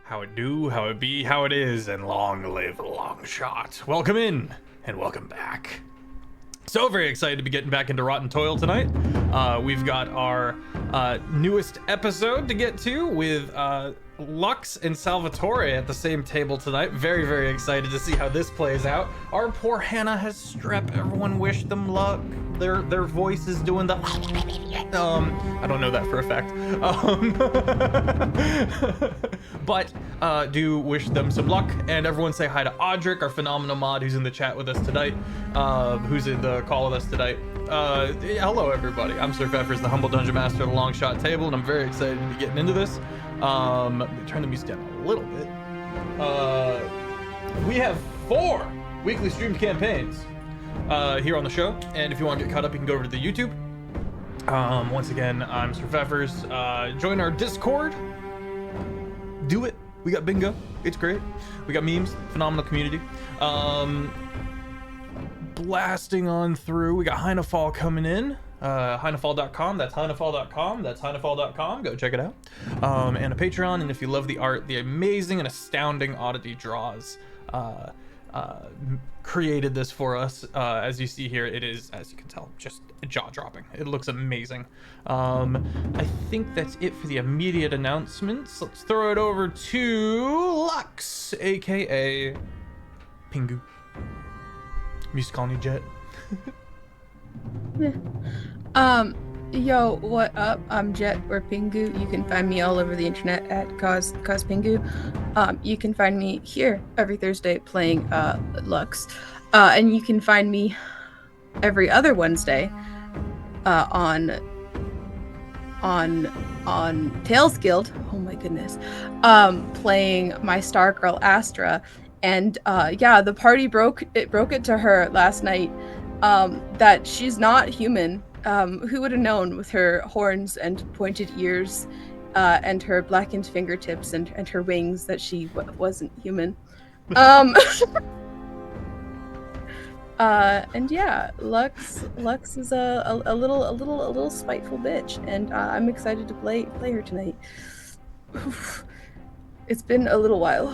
How it do, how it be, how it is, and long live Longshot. Welcome in, and welcome back. So very excited to be getting back into Rotten Toil tonight. We've got our newest episode to get to with Lux and Salvatore at the same table tonight. Very, very excited to see how this plays out. Our poor Hannah has strep. Everyone wish them luck. Their voice is doing the I don't know that for a fact. But do wish them some luck, and everyone say hi to Audric, our phenomenal mod who's in the chat with us tonight, who's in the call with us tonight. Hello everybody, I'm Sir Feffers, the humble dungeon master of the Longshot table, and I'm very excited to be getting into this. Turn the music down a little bit. We have 4 weekly streamed campaigns here on the show, and if you want to get caught up, you can go over to the YouTube. Once again, I'm Sir Feffers. Join our Discord. Do it. We got bingo. It's great. We got memes. Phenomenal community. Blasting on through. We got Heinefall coming in. Heinefall.com. That's Heinefall.com. That's Heinefall.com. Go check it out. And a Patreon. And if you love the art, the amazing and astounding Oddity Draws created this for us. As you see here, it is, as you can tell, just jaw-dropping. It looks amazing. I think that's it for the immediate announcements. Let's throw it over to Lux, aka Pingu. I'm used to calling you Jet. Yo, what up? I'm Jet or Pingu. You can find me all over the internet at Cos.Pingu. You can find me here every Thursday playing Lux. And you can find me every other Wednesday on Tales Guild. Oh my goodness. Playing my star girl Astra. And yeah, the party broke it to her last night that she's not human. Who would have known, with her horns and pointed ears and her blackened fingertips and her wings, that she wasn't human. And yeah, Lux is a little spiteful bitch, and I'm excited to play her tonight. Oof. It's been a little while.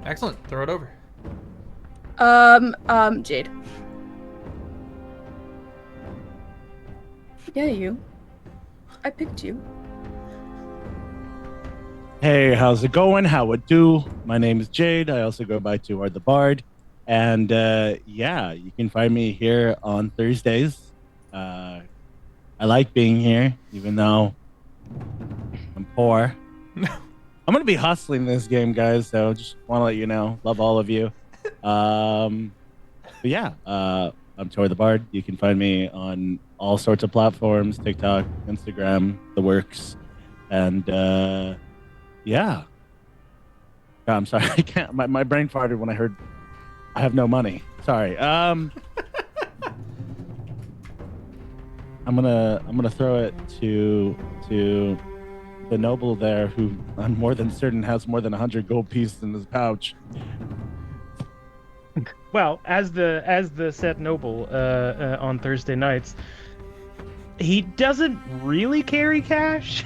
Excellent. Throw it over. Jade. Yeah, you. I picked you. Hey, how's it going? How it do? My name is Jade. I also go by TooHardTheBard. And yeah, you can find me here on Thursdays. I like being here, even though I'm poor. I'm going to be hustling this game, guys, so just want to let you know. Love all of you. But yeah, I'm TooHardTheBard. You can find me on all sorts of platforms, TikTok, Instagram, the works. And yeah. God, I'm sorry. I can't. My brain farted when I heard I have no money. Sorry. I'm gonna throw it to the noble there, who I'm more than certain has more than 100 gold pieces in his pouch. Well, as the said noble on Thursday nights, he doesn't really carry cash.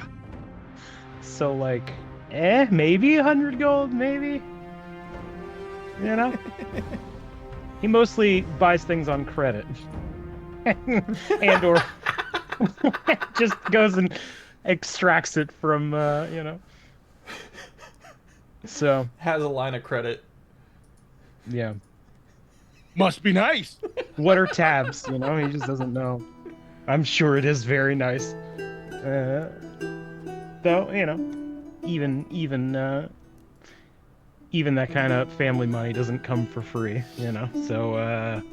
So like, maybe 100 gold, maybe. You know? He mostly buys things on credit. and or just goes and extracts it from you know. So Has a line of credit. yeah. Must be nice. What are tabs? You know, he just doesn't know. I'm sure it is very nice. Though, you know, even that kind of family money doesn't come for free, you know. So,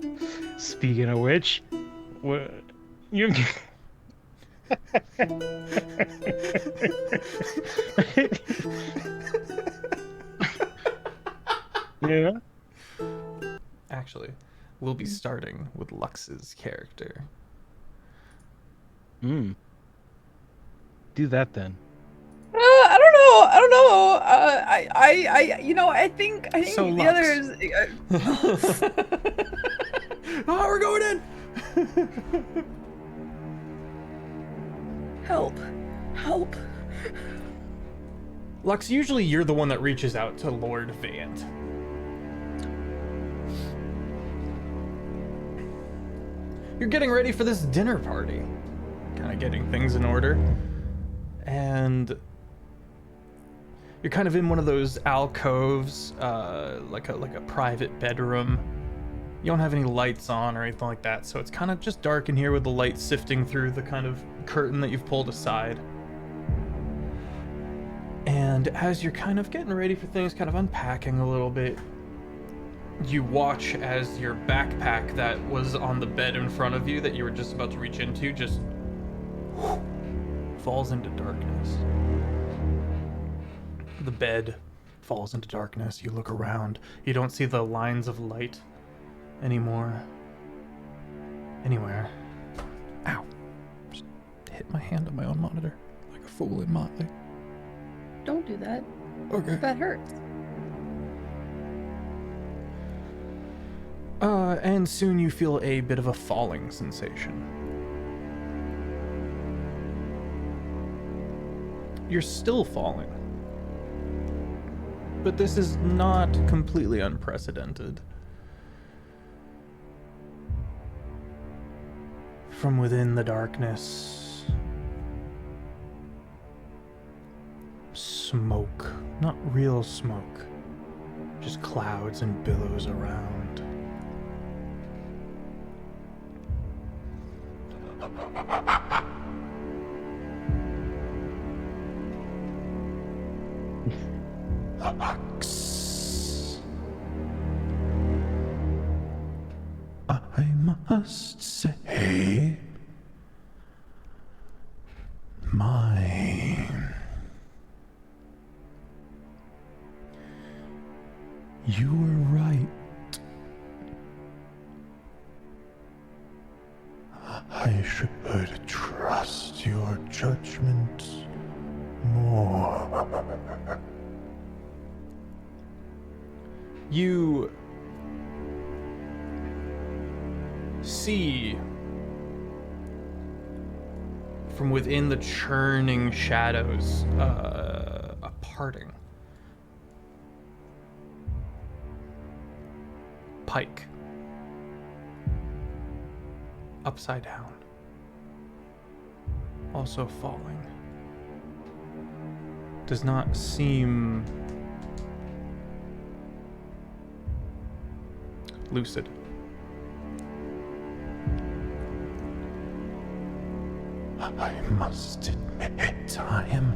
speaking of which, you. Yeah. Actually, we'll be starting with Lux's character. Do that then. I don't know. You know, I think So the Lux. others. Oh, we're going in. Help. Lux, usually you're the one that reaches out to Lord Vant. You're getting ready for this dinner party. Kind of getting things in order. And you're kind of in one of those alcoves, like a private bedroom. You don't have any lights on or anything like that, so it's kind of just dark in here with the light sifting through the kind of curtain that you've pulled aside. And as you're kind of getting ready for things, kind of unpacking a little bit, you watch as your backpack that was on the bed in front of you that you were just about to reach into just falls into darkness. The bed falls into darkness. You look around. You don't see the lines of light anymore. Anywhere. Ow. Just hit my hand on my own monitor like a fool in Motley. Don't do that. Okay. That hurts. And soon you feel a bit of a falling sensation. You're still falling. But this is not completely unprecedented. From within the darkness, smoke. Not real smoke, just clouds and billows around. I must say, mine. You were right. I should trust your judgment more. You see from within the churning shadows a parting. Pike. Upside down. Also falling. Does not seem lucid. I must admit, I am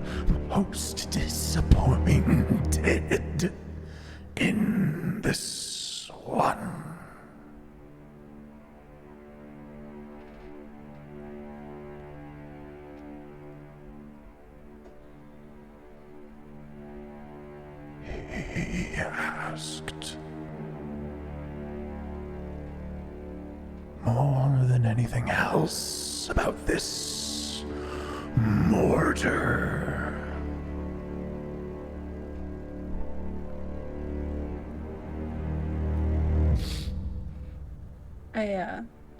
most disappointed in this one. He asked more than anything else about this mortar.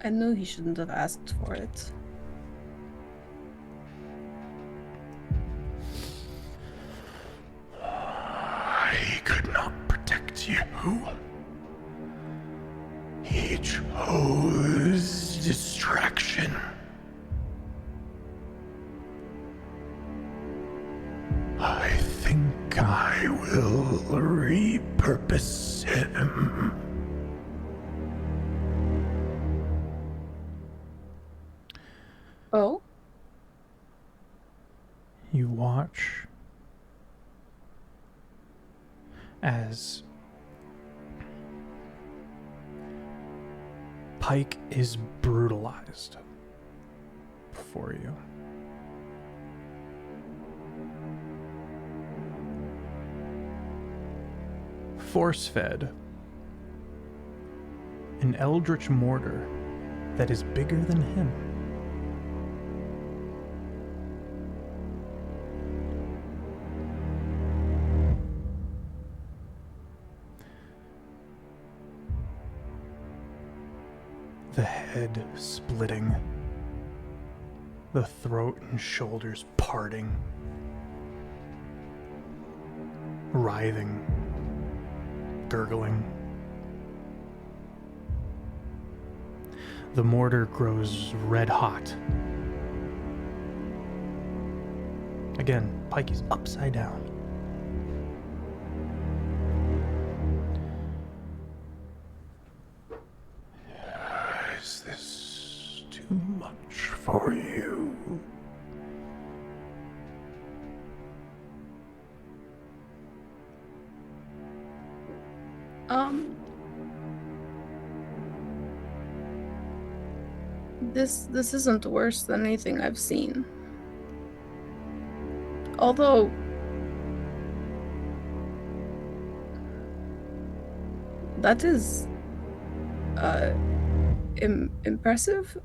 I knew he shouldn't have asked for it. He could not protect you. He chose distraction. I think I will repurpose him. Oh? You watch as Pike is brutalized before you. Force-fed, an eldritch mortar that is bigger than him. The head splitting, the throat and shoulders parting. writhing, gurgling. The mortar grows red hot. Again, Pike is upside down. Is this too much for you? This isn't worse than anything I've seen. Although that is impressive.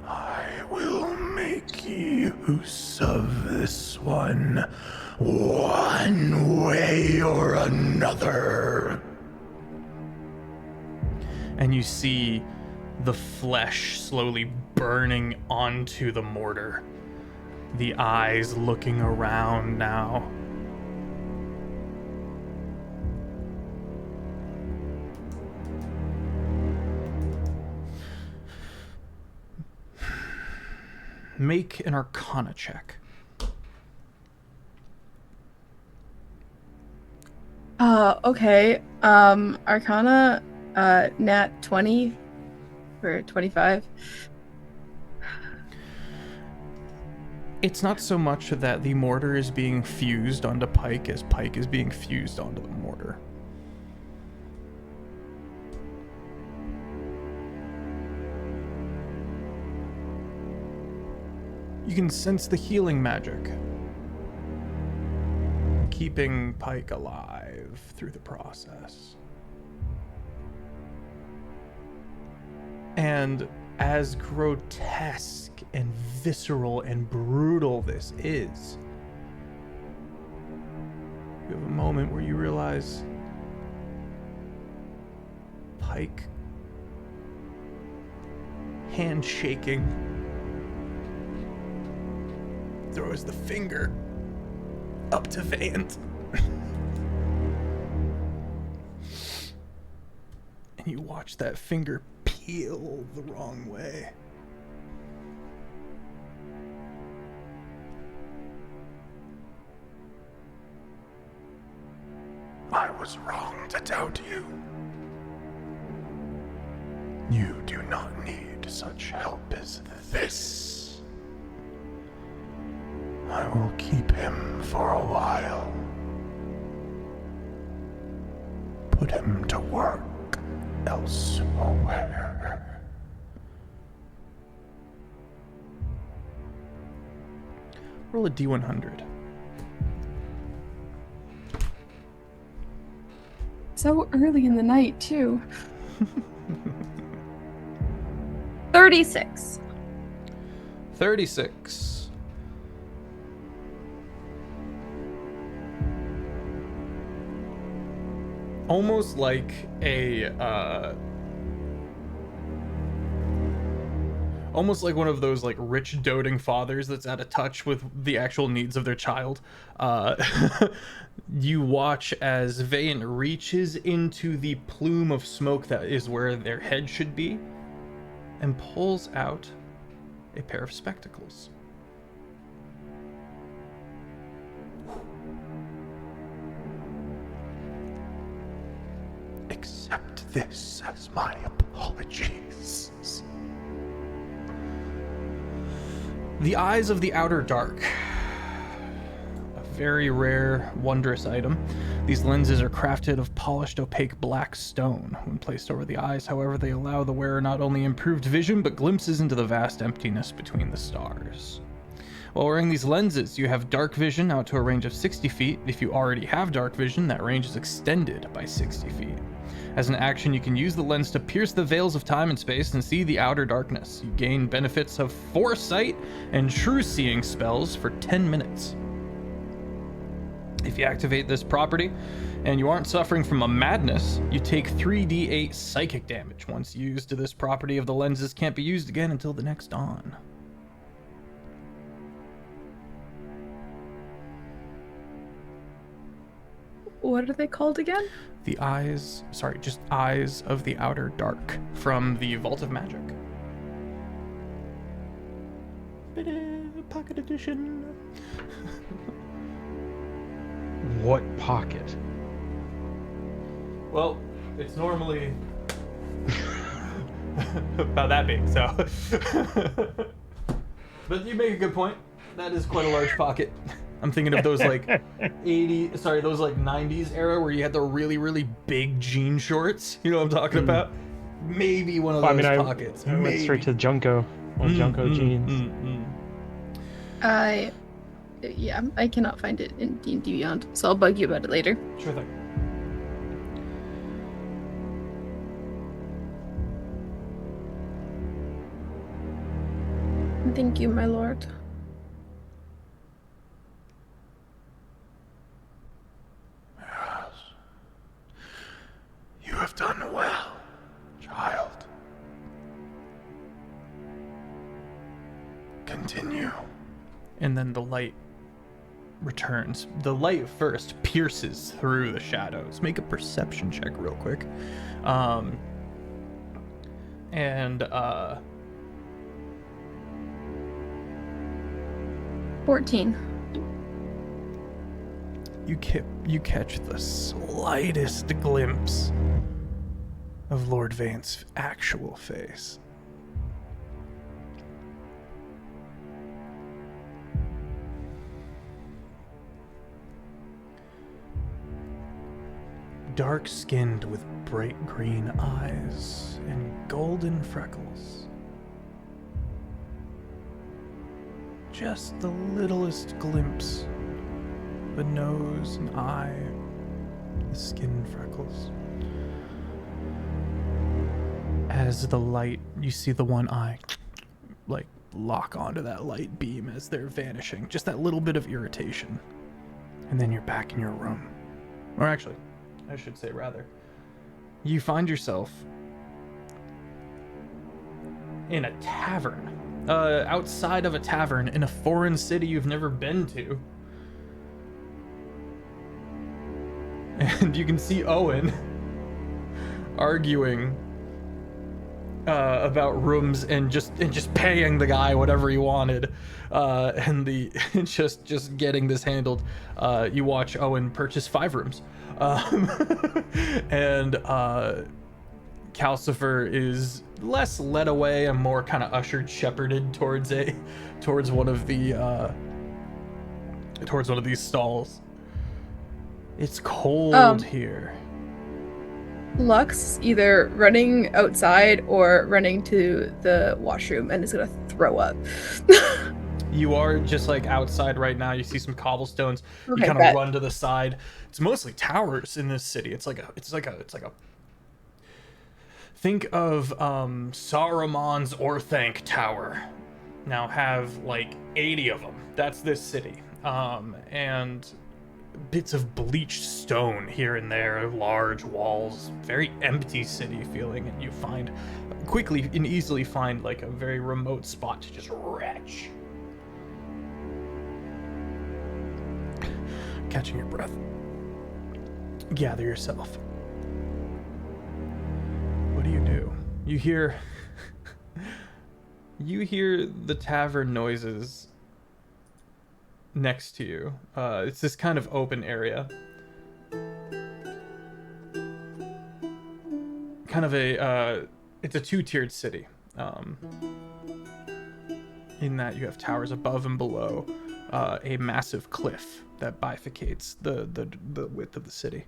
I will make use of this one way or another. And you see the flesh slowly burning onto the mortar. The eyes looking around now. Make an Arcana check. Okay. Arcana, nat 20 for 25. It's not so much that the mortar is being fused onto Pike as Pike is being fused onto the mortar. You can sense the healing magic, keeping Pike alive through the process. And as grotesque and visceral and brutal this is, you have a moment where you realize Pike, hand shaking, throws the finger up to Vant. And you watch that finger peel the wrong way. I was wrong to doubt you. You do not need such help as this. I will keep him for a while. Put him to work elsewhere. Roll a D100. So early in the night, too. 36. 36. Almost like almost like one of those like rich doting fathers that's out of touch with the actual needs of their child. You watch as Vayne reaches into the plume of smoke that is where their head should be and pulls out a pair of spectacles. Accept this as my apologies. The Eyes of the Outer Dark. A very rare, wondrous item. These lenses are crafted of polished, opaque black stone. When placed over the eyes, however, they allow the wearer not only improved vision, but glimpses into the vast emptiness between the stars. While wearing these lenses, you have dark vision out to a range of 60 feet. If you already have dark vision, that range is extended by 60 feet. As an action, you can use the lens to pierce the veils of time and space and see the outer darkness. You gain benefits of Foresight and True Seeing spells for 10 minutes. If you activate this property and you aren't suffering from a madness, you take 3d8 psychic damage. Once used, this property of the lenses can't be used again until the next dawn. What are they called again? The eyes, sorry, just Eyes of the Outer Dark from the Vault of Magic. Pocket edition. What pocket? Well, it's normally about that big, so. But you make a good point. That is quite a large pocket. I'm thinking of those like 90s era where you had the really, really big jean shorts. You know what I'm talking about? Maybe one of those pockets. I went straight to Junko. Junko jeans. I cannot find it in D&D Beyond, so I'll bug you about it later. Sure thing. Thank you, my lord. Yes. You have done well, child. Continue. And then the light returns. The light first pierces through the shadows. Make a perception check real quick. 14. You catch the slightest glimpse of Lord Vane's actual face. Dark-skinned with bright green eyes and golden freckles. Just the littlest glimpse of a nose, an eye, the skin freckles. As the light, you see the one eye, like, lock onto that light beam as they're vanishing. Just that little bit of irritation. And then you're back in your room. Or actually, I should say rather, you find yourself in a tavern. Outside of a tavern in a foreign city you've never been to. And you can see Owen arguing about rooms and just paying the guy whatever he wanted, and just getting this handled. You watch Owen purchase 5 rooms, and Calcifer is less led away and more kind of ushered, shepherded towards one of these stalls. It's cold here. Lux either running outside or running to the washroom and is gonna throw up. You are just like outside right now. You see some cobblestones. Okay, you kind of run to the side. It's mostly towers in this city. It's like a think of Saruman's Orthanc Tower. Now have like 80 of them. That's this city. And bits of bleached stone here and there, large walls, very empty city feeling, and you find quickly and easily find like a very remote spot to just retch. Catching your breath. Gather yourself. What do? You hear the tavern noises next to you. It's this kind of open area. Kind of it's a 2-tiered city. In that you have towers above and below a massive cliff that bifurcates the width of the city.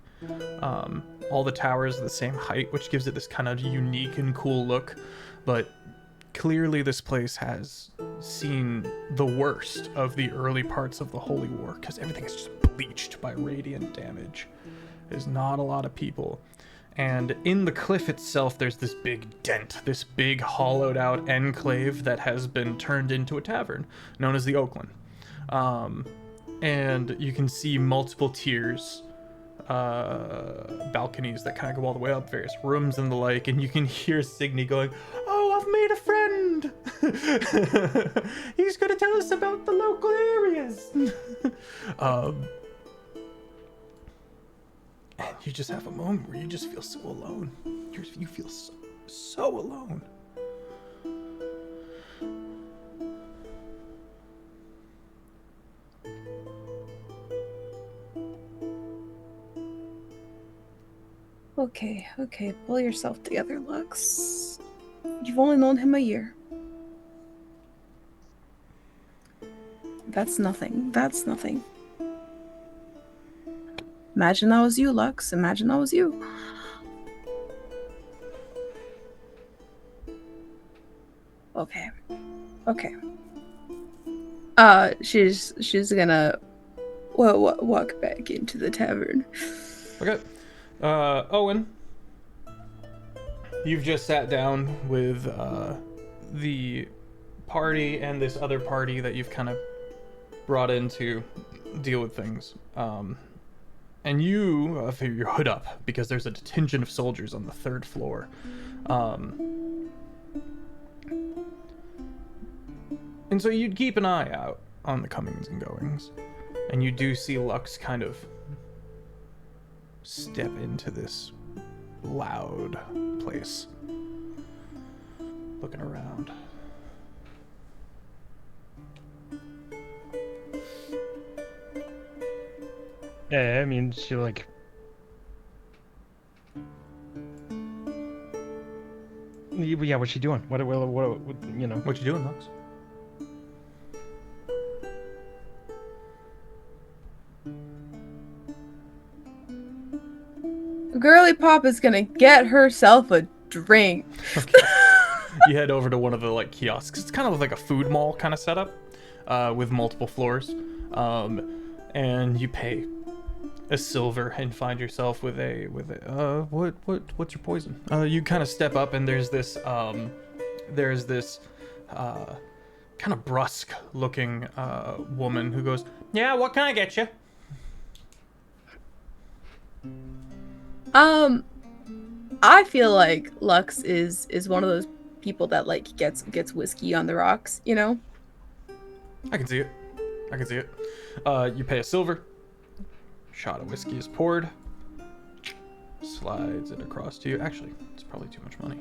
All the towers are the same height, which gives it this kind of unique and cool look, but clearly this place has seen the worst of the early parts of the Holy War, because everything is just bleached by radiant damage. There's not a lot of people. And in the cliff itself, there's this big dent, this big hollowed out enclave that has been turned into a tavern, known as the Oakland. And you can see multiple tiers, balconies that kind of go all the way up, various rooms and the like, and you can hear Cygni going, "Oh, I've made a friend! He's gonna tell us about the local areas!" And you just have a moment where you just feel so alone. You feel so alone. Okay, pull yourself together, Lux. You've only known him a year. That's nothing. Imagine that was you, Lux. Imagine that was you. Okay. She's gonna walk back into the tavern. Okay. Owen, you've just sat down with the party and this other party that you've kind of brought in to deal with things. And you have your hood up because there's a detention of soldiers on the 3rd floor. And so you'd keep an eye out on the comings and goings. And you do see Lux kind of step into this loud place, looking around. Yeah, I mean, she like... Yeah, what's she doing? What you know? What you doing, Lux? Girly Pop is gonna get herself a drink. Okay. You head over to one of the like kiosks. It's kind of like a food mall kind of setup, with multiple floors, and you pay a silver and find yourself with a what's your poison? You kind of step up and there's this kind of brusque looking woman who goes, "Yeah, what can I get you?" I feel like Lux is one of those people that like gets whiskey on the rocks, you know? I can see it. You pay a silver. Shot of whiskey is poured. Slides it across to you. Actually, it's probably too much money.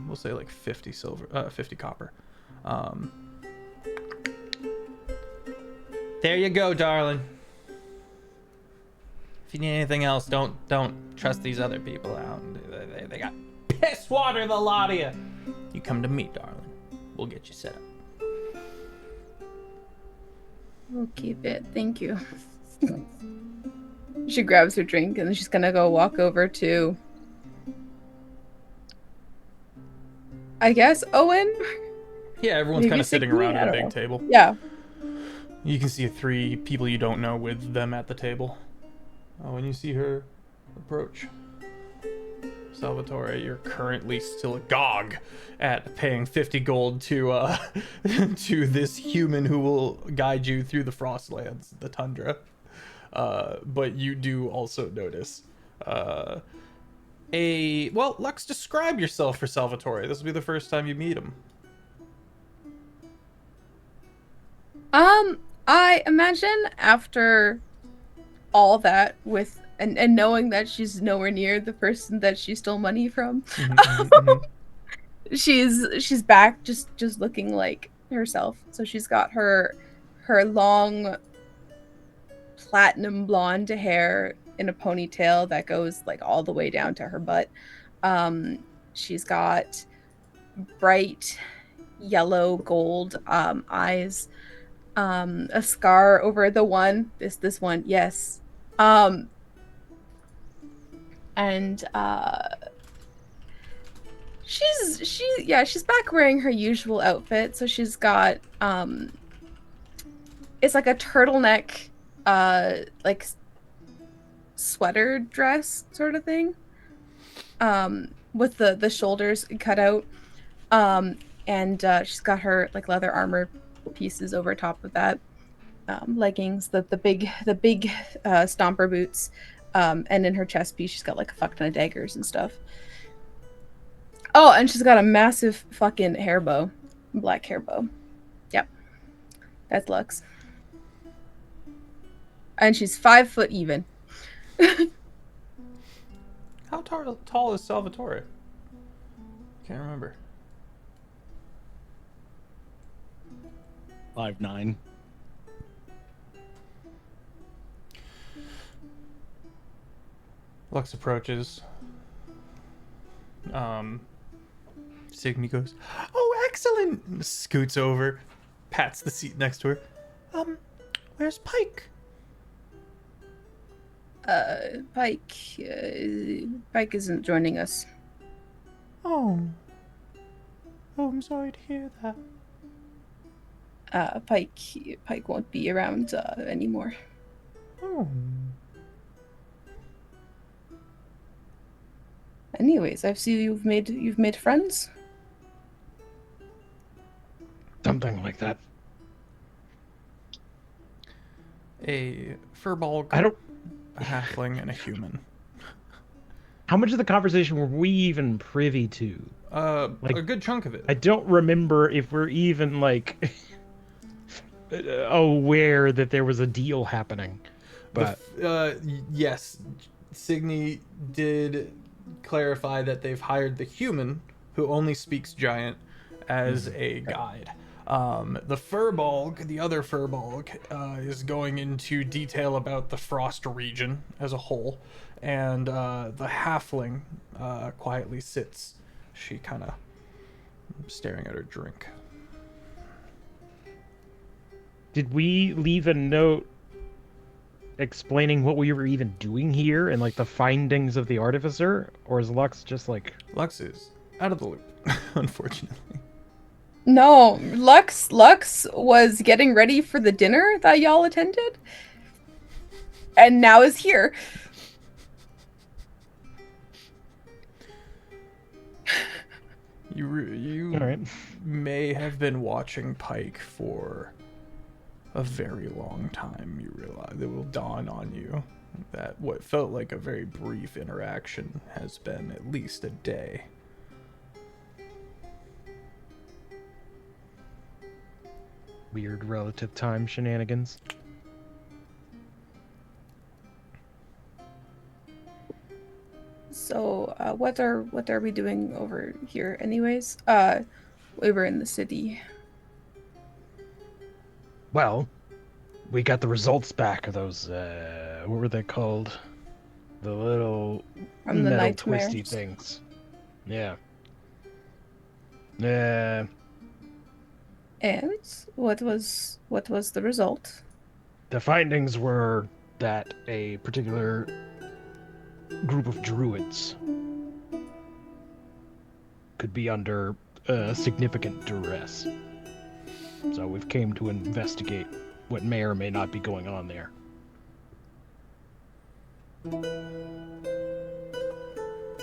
We'll say like 50 silver, 50 copper. There you go, darling. If you need anything else, don't trust these other people out. They got piss water, the lot of you. You come to me, darling. We'll get you set up. We'll keep it. Thank you. She grabs her drink and then she's gonna go walk over to, I guess, Owen? Yeah, everyone's kind of sitting around at a big table. Yeah. You can see 3 people you don't know with them at the table. When you see her approach. Salvatore, you're currently still agog at paying 50 gold to to this human who will guide you through the Frostlands, the Tundra. But you do also notice well, Lux, describe yourself for Salvatore. This will be the first time you meet him. I imagine after all that with and knowing that she's nowhere near the person that she stole money from, she's back just looking like herself. So she's got her long platinum blonde hair in a ponytail that goes like all the way down to her butt. She's got bright yellow gold eyes, a scar over the one, this one, yes. And she's back wearing her usual outfit. So she's got it's like a turtleneck like sweater dress sort of thing, with the shoulders cut out, and she's got her like leather armor pieces over top of that, leggings, the big stomper boots, and in her chest piece she's got like a fuck ton of daggers and stuff. Oh, and she's got a massive fucking hair bow, black hair bow. Yep, that's Lux. And she's 5 foot even. How tall is Salvatore? Can't remember. 5'9". Lux approaches. Cygni goes, "Oh, excellent!" Scoots over, pats the seat next to her. Where's Pike? Pike isn't joining us. Oh. Oh, I'm sorry to hear that. Pike won't be around anymore. Oh. Anyways, I see you've made friends. Something like that. A furbolg, a halfling, and a human. How much of the conversation were we even privy to? A good chunk of it. I don't remember if we're even like aware that there was a deal happening. But yes, Cygni did clarify that they've hired the human, who only speaks giant, as a guide. The furbolg, the other furbolg, is going into detail about the frost region as a whole, and the halfling quietly sits. She kind of staring at her drink. did we leave a note explaining what we were even doing here and like the findings of the artificer, or is Lux just like Lux is out of the loop, unfortunately. No, Lux was getting ready for the dinner that y'all attended, and now is here. You all right? may have been watching Pike for a very long time. You realize it will dawn on you that what felt like a very brief interaction has been at least a day. Weird relative time shenanigans. So, what are we doing over here, anyways? We were in the city. Well, we got the results back of those, what were they called? The little From the metal nightmares. twisty things. Yeah. And what was the result? The findings were that a particular group of druids could be under significant duress. So we've came to investigate what may or may not be going on there.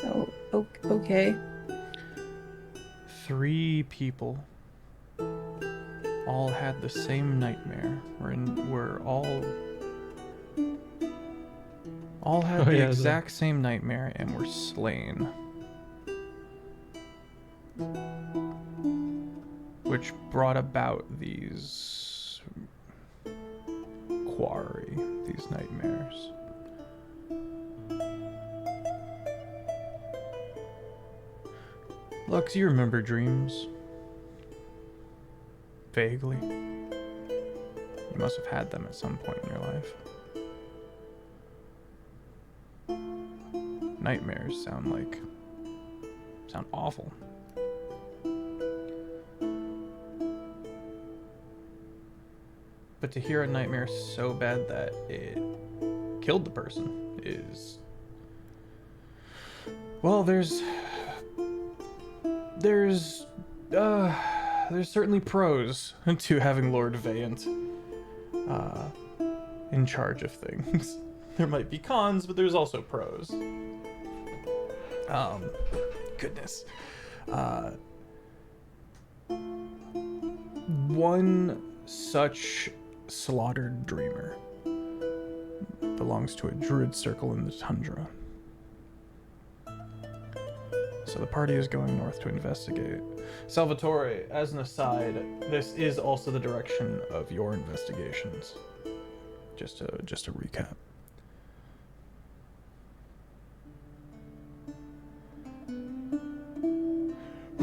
Oh, okay. 3 people all had the same nightmare. Were all had the exact same nightmare and were slain. Which brought about these these nightmares. Lux, you remember dreams? Vaguely. You must have had them at some point in your life. Nightmares sound awful. But to hear a nightmare so bad that it killed the person is... Well, there's certainly pros to having Lord Vayant in charge of things. There might be cons, but there's also pros. Goodness. One such slaughtered dreamer belongs to a druid circle in the Tundra. So the party is going north to investigate. Salvatore, as an aside, this is also the direction of your investigations. Just to recap.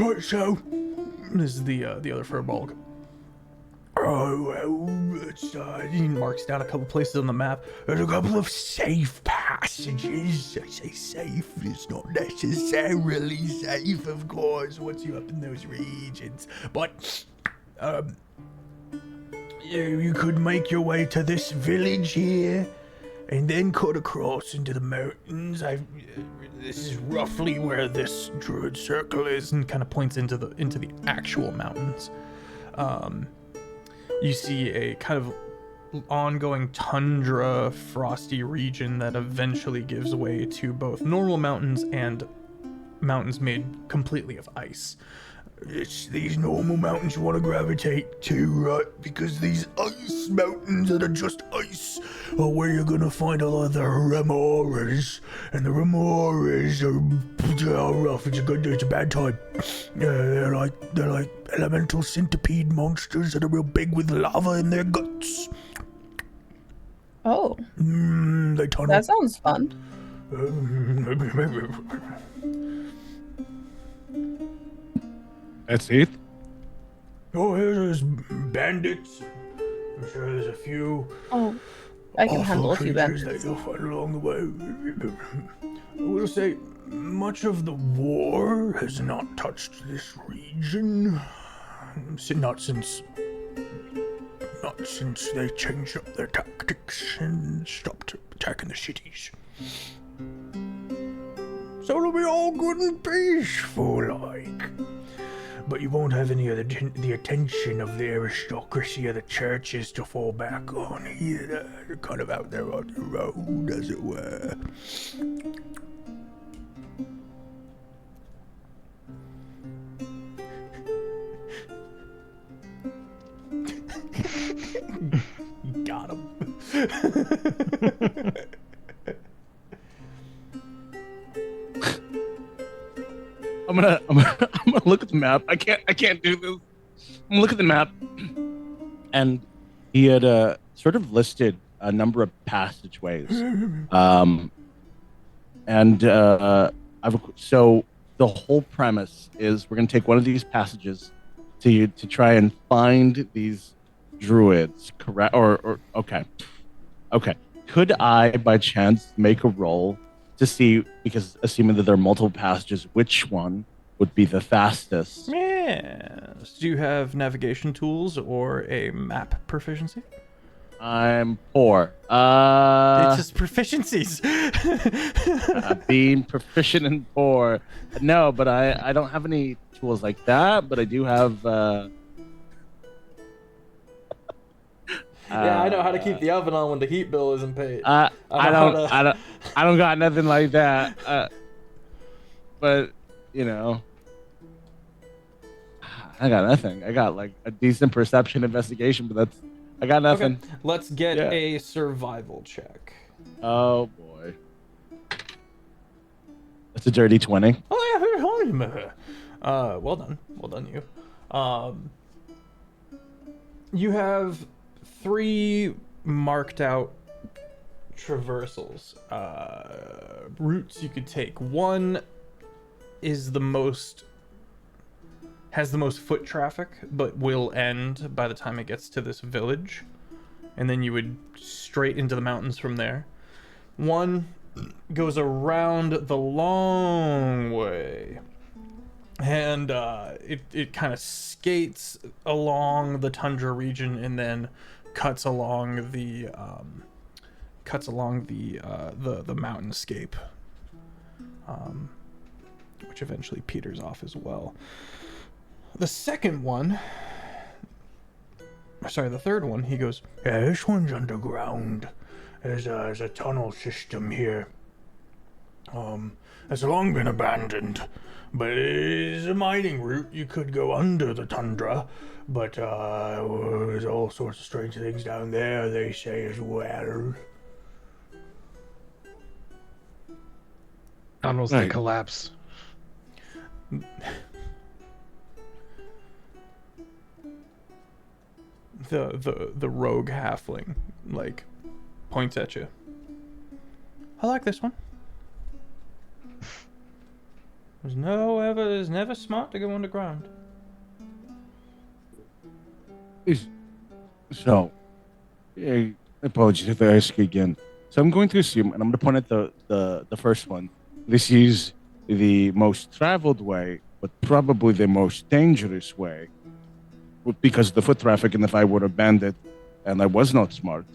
Right, so this is the other furbolg. Oh, well, he marks down a couple places on the map. There's a couple of safe passages. I say safe, it's not necessarily safe, of course, once you're up in those regions. But, you could make your way to this village here, and then cut across into the mountains. This is roughly where this druid circle is, and kind of points into the actual mountains. You see a kind of ongoing tundra, frosty region that eventually gives way to both normal mountains and mountains made completely of ice. It's these normal mountains you want to gravitate to, right? Because these ice mountains that are just ice are where you're gonna find a lot of the remoras, and the remoras are rough. It's a bad time. They're like elemental centipede monsters that are real big with lava in their guts. Oh. They tunnel. That sounds fun. That's it. Oh, there's bandits. I'm sure there's a few. Oh, I can handle a few creatures bandits. that you'll find along the way. I will say, much of the war has not touched this region. Not since they changed up their tactics and stopped attacking the cities. So it'll be all good and peaceful, like. But you won't have any of the attention of the aristocracy of the churches to fall back on either. They're kind of out there on their own, as it were. Got him. I'm gonna look at the map. I can't do this. I'm gonna look at the map, and he had sort of listed a number of passageways. So the whole premise is we're gonna take one of these passages to try and find these druids. Correct? Or okay. Could I, by chance, make a roll to see, because assuming that there are multiple passages, which one would be the fastest? Yes. Do you have navigation tools or a map proficiency? I'm poor. It's just proficiencies. Being proficient and poor. No, but I don't have any tools like that, but I do have Yeah, I know how to keep the oven on when the heat bill isn't paid. I don't got nothing like that. But you know, I got nothing. I got like a decent perception investigation, but I got nothing. Okay. Let's get a survival check. Oh boy, that's a dirty 20. Oh yeah, well done you. You have 3 marked out traversals, routes you could take. One is has the most foot traffic, but will end by the time it gets to this village, and then you would straight into the mountains from there. One goes around the long way, and it kind of skates along the tundra region and then cuts along the mountainscape, which eventually peters off as well. The third one, he goes, yeah, this one's underground. There's a tunnel system here. It's long been abandoned, but it's a mining route. You could go under the tundra, but there's all sorts of strange things down there, they say, as well. Tunnels that collapse. The rogue halfling like points at you. I like this one. There's never smart to go underground. So, apologies if I ask you again. So I'm going to assume, and I'm going to point at the first one. This is the most traveled way, but probably the most dangerous way, because of the foot traffic. And if I were a bandit, and I was not smart,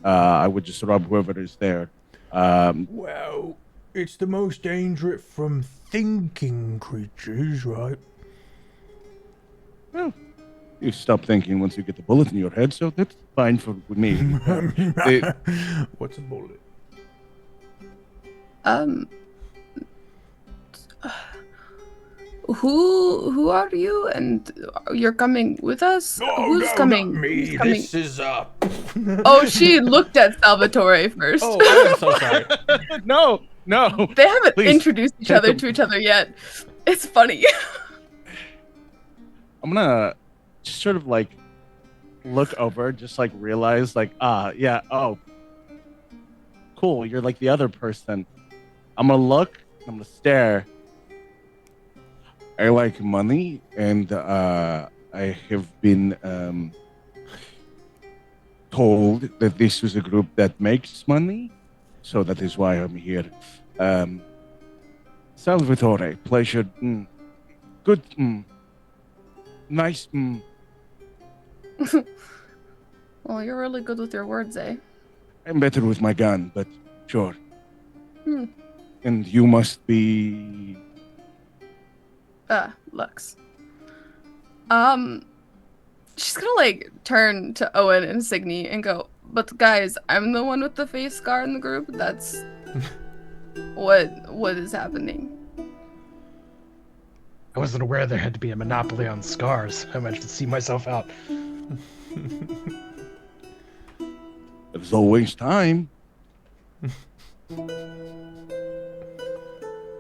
I would just rob whoever is there. Well, it's the most dangerous from thinking creatures, right? Well, you stop thinking once you get the bullet in your head, so that's fine with me. What's a bullet? Who are you? And you're coming with us? Who's coming? Not me. Who's coming? This is Oh, she looked at Salvatore first. Oh, I am so sorry. No. They haven't Please, introduced each take other them. to each other yet. It's funny. I'm gonna just sort of like look over, just like realize, like, yeah, oh, cool, you're like the other person. I'm gonna look, I'm gonna stare. I like money, and I have been told that this is a group that makes money, so that is why I'm here. Salvatore, pleasure. Good. Nice. Well, you're really good with your words, eh? I'm better with my gun, but sure. Hmm. And you must be. Lux. She's gonna like turn to Owen and Cygni and go, but guys, I'm the one with the face scar in the group. That's what is happening. I wasn't aware there had to be a monopoly on scars. I managed to see myself out. There's always time.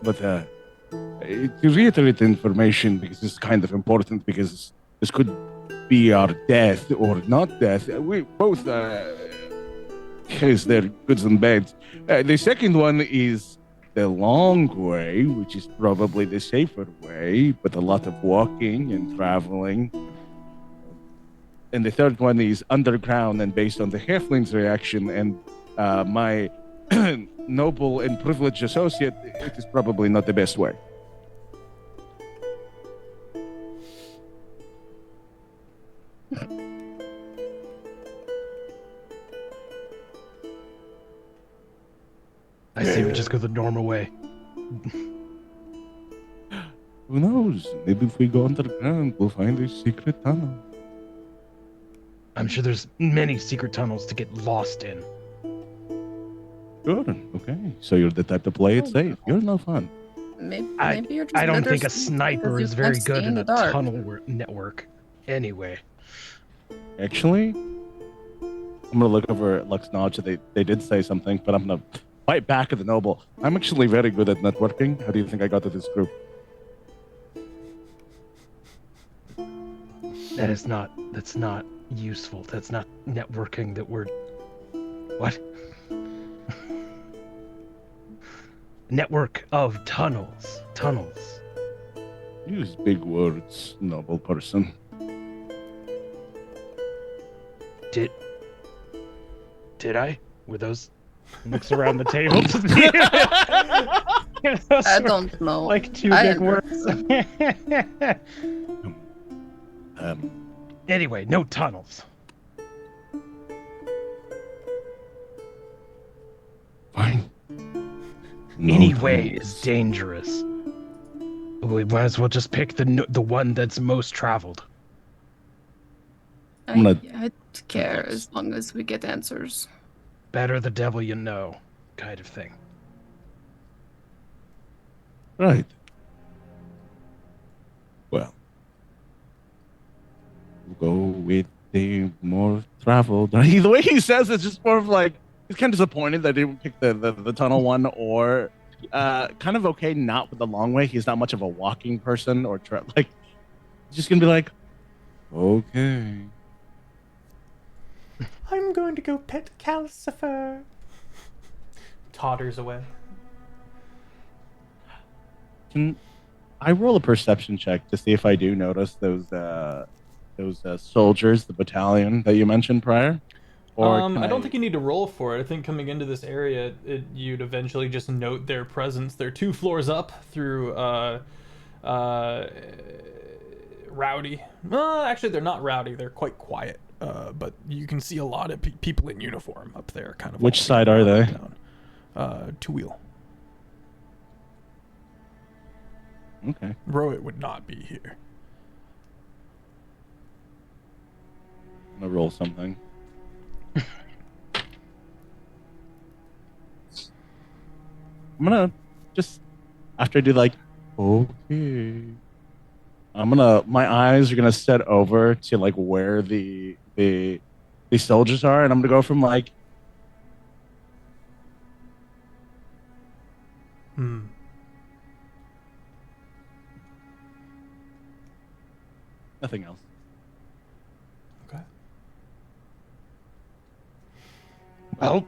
But to reiterate the information, because this is kind of important, because this could be our death or not death. We both has their goods and bads. The second one is the long way, which is probably the safer way, but a lot of walking and traveling. And the third one is underground, and based on the halfling's reaction and my noble and privileged associate, it is probably not the best way. I say we just go the normal way. Who knows? Maybe if we go underground, we'll find a secret tunnel. I'm sure there's many secret tunnels to get lost in. Sure. Okay. So you're the type to play it safe. You're no fun. Maybe you're just I don't better think a sniper because is you very can't good stay in the a dark. tunnel network. Anyway. Actually, I'm gonna look over at Lux Knowledge. They did say something, but I'm gonna fight back at the noble. I'm actually very good at networking. How do you think I got to this group? That's not useful. That's not networking that we're... What? Network of tunnels. Tunnels. Use big words, noble person. Did I? Were those... Looks around the table. I don't know. Like two I big words. Anyway, no tunnels. Fine. No Any way tunnels. is dangerous. We might as well just pick the one that's most traveled. I'm gonna- I don't care as long as we get answers. Better the devil you know, kind of thing. Right. Well, we'll go with the more traveled. The way he says it's just more of like he's kind of disappointed that he didn't pick the tunnel one, or kind of okay not with the long way. He's not much of a walking person, or like he's just gonna be like, okay. I'm going to go pet Calcifer. Totters away. Can I roll a perception check to see if I do notice those soldiers, the battalion that you mentioned prior. Or I don't think you need to roll for it. I think coming into this area, you'd eventually just note their presence. They're 2 floors up through rowdy. Well, actually, they're not rowdy. They're quite quiet. But you can see a lot of people in uniform up there, kind of. Which side are they? Toil. Okay. Rohit would not be here. I'm gonna roll something. I'm gonna just after I do like okay. My eyes are gonna set over to like where the soldiers are, and I'm gonna go from like nothing else. Okay. Well,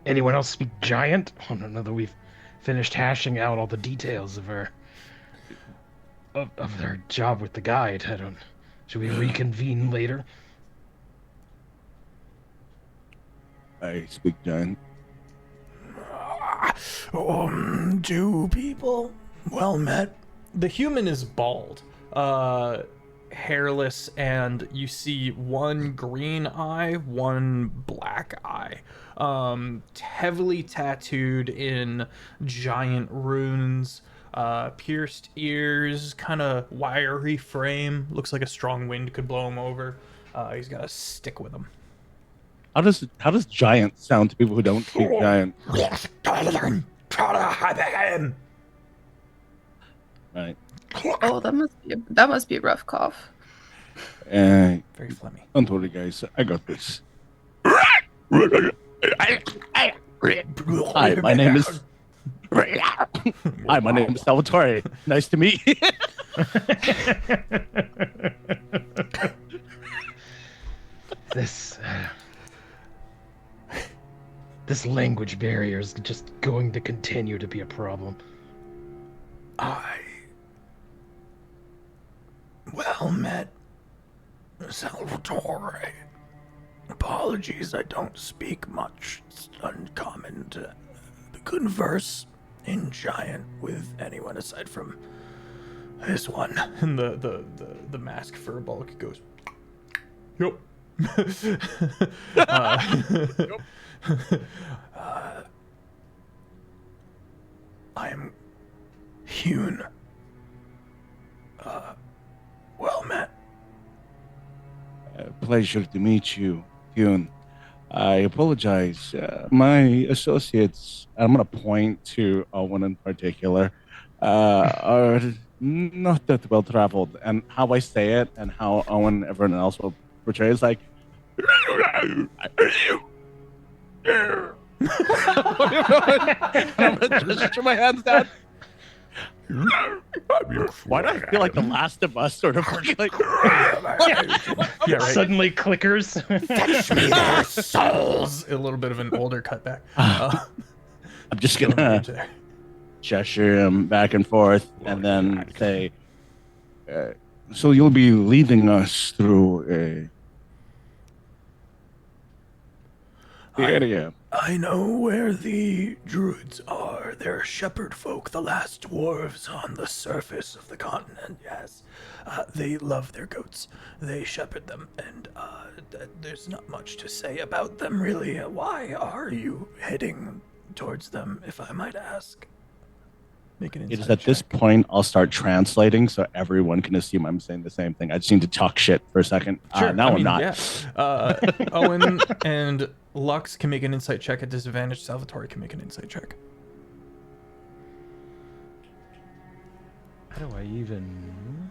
anyone else speak giant? I don't know that we've finished hashing out all the details of our job with the guide. Should we reconvene later? I speak giant. Two people. Well met. The human is bald, hairless, and you see one green eye, one black eye. Heavily tattooed in giant runes, pierced ears, kind of wiry frame. Looks like a strong wind could blow him over. He's got a stick with him. How does giant sound to people who don't speak giant? Right. Oh, that must be a rough cough. Very phlegmy. Don't worry, guys. I got this. Hi, my name is. Hi, my name is Salvatore. Nice to meet you. This language barrier is just going to continue to be a problem. Well met, Salvatore. Apologies, I don't speak much. It's uncommon to converse in giant with anyone aside from this one. And the mask fur bulk goes, yep. Yep. I am hewn. Well met. Pleasure to meet you, Hyun. I apologize. My associates, I'm going to point to Owen in particular, are not that well traveled. And how I say it and how Owen, everyone else will portray is like, I'm going to just put my hands down. Why do I feel like The Last of Us sort of like Yeah, right. Suddenly clickers. Fetch me their souls. A little bit of an older cutback. I'm just gonna gesture him back and forth and then say, so you'll be leading us through the area. I know where the druids are. They're shepherd folk, the last dwarves on the surface of the continent, yes. They love their goats. They shepherd them, and there's not much to say about them, really. Why are you heading towards them, if I might ask? Make an insight It is at this point I'll start translating so everyone can assume I'm saying the same thing. I just need to talk shit for a second. Sure. I'm not. Yeah. Owen and Lux can make an insight check at disadvantage. Salvatore can make an insight check. How do I even...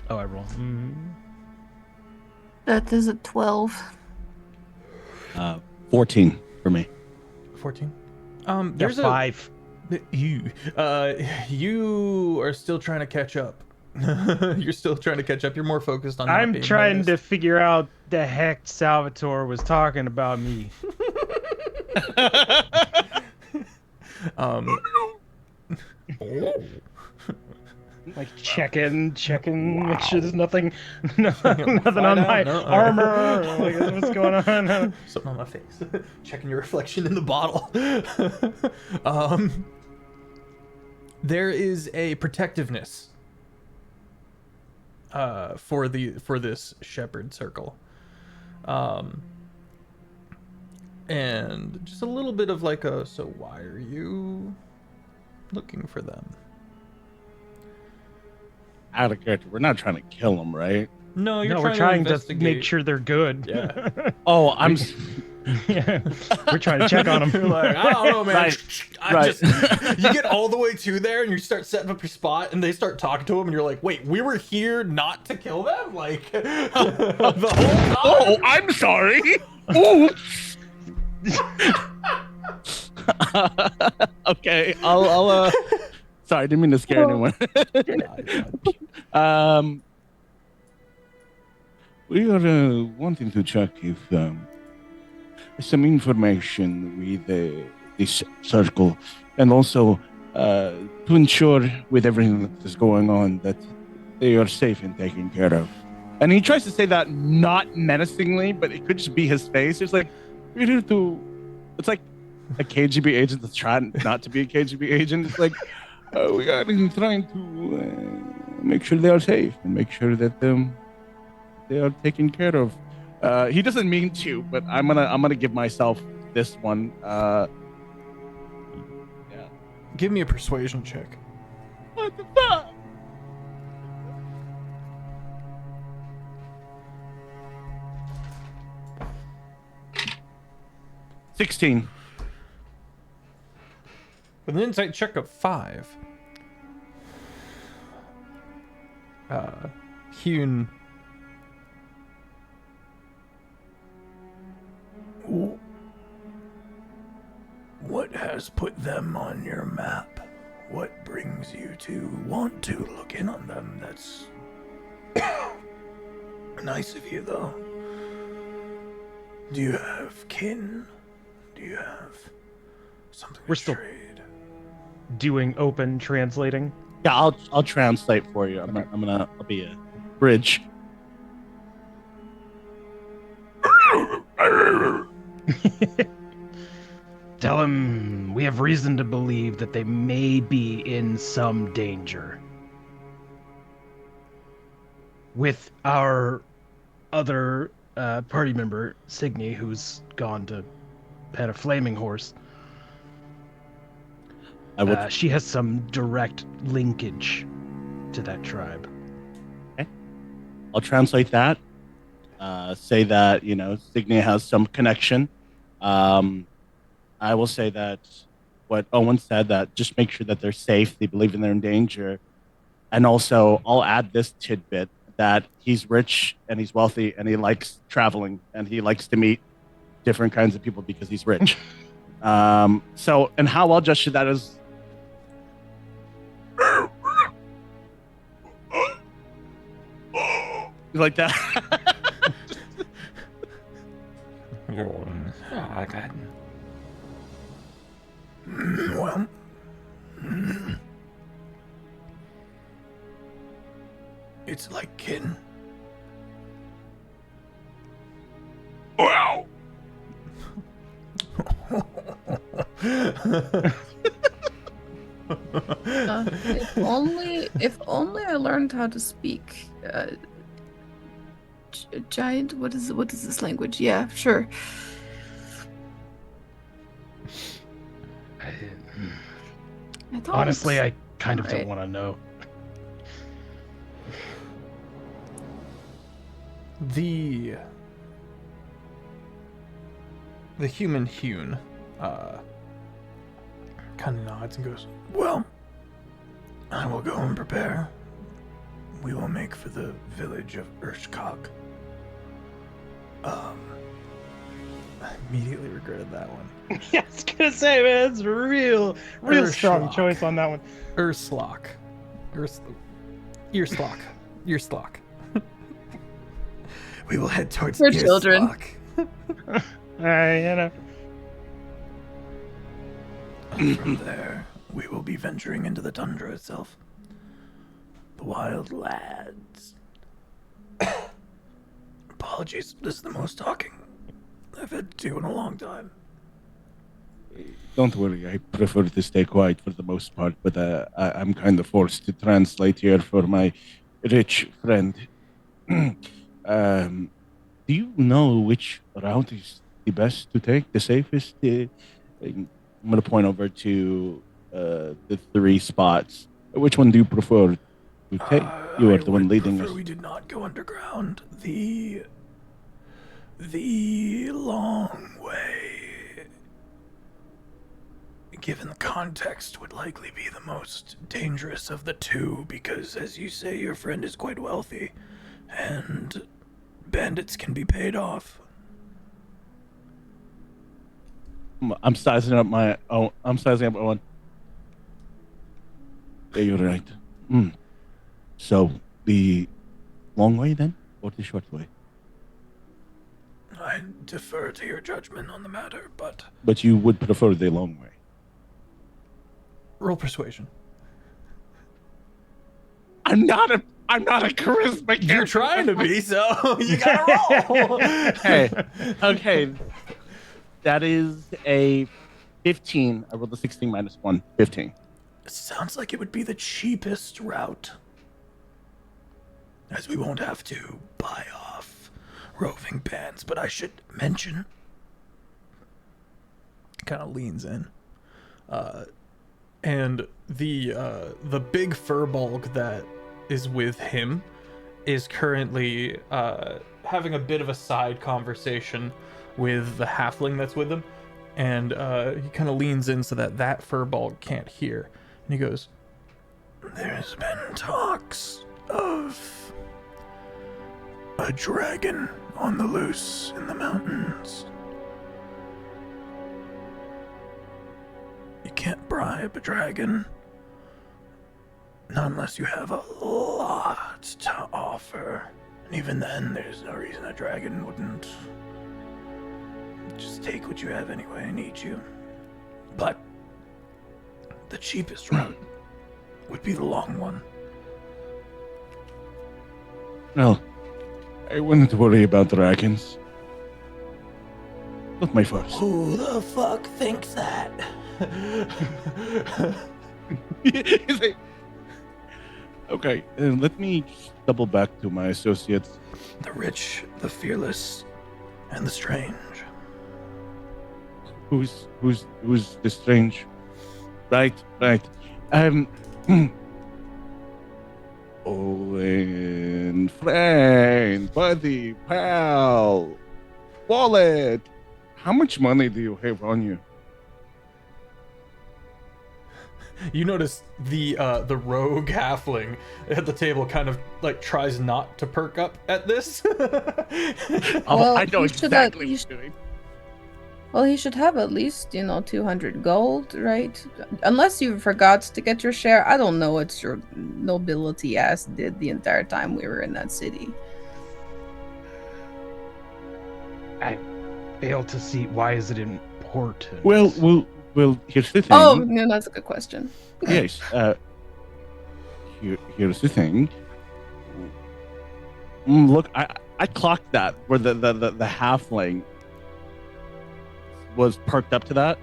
Oh, I roll. That is a 12. 14 for me. 14. There's There's 5. You are still trying to catch up. You're still trying to catch up. You're more focused on. I'm trying to figure out the heck Salvatore was talking about me. Oh. Like checking, make sure there's nothing, nothing Find on out, my no, armor. Like, what's going on? Something on my face. Checking your reflection in the bottle. There is a protectiveness for this shepherd circle. And just a little bit of like a, so why are you looking for them? Out of character. We're not trying to kill them, right? No, you're No, trying we're trying to to investigate. make sure they're good. Yeah. Oh, Yeah, we're trying to check on them. You're like, I don't know, man. Right. You get all the way to there and you start setting up your spot and they start talking to him and you're like, wait, we were here not to kill them? Like, the whole time? Oh, I'm sorry. Oops. Okay, I'll sorry, I didn't mean to scare anyone. We are wanting to check if some information with this circle, and also to ensure with everything that is going on that they are safe and taken care of. And he tries to say that not menacingly, but it could just be his face. It's like, we're here to. It's like a KGB agent that's trying not to be a KGB agent. It's like, we are trying to make sure they are safe and make sure that they are taken care of. He doesn't mean to, but I'm gonna give myself this one. Yeah. Give me a persuasion check. What the fuck? $16. With an insight check of 5. Hune. What has put them on your map? What brings you to want to look in on them? That's nice of you, though. Do you have kin? Do you have something We're to still- trade? Doing open translating. Yeah, I'll translate for you. I'll be a bridge. Tell him we have reason to believe that they may be in some danger. With our other party member, Cygni, who's gone to pet a flaming horse. I would. She has some direct linkage to that tribe. I'll translate that. Say that Cygni has some connection. I will say that what Owen said, that just make sure that they're safe, they believe in they're in danger, and also I'll add this tidbit that he's rich and he's wealthy and he likes traveling and he likes to meet different kinds of people because he's rich. So, and how I'll gesture that is. Like that. Well, it's like kin. Wow. If only I learned how to speak giant. What is this language? Yeah, sure. I thought Honestly, I kind of Alright. don't want to know. The human Hune kind of nods and goes, well, I will go and prepare. We will make for the village of Urshkog. I immediately regretted that one. Yeah, I was gonna say, man, it's real strong Urshlock. choice on that one. Urslock. Earslock. Earslock. We will head towards For children. Earslock. Alright, And from there, we will be venturing into the tundra itself. The wild lads. Apologies, this is the most talking I've had to do in a long time. Don't worry, I prefer to stay quiet for the most part, but I'm kind of forced to translate here for my rich friend. Do you know which route is the best to take, the safest? I'm going to point over to the 3 spots. Which one do you prefer to take? You are the one leading us. We did not go underground. The long way, given the context, would likely be the most dangerous of the 2 because, as you say, your friend is quite wealthy, and bandits can be paid off. I'm sizing up Owen. Yeah, you're right. So, the long way then, or the short way? I defer to your judgment on the matter, but... But you would prefer the long way. Roll persuasion. I'm not a charisma. You're trying to be, so you gotta roll. Okay. That is a 15. I rolled a 16 minus 1. 15. Sounds like it would be the cheapest route, as we won't have to buy off roving bands. But I should mention, kind of leans in, and the big furbolg that is with him is currently having a bit of a side conversation with the halfling that's with him, and he kind of leans in so that furbolg can't hear. And he goes, "There's been talks of a dragon on the loose in the mountains. You can't bribe a dragon, not unless you have a lot to offer. And even then, there's no reason a dragon wouldn't just take what you have anyway and eat you. But the cheapest route would be the long one." Well, I wouldn't worry about dragons. Not my first. Who the fuck thinks that? He's like, okay, let me just double back to my associates. The rich, the fearless, and the strange. Who's the strange? Right. Owen, friend, buddy, pal, wallet. How much money do you have on you? You notice the rogue halfling at the table kind of like tries not to perk up at this. Well, I know you should exactly you what you're doing. Well, he should have at least, 200 gold, right? Unless you forgot to get your share. I don't know what your nobility ass did the entire time we were in that city. I fail to see why is it important. Well, here's the thing. Oh, no, that's a good question. Yes. Here's the thing. Look, I clocked that where the halfling was perked up to that.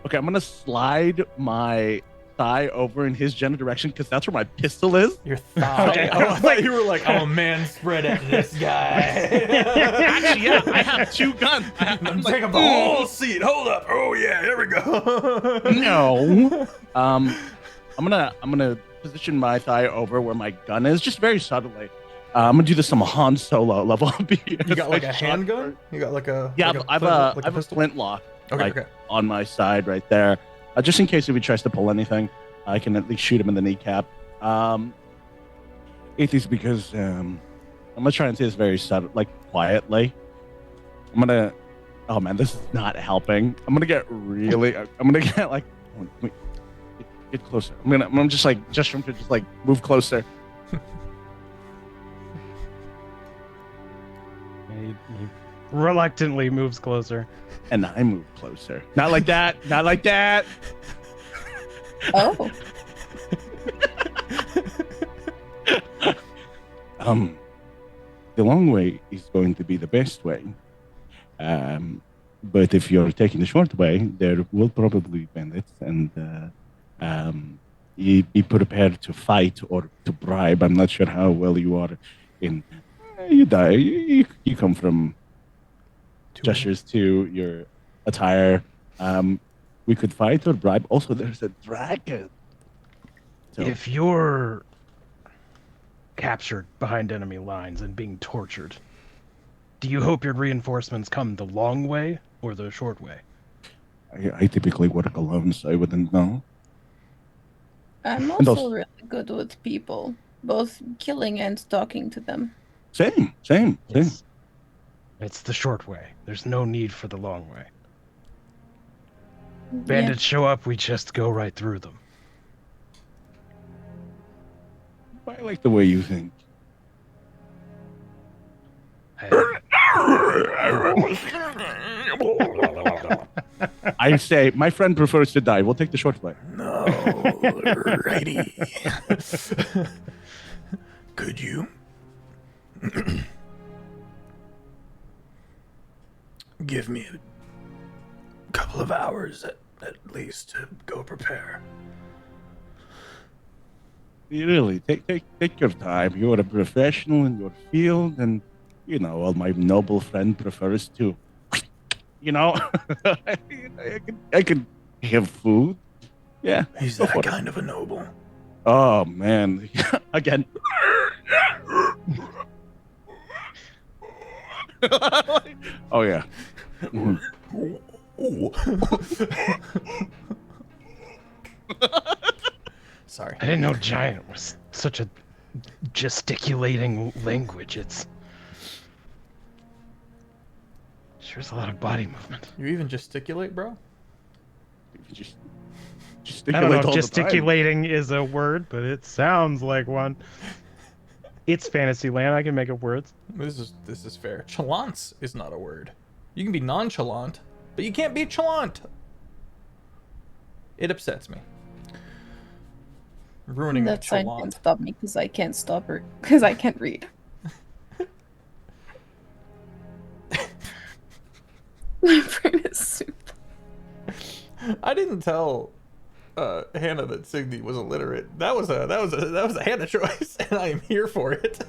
Okay, I'm gonna slide my thigh over in his general direction because that's where my pistol is. Your thigh. Okay. Oh, I thought you were like, I'm a man spread at this guy. Actually, yeah, I have 2 guns. I'm taking up the whole seat. Hold up. Oh yeah, there we go. No. I'm gonna position my thigh over where my gun is, just very subtly. I'm gonna do this on a Han Solo level. You got like a handgun? You got like a I have a flintlock okay. on my side right there, just in case if he tries to pull anything, I can at least shoot him in the kneecap. It is because I'm gonna try and say this very subtle, like quietly. Oh man, this is not helping. I'm gonna get like, get closer. I'm just like gesturing to just like move closer. He reluctantly moves closer. And I move closer. Not like that. Not like that. Oh, The long way is going to be the best way. But if you're taking the short way, there will probably be bandits, and you be prepared to fight or to bribe. I'm not sure how well you are in. You die. You come from gestures to your attire. We could fight or bribe. Also, there's a dragon. So, If you're captured behind enemy lines and being tortured, do you hope your reinforcements come the long way or the short way? I typically work alone, so I wouldn't know. I'm And also also- really good with people, both killing and talking to them. Same. It's the short way. There's no need for the long way. Yeah. Bandits show up, we just go right through them. I like the way you think. I say, my friend prefers to die. We'll take the short way. No, righty. Could you give me a couple of hours at least to go prepare? You really take your time. You're a professional in your field, and well, my noble friend prefers to, I can have food. Yeah, He's go that for it. kind of a noble. Oh man, again. Oh yeah. Mhm. Sorry. I didn't know giant was such a gesticulating language. It's sure's a lot of body movement. You even gesticulate, bro? Just I don't know gesticulate if all the time. gesticulating is a word, but it sounds like one. It's Fantasyland. I can make up words. This is fair. Chalance is not a word. You can be nonchalant, but you can't be chalant. It upsets me. Ruining That sign can't chalant. stop me because I can't stop her because I can't read. My brain is soup. I didn't tell Hannah that Cygni was illiterate. That was a Hannah choice, and I am here for it.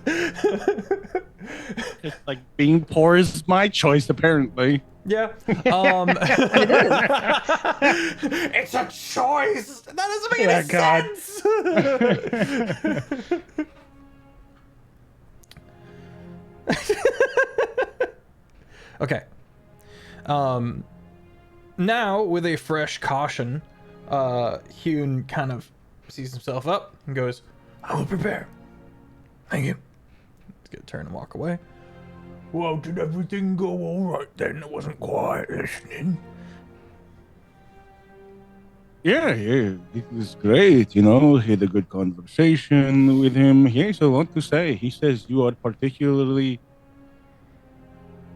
It's like being poor is my choice, apparently. Yeah. It It's a choice. That doesn't make Yeah, any God. sense. Okay. Now with a fresh caution, Hune kind of sees himself up and goes, "I will prepare. Thank you." He's gonna turn and walk away. Well, did everything go all right then? I wasn't quiet listening. Yeah, it was great. He had a good conversation with him. He has a lot to say. He says you are particularly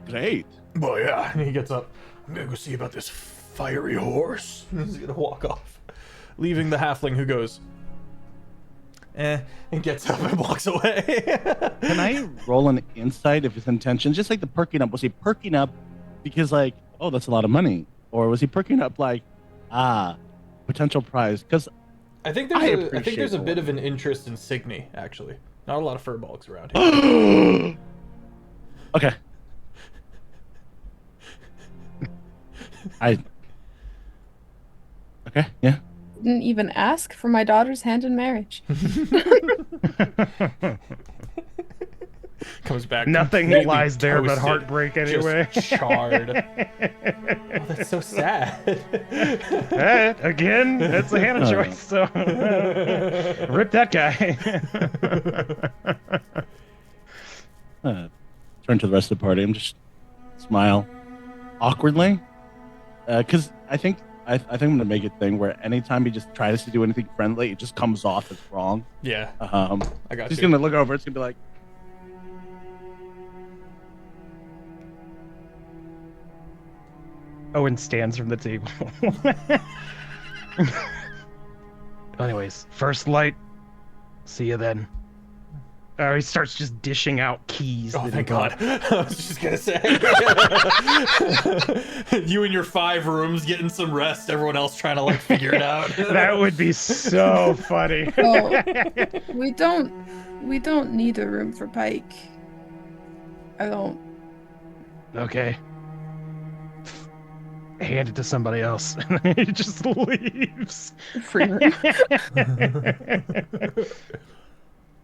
great. Well, yeah. And he gets up. I'm gonna go see about this fiery horse. He's gonna walk off, leaving the halfling who goes, and gets up and walks away. Can I roll an insight if his intention, just like the perking up, was he perking up because like, oh, that's a lot of money? Or was he perking up like, potential prize? Because I think there's a bit of an interest in Cygni, actually. Not a lot of furbolgs around here. Okay. Okay, yeah. Didn't even ask for my daughter's hand in marriage. Comes back. Nothing completely lies there but toasted, heartbreak anyway. Just charred. Oh, that's so sad. Again, it's a Hannah choice, so rip that guy. Turn to the rest of the party and just smile awkwardly, because I think I'm gonna make it a thing where anytime he just tries to do anything friendly, it just comes off as wrong. Yeah, I got He's you. gonna look over. It's gonna be like, Owen stands from the table. Anyways, first light. See you then. He starts just dishing out keys. Oh, that thank he got. God. I was just going to say. You in your 5 rooms getting some rest, everyone else trying to, like, figure it out. That would be so funny. Oh, we don't need a room for Pike. I don't. Okay. Hand it to somebody else. He just leaves. Free room.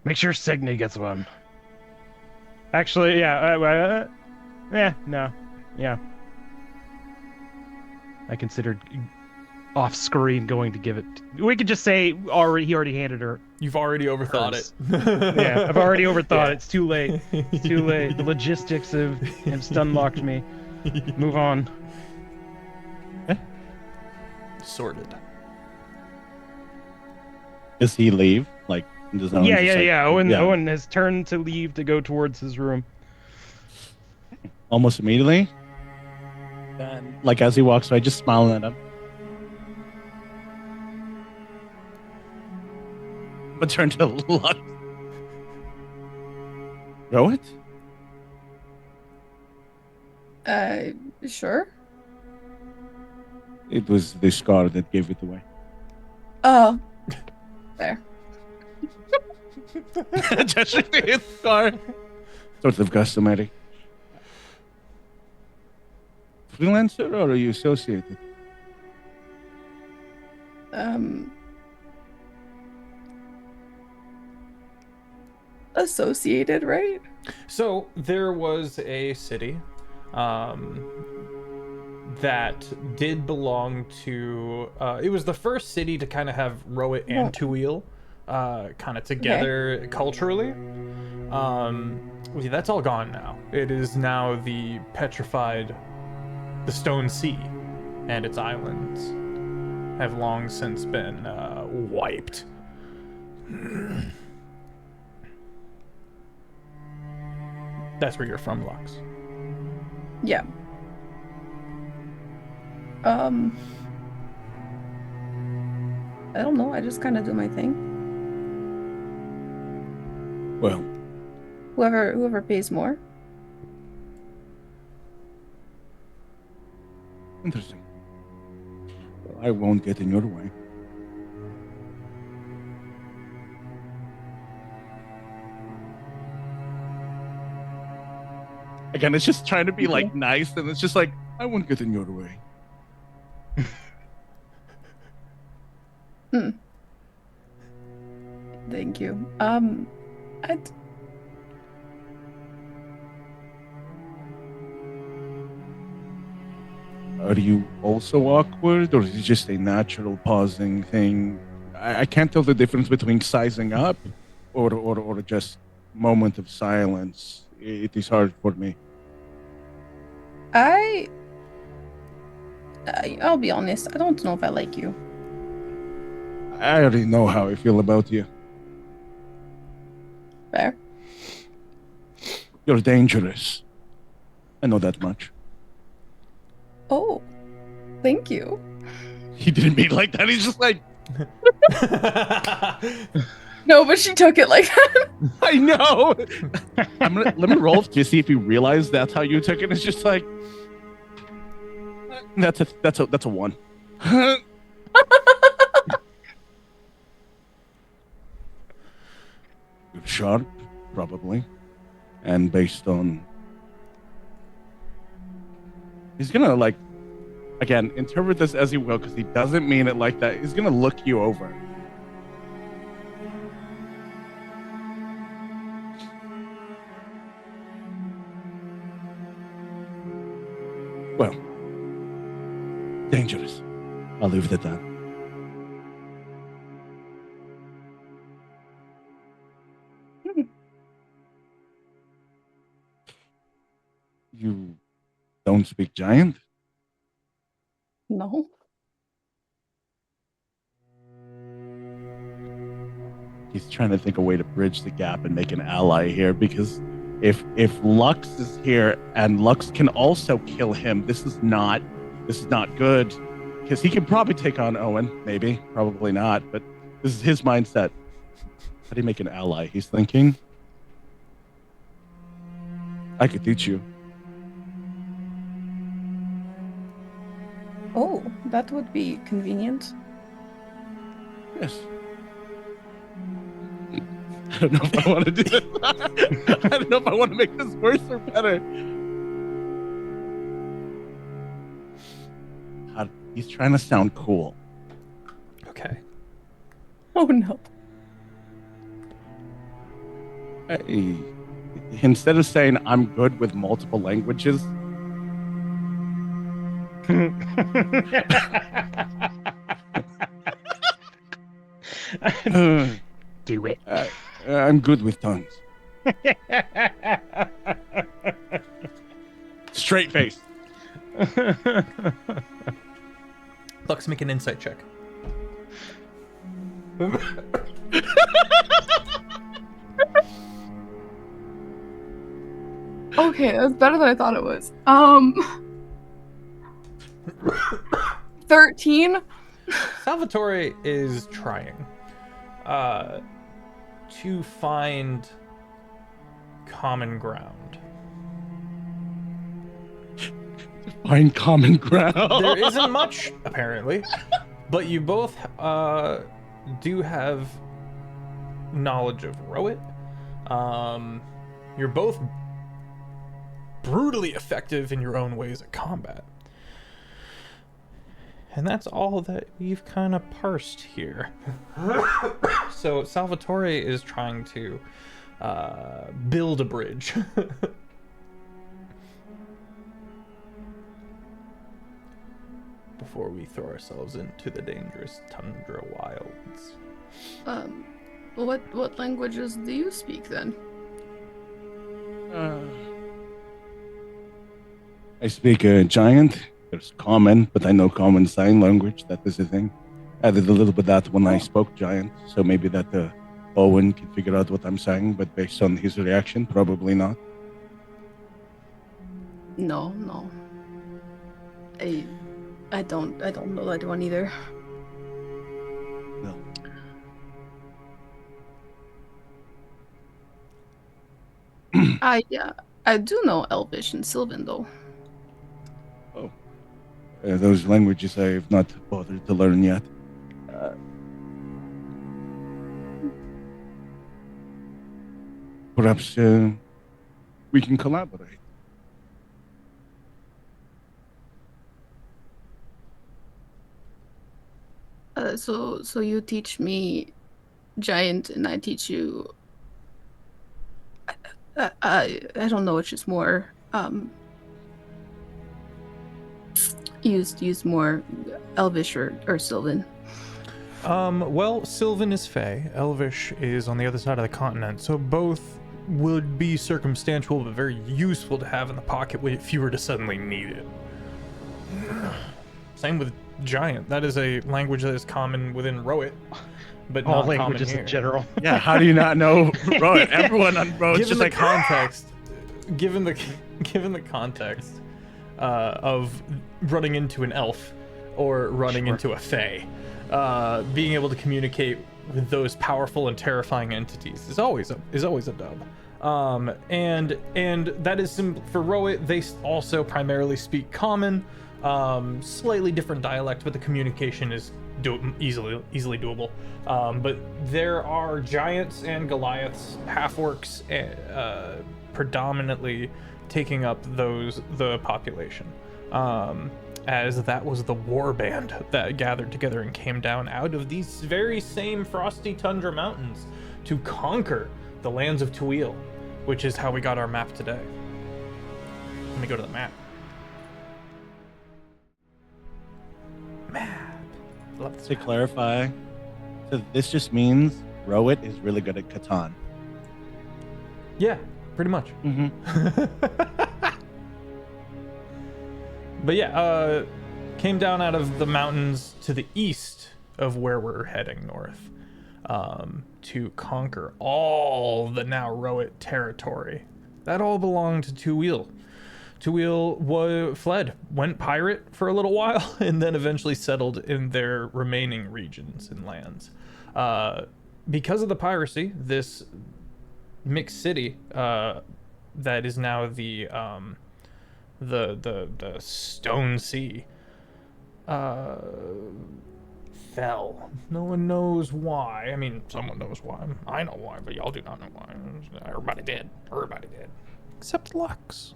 Make sure Cygni gets one. Actually, yeah. No. Yeah. I considered off-screen going to give it. We could just say he already handed her. You've already overthought Hers. it. Yeah, I've already overthought Yeah. it. It's too late. It's too late. The logistics have stun-locked me. Move on. Sorted. Does he leave? Like, does no one just, like- Yeah. Owen has turned to leave to go towards his room. Almost immediately. And, like, as he walks by, just smiling at him. But turn to Lux. Throw it? Sure. It was the scar that gave it away. Oh, there. Touching the scar. Sort of customary. Freelancer or are you associated? Associated, right? So there was a city that did belong to. It was the first city to kind of have Rowit and Toil kind of together culturally. That's all gone now. It is now the petrified, the Stone Sea, and its islands have long since been wiped. That's where you're from, Lux. Yeah. I don't know. I just kind of do my thing. Well, Whoever pays more. interesting. Well, I won't get in your way. Again, it's just trying to be like nice, and it's just like, I won't get in your way. Thank you. Are you also awkward, or is it just a natural pausing thing? I can't tell the difference between sizing up or just moment of silence. It is hard for me. I'll be honest. I don't know if I like you. I already know how I feel about you. Fair. You're dangerous. I know that much. Oh, thank you. He didn't mean like that. He's just like, No, but she took it like that. I know. Let me roll to see if you realize that's how you took it. It's just like that's a 1. You're sharp, probably, and based on he's gonna like again interpret this as he will because he doesn't mean it like that. He's gonna look you over. Well, dangerous. I'll leave it at that. You don't speak giant? No. He's trying to think a way to bridge the gap and make an ally here because if Lux is here and Lux can also kill him, this is not good. Because he can probably take on Owen, maybe, probably not, but This is his mindset. How do you make an ally? He's thinking, I could teach you. Oh, that would be convenient. Yes. I don't know if I want to do this. I don't know if I want to make this worse or better. He's trying to sound cool. Okay. Oh no. Hey, instead of saying I'm good with multiple languages, Do it. I'm good with tongues. Straight face. Lux, make an insight check. Okay, that's better than I thought it was. 13. Salvatore is trying to find common ground. Find common ground. There isn't much, apparently, but you both do have knowledge of Rowit. You're both brutally effective in your own ways at combat. And that's all that we've kind of parsed here. So Salvatore is trying to build a bridge. Before we throw ourselves into the dangerous Tundra wilds. What languages do you speak then? I speak Giant. There's Common, but I know Common Sign Language. That is a thing. Added a little bit of that when I spoke Giant, so maybe that Owen can figure out what I'm saying, but based on his reaction, probably not. No. I don't know that one either. No. I do know Elvish and Sylvan though. Oh. Those languages I have not bothered to learn yet. Perhaps we can collaborate. So you teach me Giant and I teach you. I don't know which is more used more Elvish or Sylvan. Well, Sylvan is Fey, Elvish is on the other side of the continent, so both would be circumstantial but very useful to have in the pocket if you were to suddenly need it. Same with Giant. That is a language that is common within Rowit, but all not languages common in here. general. Yeah, how do you not know Road? Everyone on Road Given just the like context, given the context of running into an elf or running into a fae, being able to communicate with those powerful and terrifying entities is always a dub. And that is for Rowit. They also primarily speak Common, slightly different dialect, but the communication is easily doable. But there are giants and Goliaths, half-orcs, predominantly taking up the population. As that was the war band that gathered together and came down out of these very same frosty tundra mountains to conquer the lands of Toil, which is how we got our map today. Let me go to the map. Love this to map. clarify. So this just means Rowit is really good at Catan. Yeah, pretty much. Mm-hmm. But yeah, came down out of the mountains to the east of where we're heading north, to conquer all the now Rowit territory. That all belonged to Toil. Toil fled, went pirate for a little while, and then eventually settled in their remaining regions and lands. Because of the piracy, this mixed city that is now the Stone Sea fell. No one knows why. I mean, someone knows why. I know why, but y'all do not know why. Everybody did. Everybody did. Except Lux.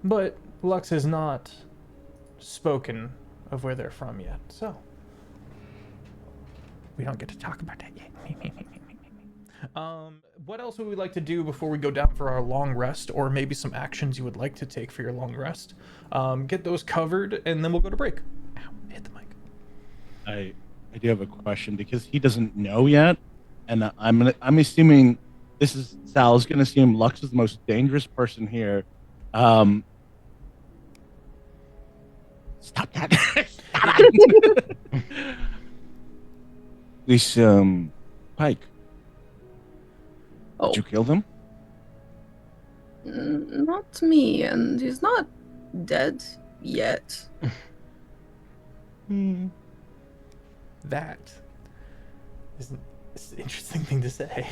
But Lux has not spoken of where they're from yet, so we don't get to talk about that yet. What else would we like to do before we go down for our long rest, or maybe some actions you would like to take for your long rest? Get those covered, and then we'll go to break. Ow, hit the mic. I do have a question because he doesn't know yet, and I'm assuming this is Sal's gonna assume Lux is the most dangerous person here. Stop that! Stop it! This Pike. Oh, Did you kill them? not me, and he's not dead yet. That is an interesting thing to say.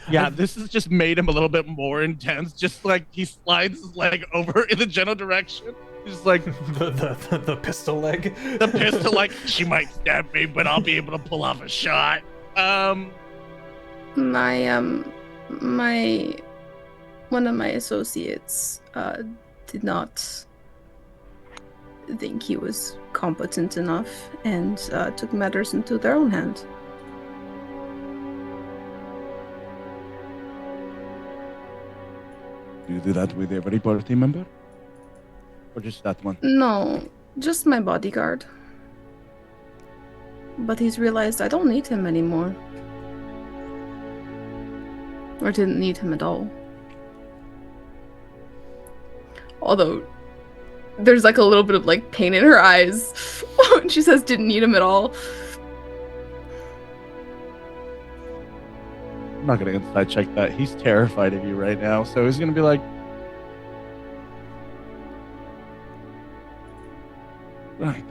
Yeah, this has just made him a little bit more intense. Just like he slides his leg over in the general direction. Just like the pistol leg. the pistol, like she might stab me, but I'll be able to pull off a shot. My one of my associates did not think he was competent enough and took matters into their own hand. Do you do that with every party member? Or just that one? No, just my bodyguard. But he's realized I don't need him anymore. Or didn't need him at all. Although, there's like a little bit of like pain in her eyes when she says didn't need him at all. I'm not gonna inside check that. He's terrified of you right now, so he's gonna be like, right.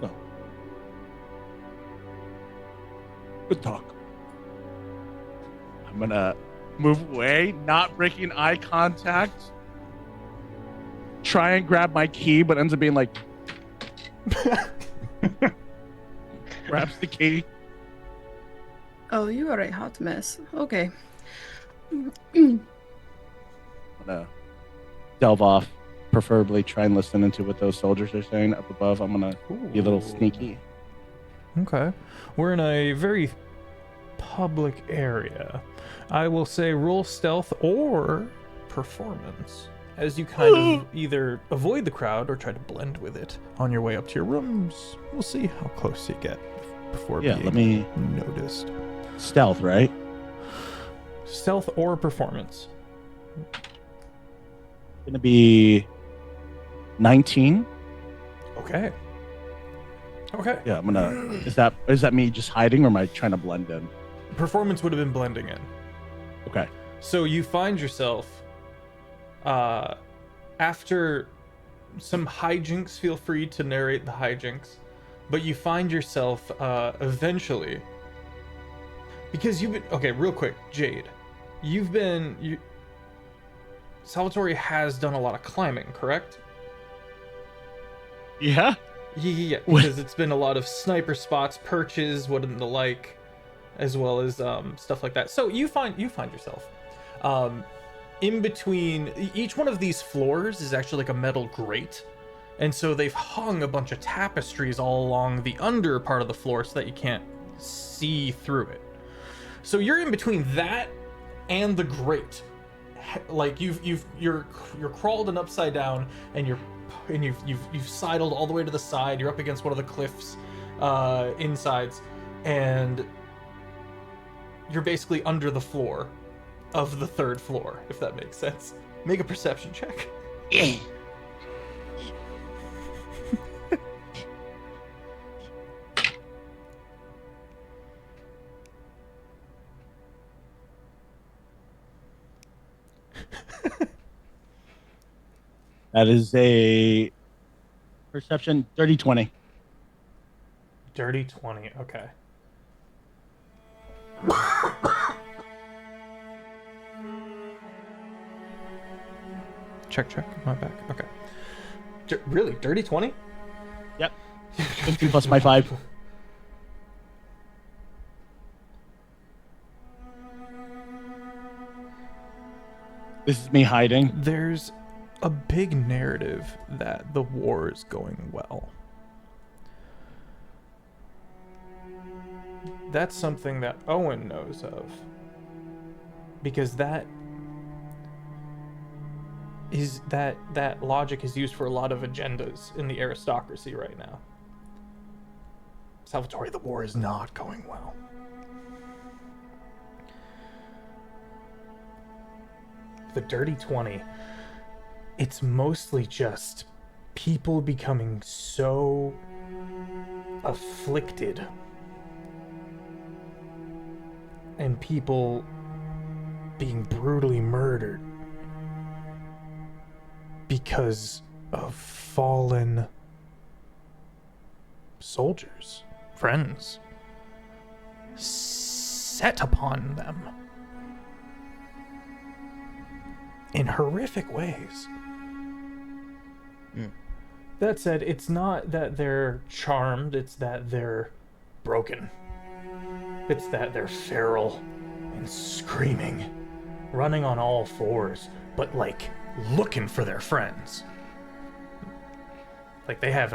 Well, good talk. I'm gonna move away, not breaking eye contact. Try and grab my key, but ends up being like, grabs the key. Oh, you are a hot mess. Okay. I'm gonna delve off, preferably try and listen into what those soldiers are saying up above. I'm gonna be a little sneaky. Okay. We're in a very public area. I will say roll stealth or performance, as you kind of either avoid the crowd or try to blend with it on your way up to your rooms. We'll see how close you get before Yeah, being let me noticed. stealth, right? Stealth or performance. Gonna be 19. Okay. Okay. Yeah, I'm gonna. Is that me just hiding, or am I trying to blend in? Performance would have been blending in. Okay. So you find yourself, after some hijinks, feel free to narrate the hijinks, but you find yourself eventually, because you've been, okay, real quick, Jade, Salvatore has done a lot of climbing, correct? Yeah. Yeah, because it's been a lot of sniper spots, perches, what and the like, as well as stuff like that. So you find yourself in between. Each one of these floors is actually like a metal grate, and so they've hung a bunch of tapestries all along the under part of the floor so that you can't see through it. So you're in between that and the grate, like you're crawled and upside down, and you've sidled all the way to the side. You're up against one of the cliffs insides, and you're basically under the floor of the third floor, if that makes sense. Make a perception check. That is a perception dirty 20. Dirty 20. Okay. Check. My back. Okay. Really? Dirty 20? Yep. 15 plus my 5. This is me hiding. There's a big narrative that the war is going well. That's something that Owen knows of. Because that logic is used for a lot of agendas in the aristocracy right now. Salvatore, the war is not going well. The dirty 20, it's mostly just people becoming so afflicted and people being brutally murdered because of fallen soldiers, friends, set upon them in horrific ways. That said, it's not that they're charmed, it's that they're broken. It's that they're feral and screaming, running on all fours, but like looking for their friends. Like they have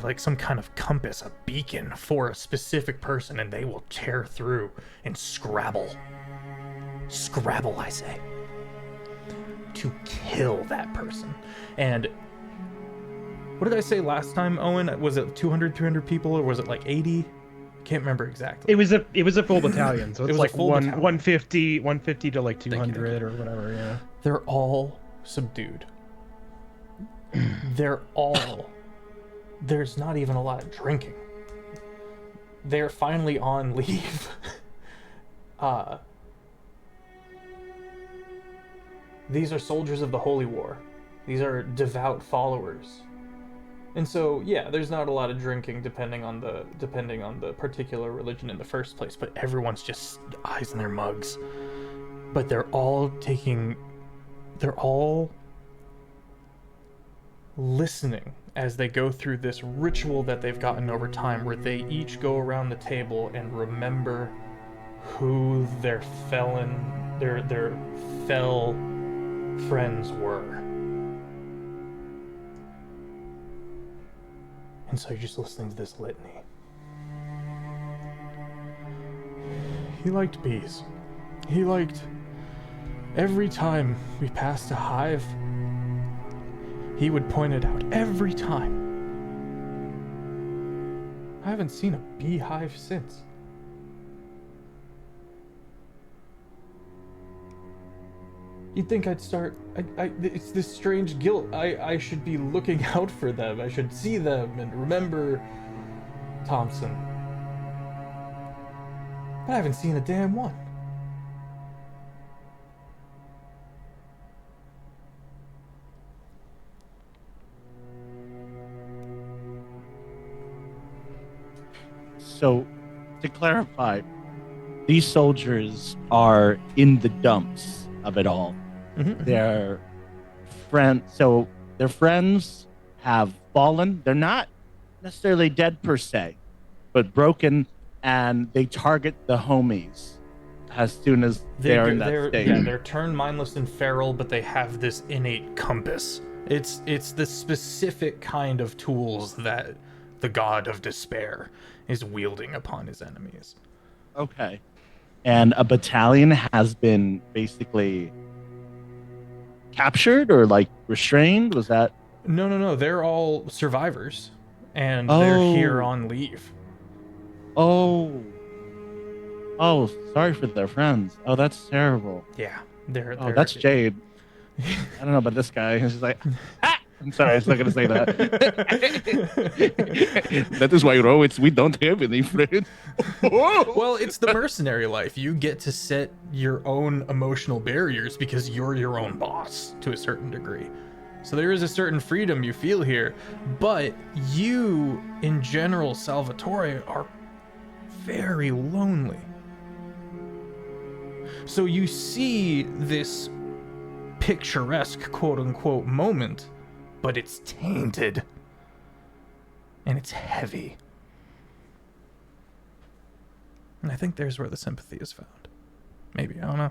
like some kind of compass, a beacon for a specific person, and they will tear through and scrabble, I say, to kill that person. And what did I say last time, Owen? Was it 200, 300 people, or was it like 80? Can't remember exactly. It was a full battalion, so it's like battalion. 150 to like 200 or whatever. Yeah. They're all subdued. There's not even a lot of drinking. They're finally on leave. These are soldiers of the Holy War. These are devout followers. And so, yeah, there's not a lot of drinking depending on the particular religion in the first place, but everyone's just eyes in their mugs. But they're all listening as they go through this ritual that they've gotten over time, where they each go around the table and remember who their fell friends were. And so you're just listening to this litany. He liked bees. He liked... Every time we passed a hive, he would point it out. Every time. I haven't seen a beehive since. You'd think I'd start... it's this strange guilt. I should be looking out for them. I should see them and remember Thompson. But I haven't seen a damn one. So, to clarify, these soldiers are in the dumps of it all. Mm-hmm. Their friends have fallen. They're not necessarily dead per se, but broken, and they target the homies as soon as they're in that state. Yeah, they're turned mindless and feral, but they have this innate compass. It's the specific kind of tools that the god of despair is wielding upon his enemies. Okay. And a battalion has been basically captured or like restrained? Was that? No. They're all survivors, and they're here on leave. Oh, sorry for their friends. Oh, that's terrible. Yeah, that's Jade. I don't know about this guy. He's just like, ah! I'm sorry, I was not going to say that. That is why, we don't have any friends. Well, it's the mercenary life. You get to set your own emotional barriers because you're your own boss to a certain degree. So there is a certain freedom you feel here, but you, in general, Salvatore, are very lonely. So you see this picturesque, quote-unquote, moment, but it's tainted. And it's heavy. And I think there's where the sympathy is found. Maybe, I don't know.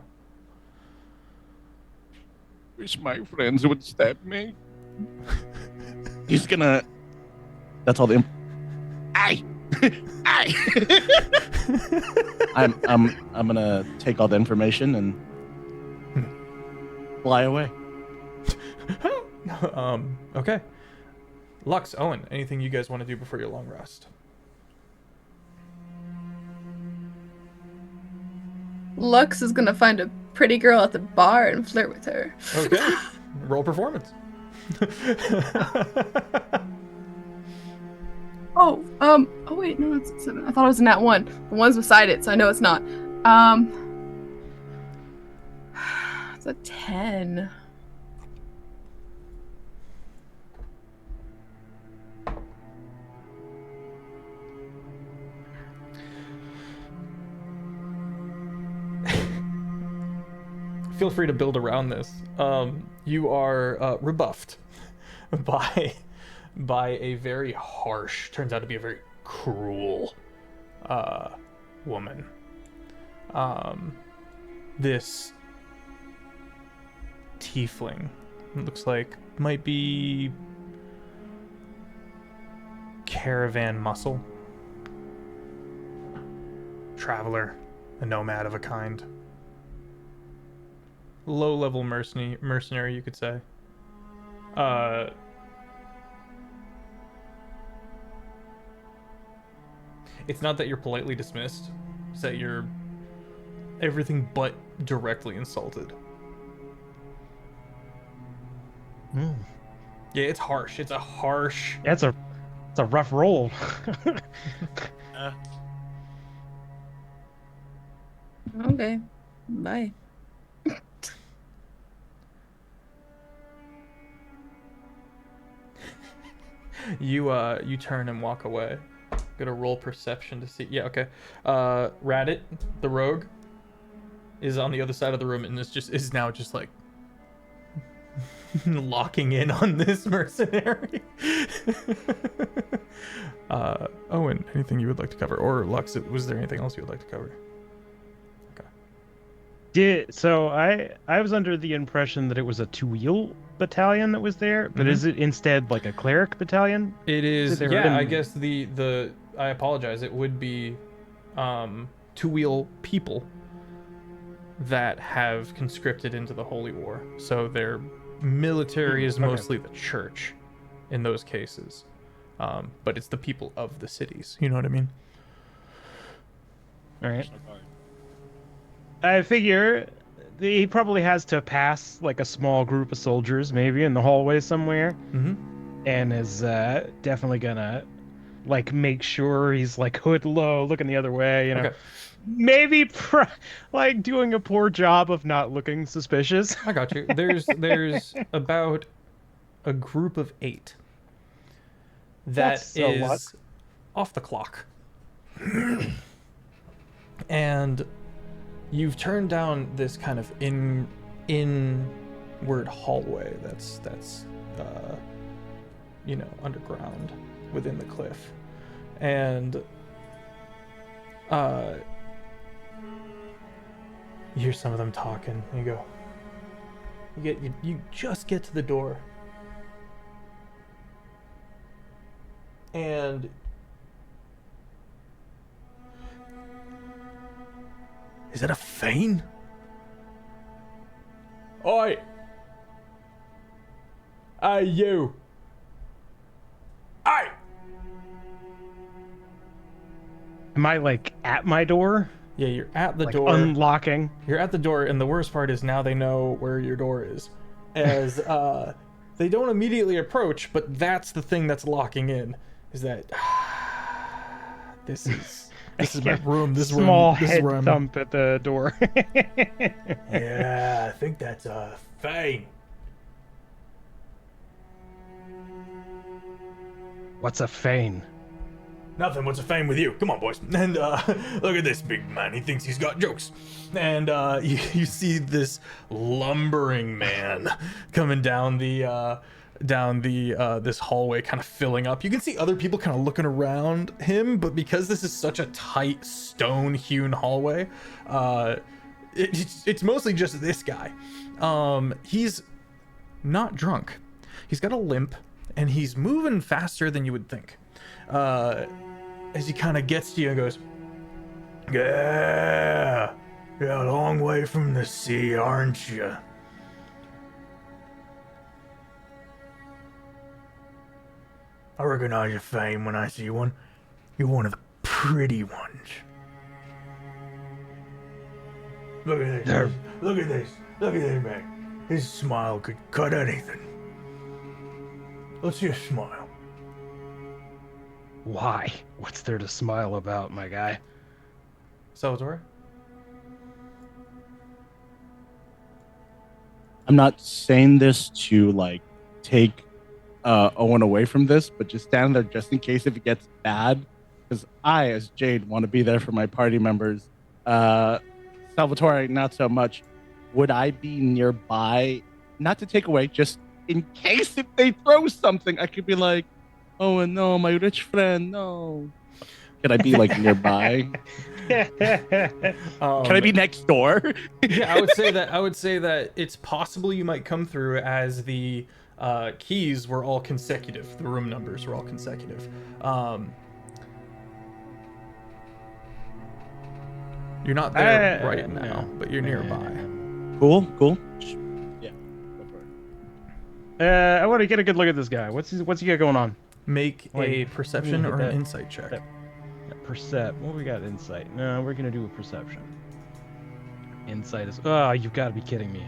Wish my friends would stab me. He's gonna. That's all the. Aye, aye. I'm gonna take all the information and fly away. Okay. Lux, Owen, anything you guys want to do before your long rest? Lux is gonna find a pretty girl at the bar and flirt with her. Okay. Roll performance. Oh wait, no, that's 7. I thought it was in that one. The one's beside it, so I know it's not. It's a 10. Feel free to build around this. You are rebuffed by a very harsh, turns out to be a very cruel woman. This tiefling, it looks like, might be caravan muscle, traveler, a nomad of a kind. Low-level mercenary, you could say. It's not that you're politely dismissed, it's that you're everything but directly insulted. Mm. Yeah, it's harsh. It's a harsh... It's a rough roll. Okay, bye. You turn and walk away. Gonna roll perception to see. Yeah, okay. Radit, the rogue, is on the other side of the room and is now just like locking in on this mercenary. Owen, anything you would like to cover? Or Lux, was there anything else you would like to cover? So I was under the impression that it was a Toil battalion that was there, but is it instead like a cleric battalion? It is. Yeah, I guess the I apologize. It would be Toil people that have conscripted into the Holy War. So their military is mostly the church in those cases, but it's the people of the cities. You know what I mean? All right. I figure he probably has to pass like a small group of soldiers maybe in the hallway somewhere, and is definitely gonna like make sure he's like hood low, looking the other way, you know. Okay. Maybe like doing a poor job of not looking suspicious. I got you. There's about a group of 8 that is off the clock, and you've turned down this kind of inward hallway that's underground within the cliff, and you hear some of them talking, and you just get to the door, and is that a feign? Oi! Hey, you! Hey! Am I like at my door? Yeah, you're at the like door. Unlocking. You're at the door, and the worst part is now they know where your door is. As they don't immediately approach, but that's the thing that's locking in. Is that this is my room. This small room, this head is where I'm... thump at the door. Yeah, I think that's a feign. What's a Fane? Nothing. What's a fame with you? Come on, boys. And look at this big man. He thinks he's got jokes. And you see this lumbering man coming down the this hallway, kind of filling up. You can see other people kind of looking around him, but because this is such a tight stone-hewn hallway, it's mostly just this guy. He's not drunk. He's got a limp, and he's moving faster than you would think. As he kind of gets to you and goes, yeah, you're a long way from the sea, aren't you? I recognize your fame when I see one. You're one of the pretty ones. Look at this. Look at this. Look at this, man. His smile could cut anything. Let's see a smile. Why? What's there to smile about, my guy? Salvatore? I'm not saying this to like take Owen away from this, but just stand there just in case if it gets bad. Because I, as Jade, want to be there for my party members. Salvatore, not so much. Would I be nearby? Not to take away, just in case if they throw something, I could be like, oh no, my rich friend, no. Can I be like nearby? Can I be next door? Yeah, I would say that it's possible you might come through as the keys were all consecutive. The room numbers were all consecutive. You're not there right now, but you're nearby. Cool. Yeah, go for it. I want to get a good look at this guy. What's he got going on? Make a perception or an insight check. What we got? Insight. No, we're gonna do a perception. Insight is. Oh, you've got to be kidding me.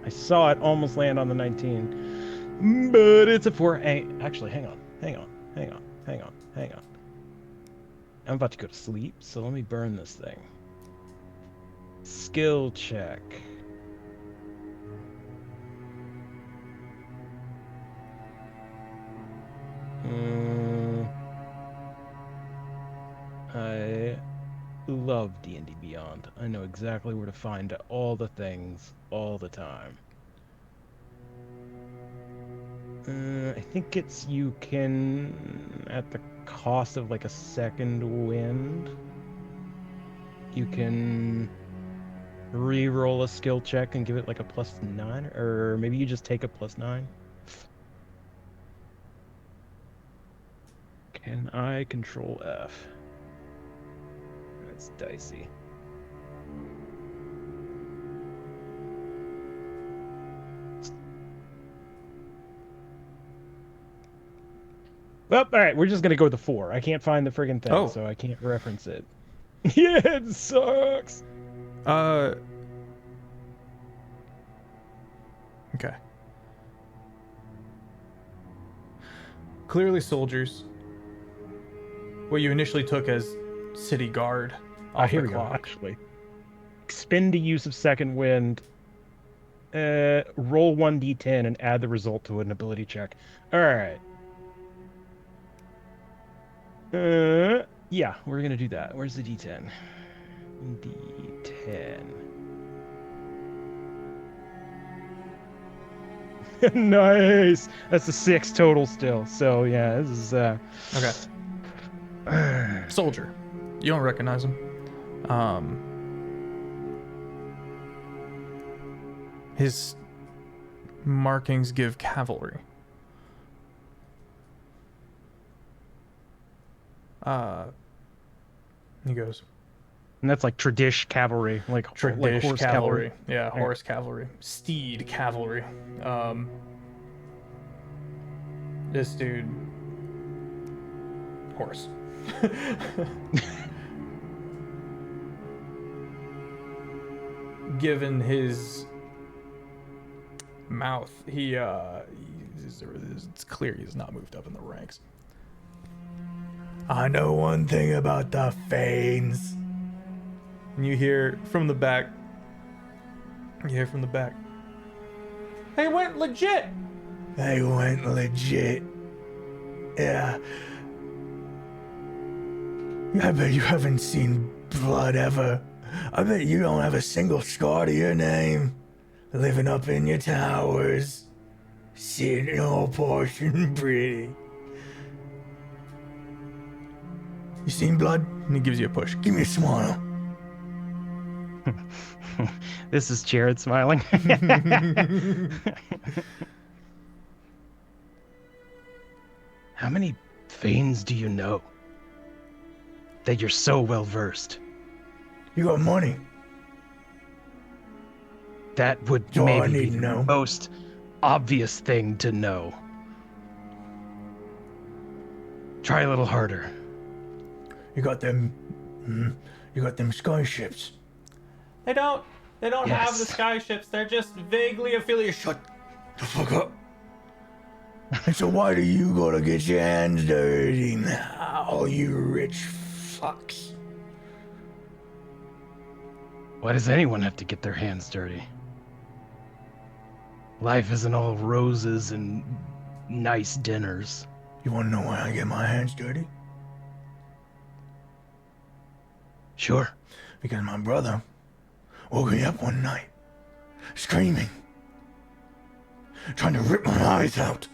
I saw it almost land on the 19, but it's a 4. Hey, actually, hang on. I'm about to go to sleep, so let me burn this thing. Skill check. I love D&D Beyond. I know exactly where to find all the things all the time. I think it's you can, at the cost of like a second wind, you can re-roll a skill check and give it like a +9, or maybe you just take a +9. Can I control F? That's dicey. Well, all right, we're just gonna go with the 4. I can't find the friggin' thing, so I can't reference it. Yeah, it sucks. Okay. Clearly soldiers. What you initially took as city guard. Here we go, actually. Expend the use of second wind. Roll 1d10 and add the result to an ability check. Alright. Yeah, we're gonna do that. Where's the d10? D10. Nice! That's a 6 total still. So, yeah, this is, Okay. Soldier. You don't recognize him. His markings give cavalry. He goes. And that's like Tradish cavalry, like horse cavalry. Yeah, horse cavalry. Steed cavalry. This dude. Horse. Given his mouth, it's clear he's not moved up in the ranks. I know one thing about the Fanes. And you hear from the back. They went legit. Yeah. I bet you haven't seen blood ever. I bet you don't have a single scar to your name. Living up in your towers. Sitting all posh and pretty. You seen blood? And he gives you a push. Give me a smile. This is Jared smiling. How many Thanes do you know? That you're so well versed. You got money. That would That's all I maybe need be to the know. most obvious thing to know. Try a little harder. You got them. You got them skyships. They don't have Yes. the sky ships. They're just vaguely affiliated. Shut the fuck up. And so why do you gotta get your hands dirty now, you rich fucks? Why does anyone have to get their hands dirty? Life isn't all roses and nice dinners. You wanna know why I get my hands dirty? Sure. Because my brother woke me up one night, screaming, trying to rip my eyes out.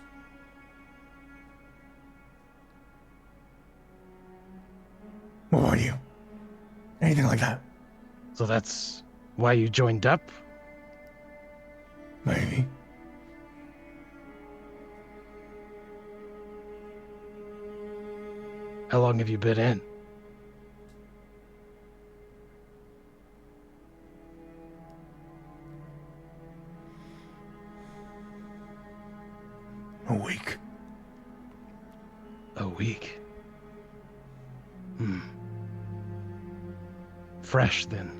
What about you? Anything like that? So that's why you joined up? Maybe. How long have you been in? A week. A week. Fresh then.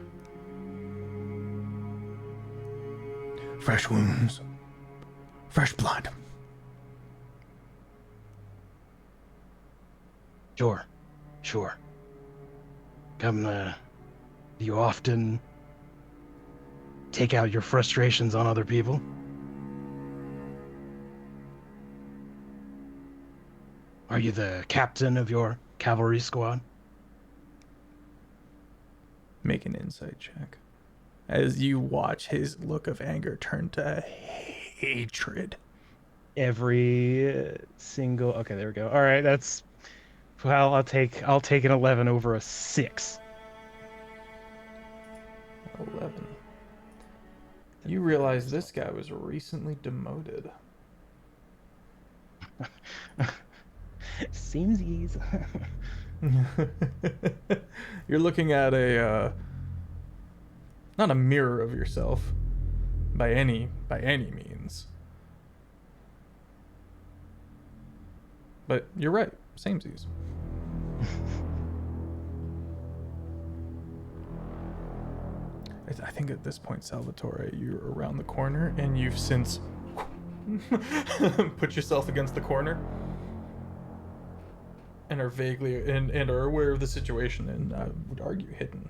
Fresh wounds. Fresh blood. Sure. Do you often take out your frustrations on other people? Are you the captain of your cavalry squad? Make an insight check. As you watch his look of anger turn to hatred. Every single. Okay, there we go. All right, that's. Well, I'll take an 11 over a 6. 11. You realize this guy was recently demoted. Seems easy. You're looking at a not a mirror of yourself by any means. But you're right, samesies. I think at this point, Salvatore, you're around the corner and you've since put yourself against the corner and are vaguely and are aware of the situation, and I would argue hidden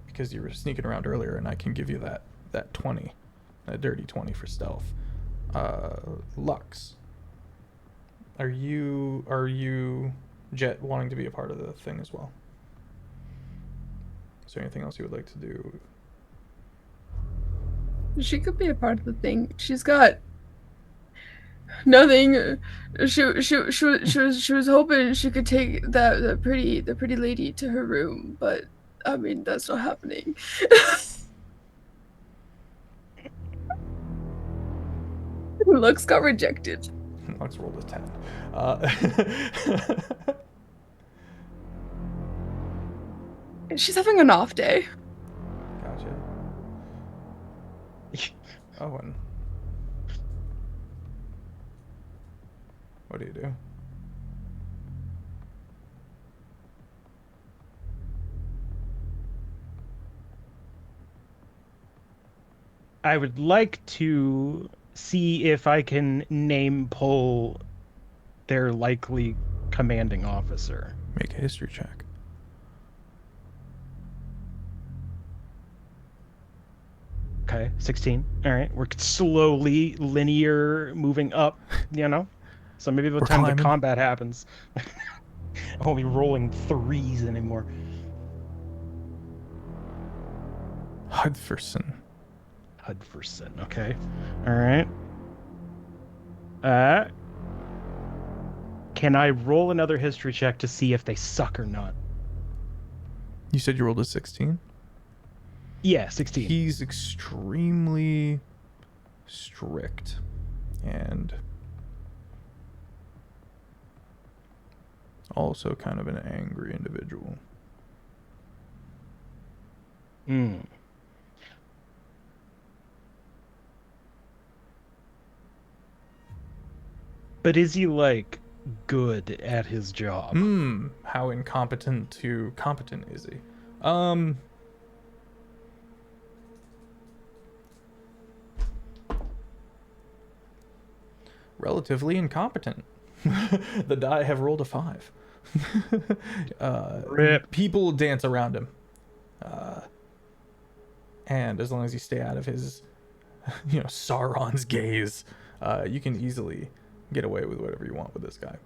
because you were sneaking around earlier, and I can give you that 20, a dirty 20 for stealth. Lux, are you Jet wanting to be a part of the thing as well? Is there anything else you would like to do? She could be a part of the thing. She's got nothing. She was hoping she could take the pretty lady to her room, but I mean that's not happening. Lux got rejected. Lux rolled a 10. She's having an off day. Gotcha. Owen. What do you do? I would like to see if I can name pull their likely commanding officer. Make a history check. Okay, 16. All right, we're slowly linear moving up, you know? So maybe by the We're time climbing. the combat happens, I won't be rolling 3s anymore. Hudferson. Hudferson, okay. Alright. Can I roll another history check to see if they suck or not? You said you rolled a 16? Yeah, 16. He's extremely strict and also kind of an angry individual. Hmm. But is he, like, good at his job? How incompetent to competent is he? Relatively incompetent. The die have rolled a 5. Rip. People dance around him. And as long as you stay out of his, Sauron's gaze, you can easily get away with whatever you want with this guy.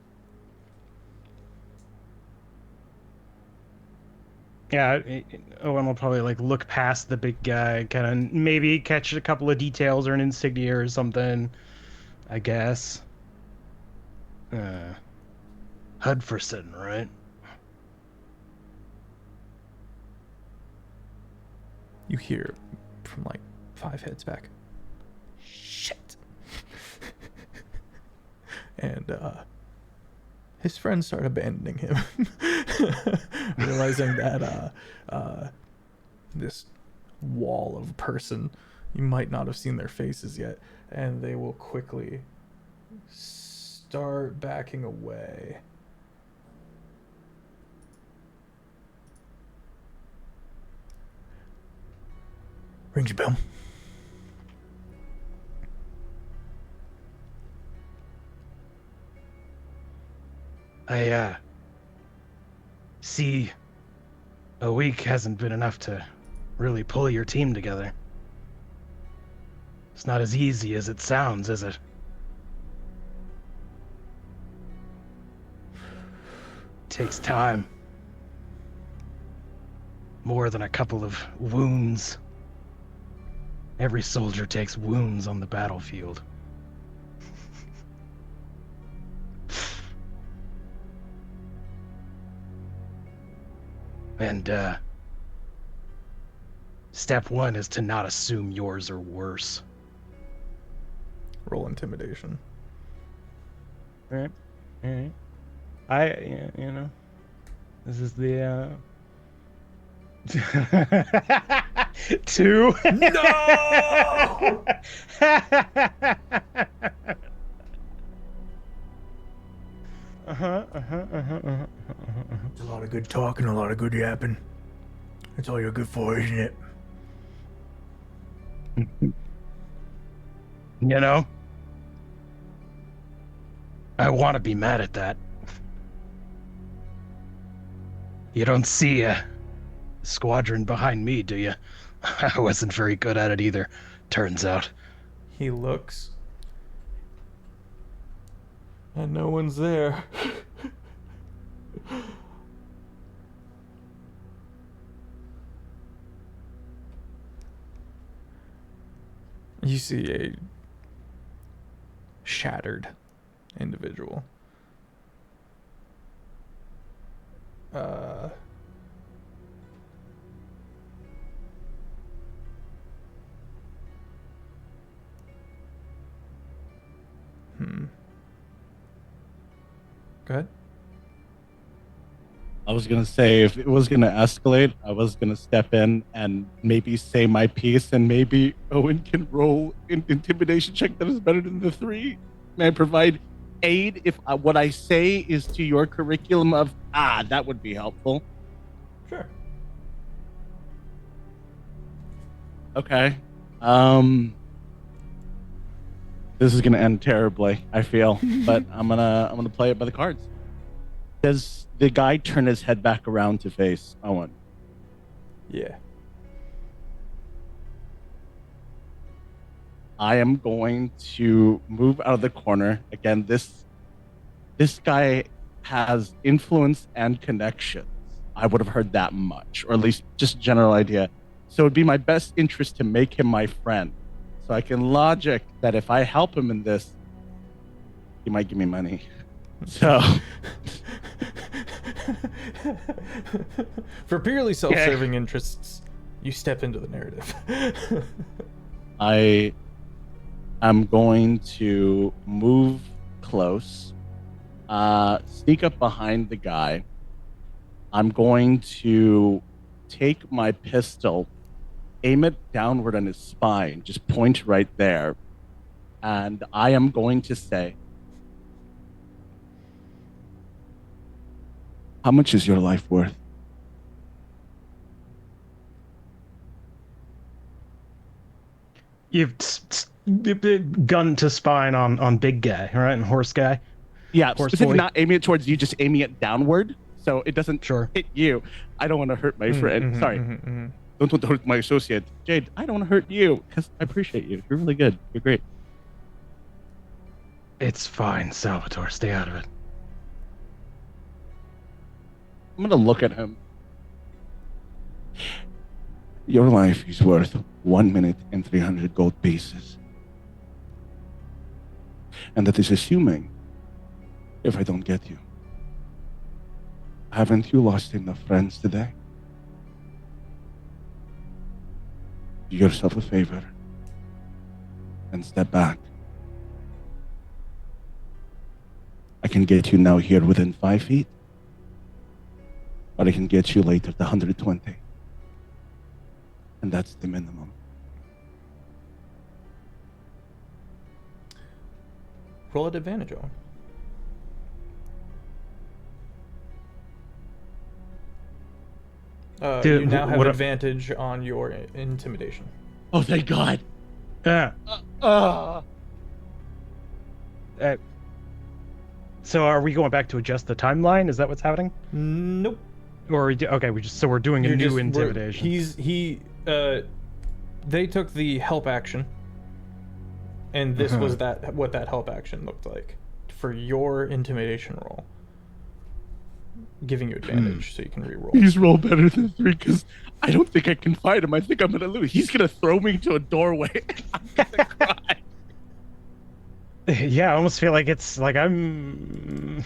Yeah, Owen will probably, like, look past the big guy, kind of maybe catch a couple of details or an insignia or something, I guess. Hudferson, right? You hear from like 5 heads back. Shit. And his friends start abandoning him, realizing that this wall of person, you might not have seen their faces yet, and they will quickly start backing away. Rings a bell. I see a week hasn't been enough to really pull your team together. It's not as easy as it sounds, is it? Takes time. More than a couple of wounds. Every soldier takes wounds on the battlefield. And, step 1 is to not assume yours are worse. Roll intimidation. Alright. This is the, 2. No! It's a lot of good talking, a lot of good yapping. That's all you're good for, isn't it? You know, I want to be mad at that. You don't see a squadron behind me, do you? I wasn't very good at it either, turns out. He looks, and no one's there. You see a shattered individual. Go ahead. I was gonna say if it was gonna escalate, I was gonna step in and maybe say my piece, and maybe Owen can roll an intimidation check that is better than the 3. May I provide aid if what I say is to your curriculum of that would be helpful. Sure. Okay. This is gonna end terribly, I feel, but I'm gonna play it by the cards. Does the guy turn his head back around to face Owen? Yeah. I am going to move out of the corner. Again, this this guy has influence and connections, I would have heard that much, or at least just a general idea. So it'd be my best interest to make him my friend. So I can logic that if I help him in this, he might give me money. So for purely self-serving interests, you step into the narrative. I am going to move close, sneak up behind the guy. I'm going to take my pistol, aim it downward on his spine, just point right there. And I am going to say, how much is your life worth? You've gun to spine on big guy, right? And horse guy. Yeah, Forcefully. specifically not aiming it towards you, just aiming it downward, so it doesn't Sure. hit you. I don't want to hurt my friend. Sorry. Don't want to hurt my associate. Jade, I don't want to hurt you, because I appreciate you. You're really good. You're great. It's fine, Salvatore. Stay out of it. I'm going to look at him. Your life is worth 1 minute and 300 gold pieces. And that is assuming if I don't get you. Haven't you lost enough friends today? Do yourself a favor and step back. I can get you now here within 5 feet, or I can get you later at 120. And that's the minimum. Roll at advantage, Owen. Dude, you now have what advantage on your intimidation. Oh, thank God. Yeah. So are we going back to adjust the timeline? Is that what's happening? Nope. Or okay, we're doing a new intimidation. They took the help action, and this was what that help action looked like for your intimidation roll, giving you advantage so you can re-roll. Please roll better than 3, because I don't think I can fight him. I think I'm going to lose. He's going to throw me into a doorway. I'm going to cry. Yeah, I almost feel like it's like I'm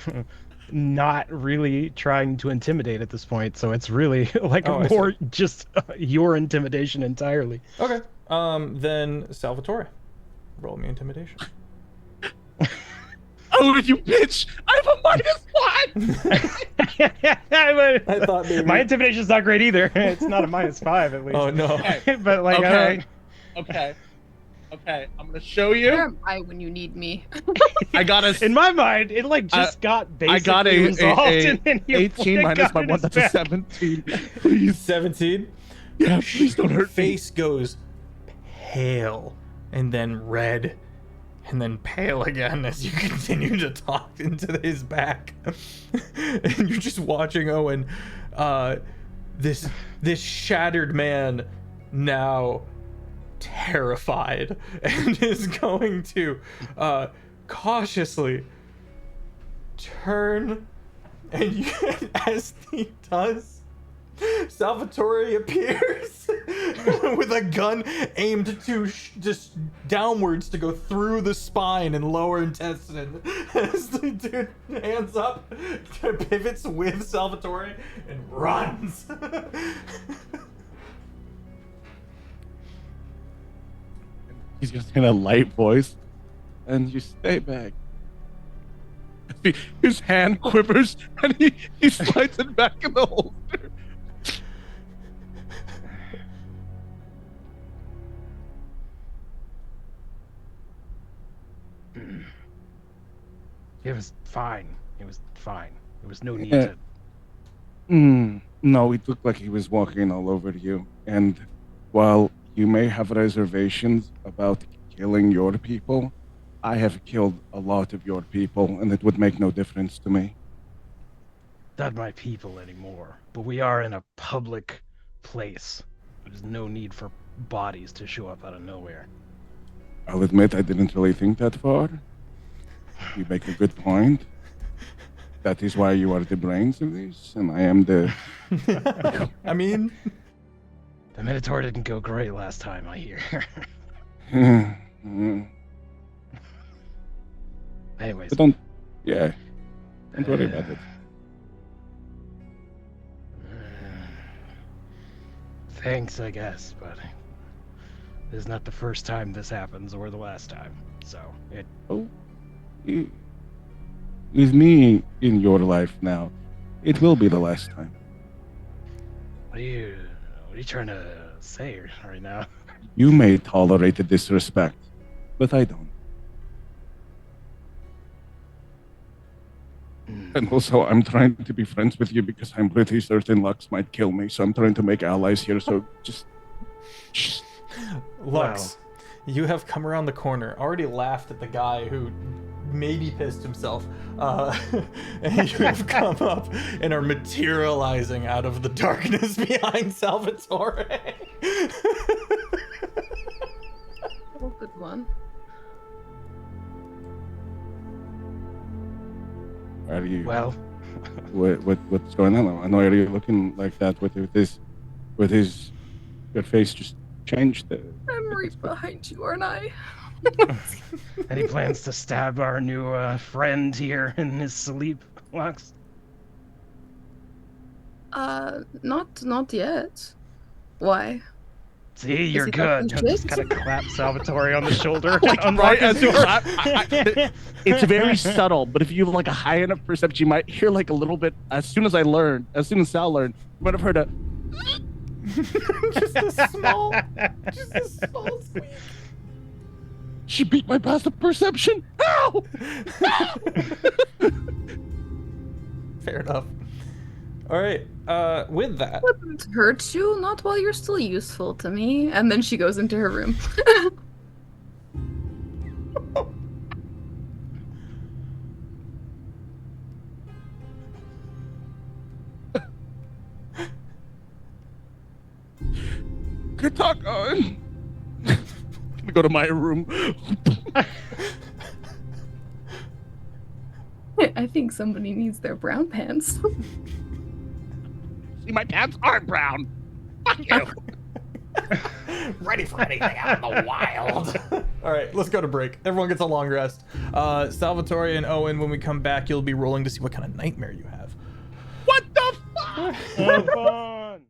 not really trying to intimidate at this point, so it's really like more just your intimidation entirely. Okay. Then Salvatore, roll me intimidation. Oh, you bitch! I have a -1! I thought maybe My intimidation's not great either. It's not a -5 at least. Oh no. But like, Okay, I'm gonna show you. Where am I when you need me? I got a in my mind, it like just got basically I got resolved, and then you 18 minus my 1, that's a 17. Please. 17. Yeah, please don't hurt me. Face goes pale, and then red, and then pale again as you continue to talk into his back. And you're just watching Owen, this shattered man, now terrified, and is going to cautiously turn, and as he does, Salvatore appears with a gun aimed to just downwards to go through the spine and lower intestine. As the dude hands up, pivots with Salvatore and runs. He's just in a light voice, and you stay back. His hand quivers, and he slides it back in the holster. It was fine. It was fine. There was no need to. No, it looked like he was walking all over you. And while you may have reservations about killing your people, I have killed a lot of your people, and it would make no difference to me. Not my people anymore. But we are in a public place. There's no need for bodies to show up out of nowhere. I'll admit I didn't really think that far. You make a good point. that is why you are the brains of this, and I am the. I mean, The Minotaur didn't go great last time, I hear. Anyways. But don't. Yeah. Don't worry about it. Thanks, I guess, but this is not the first time this happens or the last time. So it. Oh. With me in your life now, it will be the last time. What are you trying to say right now? You may tolerate the disrespect, but I don't. And also, I'm trying to be friends with you because I'm pretty certain Lux might kill me, so I'm trying to make allies here, so just... Lux, you have come around the corner, already laughed at the guy who maybe pissed himself, and you have come up and are materializing out of the darkness behind Salvatore. Oh, good one. Are you... Well, what's going on? I know you're looking like that with his... Your face just changed. I'm right behind you, aren't I? any plans to stab our new friend here in his sleep, Lux? Not yet. Why? See, you're he good. talking Just shit? kind of clap Salvatore on the shoulder Like, and unlock right his as you door. clap, it's very subtle, but if you have like a high enough perception, you might hear like a little bit. As soon as Sal learned, you might have heard a. just a small squeak. She beat my passive perception. Ow! Fair enough. All right. With that, Wouldn't hurt you, not while you're still useful to me. And then she goes into her room. Good talk, Owen. Gonna go to my room. I think somebody needs their brown pants. See, my pants aren't brown. Fuck you. ready for anything out in the wild. All right, let's go to break. Everyone gets a long rest. Salvatore and Owen, when we come back, you'll be rolling to see what kind of nightmare you have. What the fuck? Have fun.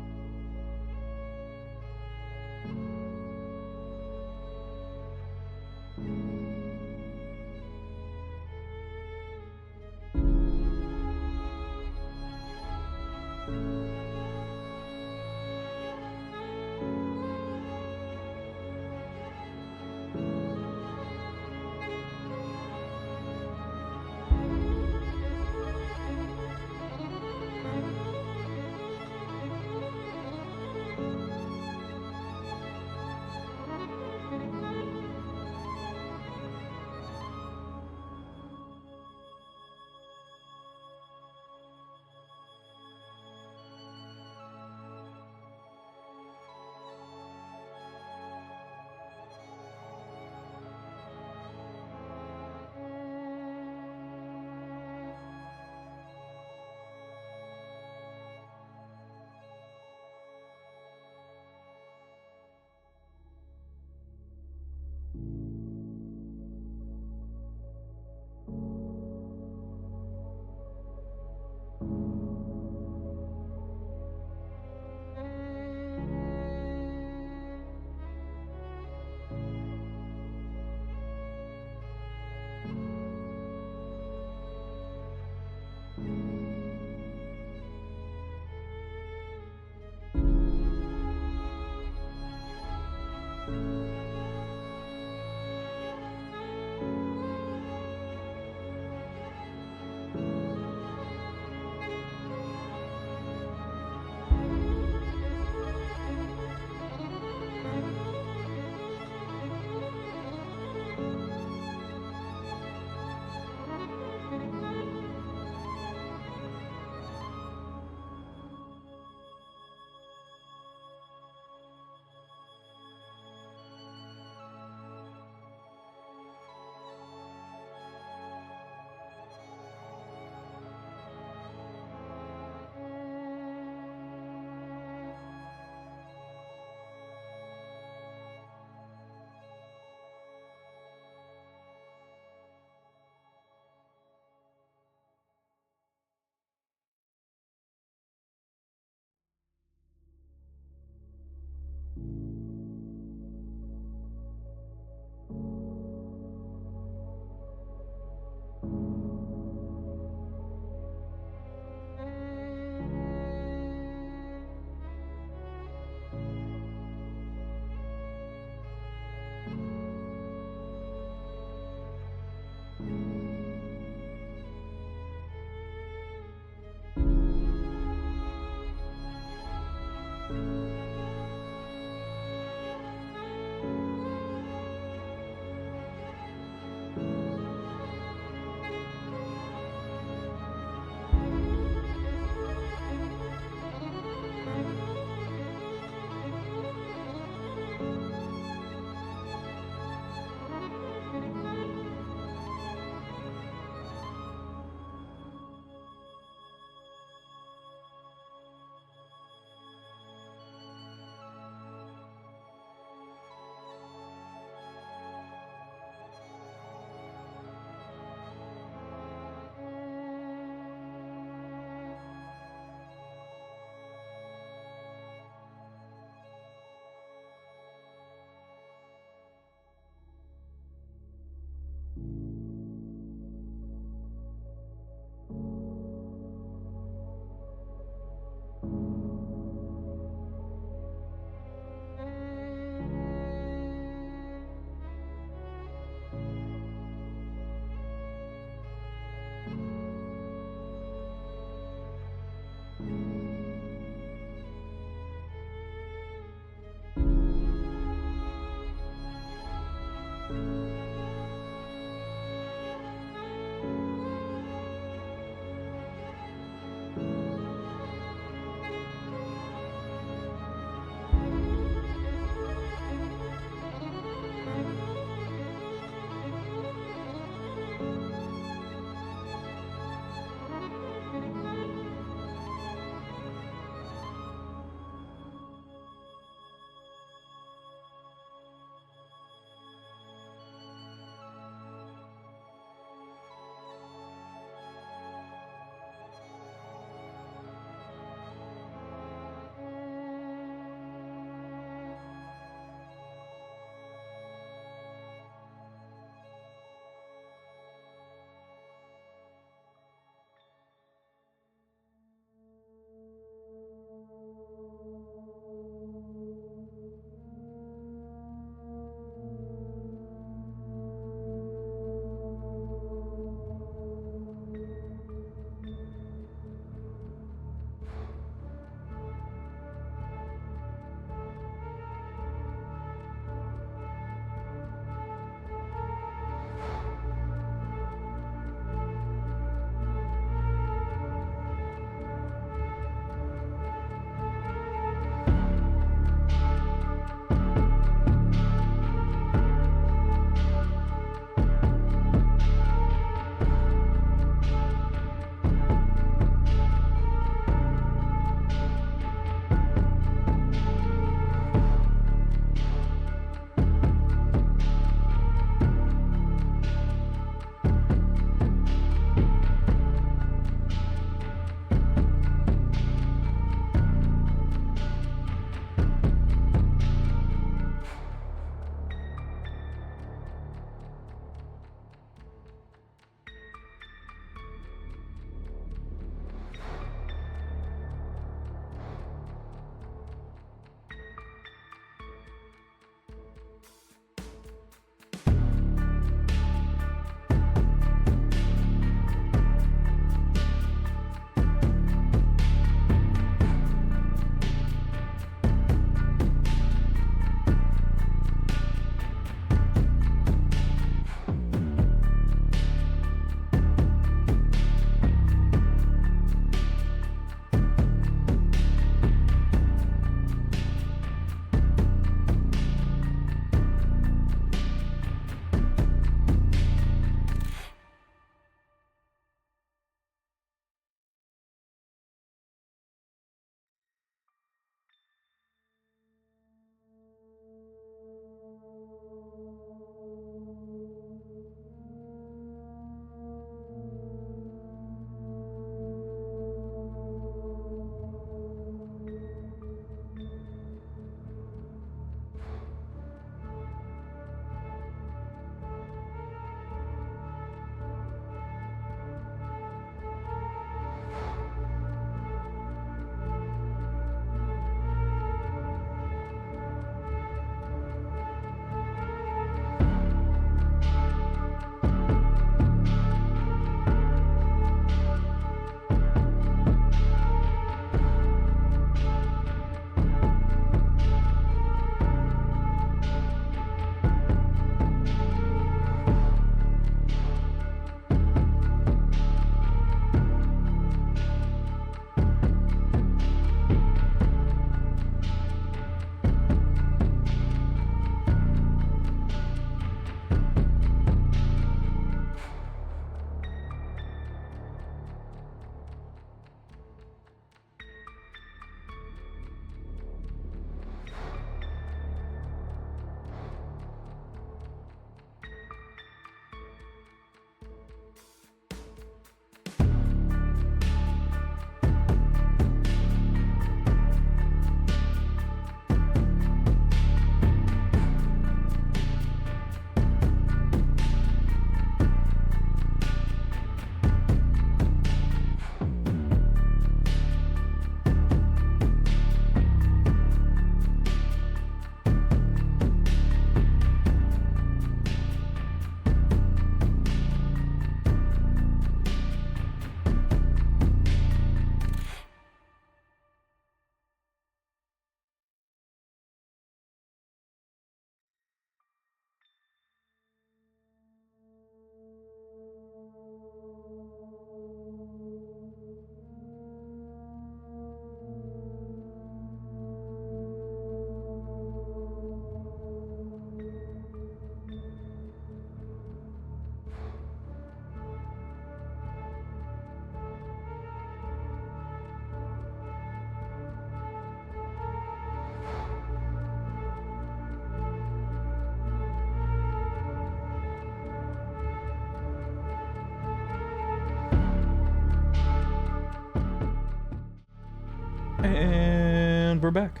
And we're back.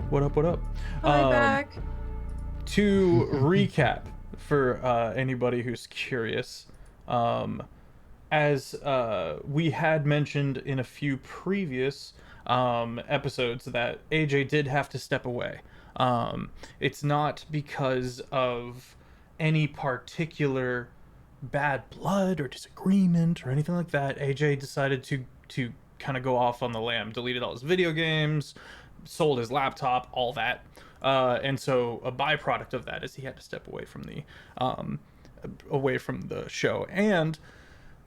What up, what up? Hi, back. To recap for anybody who's curious, as we had mentioned in a few previous episodes that AJ did have to step away. It's not because of any particular bad blood or disagreement or anything like that. AJ decided to kind of go off on the lam, deleted all his video games, sold his laptop, all that. And so a byproduct of that is he had to step away from the show. And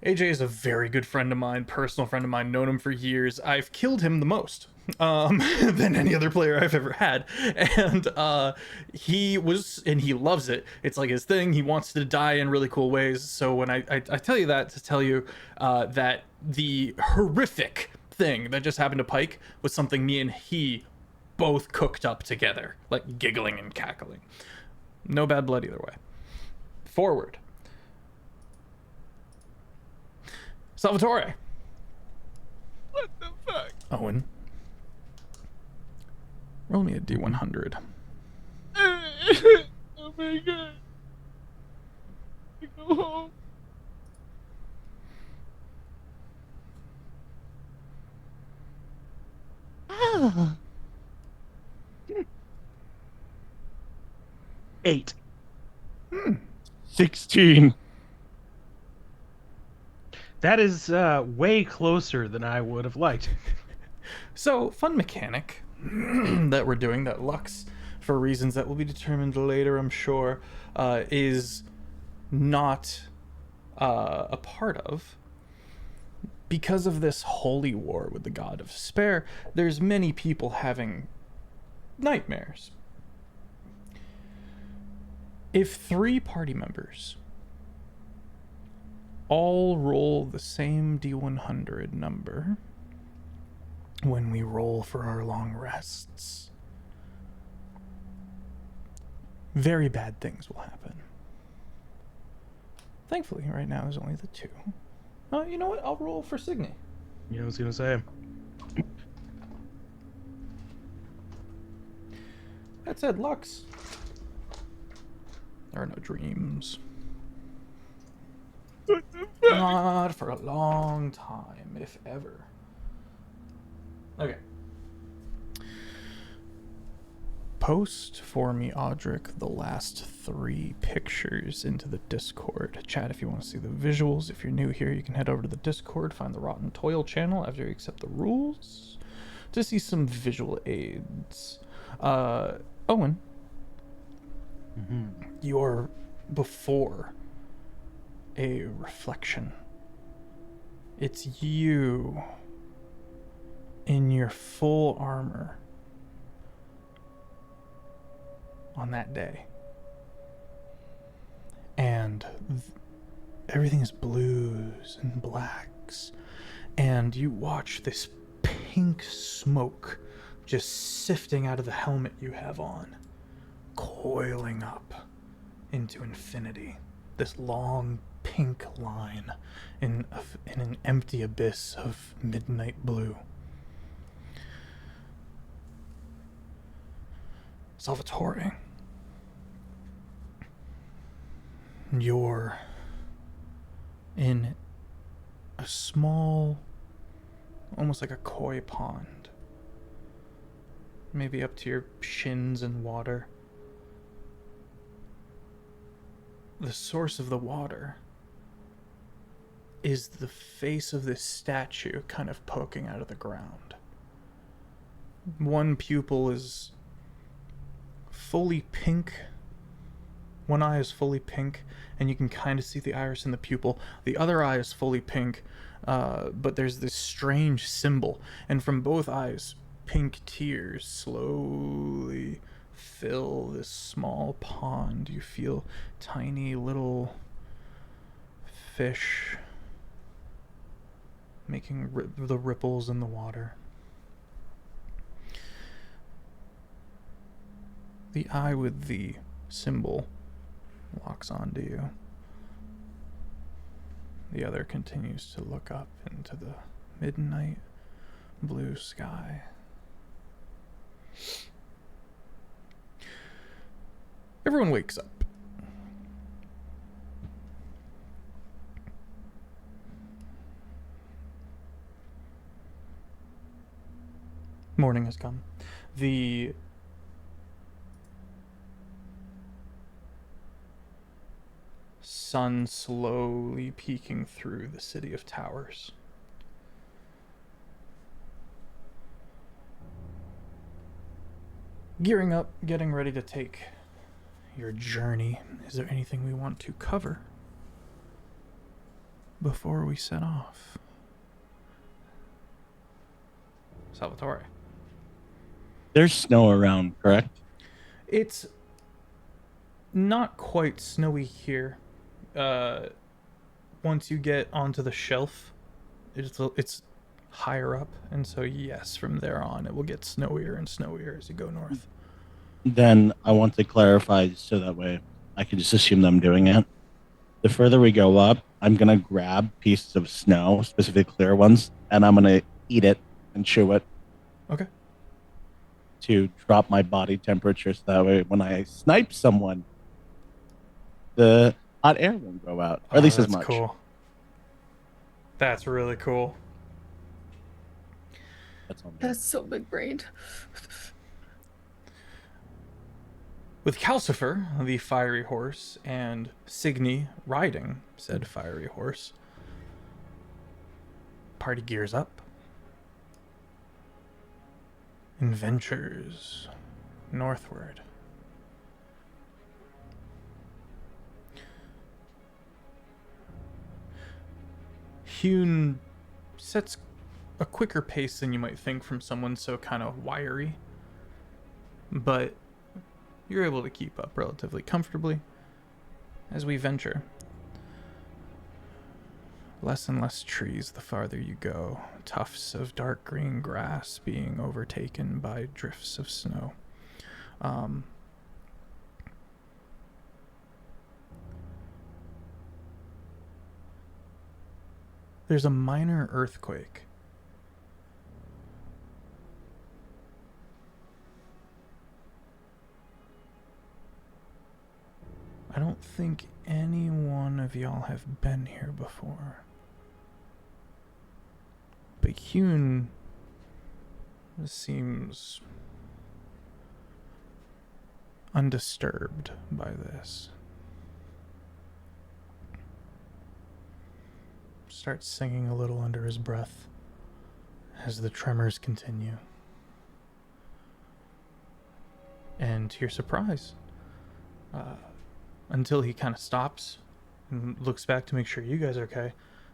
AJ is a very good friend of mine, personal friend of mine, known him for years. I've killed him the most than any other player I've ever had. And he loves it. It's like his thing. He wants to die in really cool ways. So when I tell you that to tell you that the horrific thing that just happened to Pike was something me and he both cooked up together, like giggling and cackling. No bad blood either way. Forward. Salvatore. What the fuck? Owen. Roll me a D100. Oh my god. Go home. Ah. 8. 16. That is way closer than I would have liked. So, fun mechanic that we're doing that Lux, for reasons that will be determined later, I'm sure, is not a part of. Because of this holy war with the god of despair, there's many people having nightmares. If 3 party members all roll the same D100 number when we roll for our long rests, very bad things will happen. Thankfully, right now there's only the 2. You know what? I'll roll for Cygni. Yeah, I was gonna say. That said, Lux. There are no dreams. What the fuck? Not for a long time, if ever. Okay. Post for me, Audric, the last 3 pictures into the Discord. Chat if you want to see the visuals. If you're new here, you can head over to the Discord, find the Rotten Toil channel after you accept the rules to see some visual aids. Owen, you're before a reflection. It's you in your full armor on that day. And everything is blues and blacks. And you watch this pink smoke just sifting out of the helmet you have on, coiling up into infinity. This long pink line in an empty abyss of midnight blue. Salvatore, you're in a small, almost like a koi pond, maybe up to your shins in water. The source of the water is the face of this statue kind of poking out of the ground. One pupil is fully pink. One eye is fully pink, and you can kind of see the iris in the pupil. The other eye is fully pink, but there's this strange symbol. And from both eyes, pink tears slowly fill this small pond. You feel tiny little fish making the ripples in the water. The eye with the symbol locks onto you. The other continues to look up into the midnight blue sky Everyone wakes up. Morning has come. The sun slowly peeking through the city of towers. Gearing up, getting ready to take your journey. Is there anything we want to cover before we set off? Salvatore. There's snow around, correct? It's not quite snowy here. Once you get onto the shelf, it's higher up, and so yes, from there on it will get snowier and snowier as you go north. Then I want to clarify so that way I can just assume that I'm doing it. The further we go up, I'm going to grab pieces of snow, specifically clear ones, and I'm going to eat it and chew it. Okay. To drop my body temperature so that way when I snipe someone, the hot air won't go out, or at least as much. Cool. That's really cool. That's so big brained. With Calcifer, the fiery horse, and Cygni riding said fiery horse, party gears up and ventures northward. Hune sets a quicker pace than you might think from someone so kind of wiry, but you're able to keep up relatively comfortably as we venture. Less and less trees the farther you go, tufts of dark green grass being overtaken by drifts of snow. There's a minor earthquake. I don't think any one of y'all have been here before. But Hune seems undisturbed by this. Starts singing a little under his breath as the tremors continue. And to your surprise, until he kind of stops and looks back to make sure you guys are okay,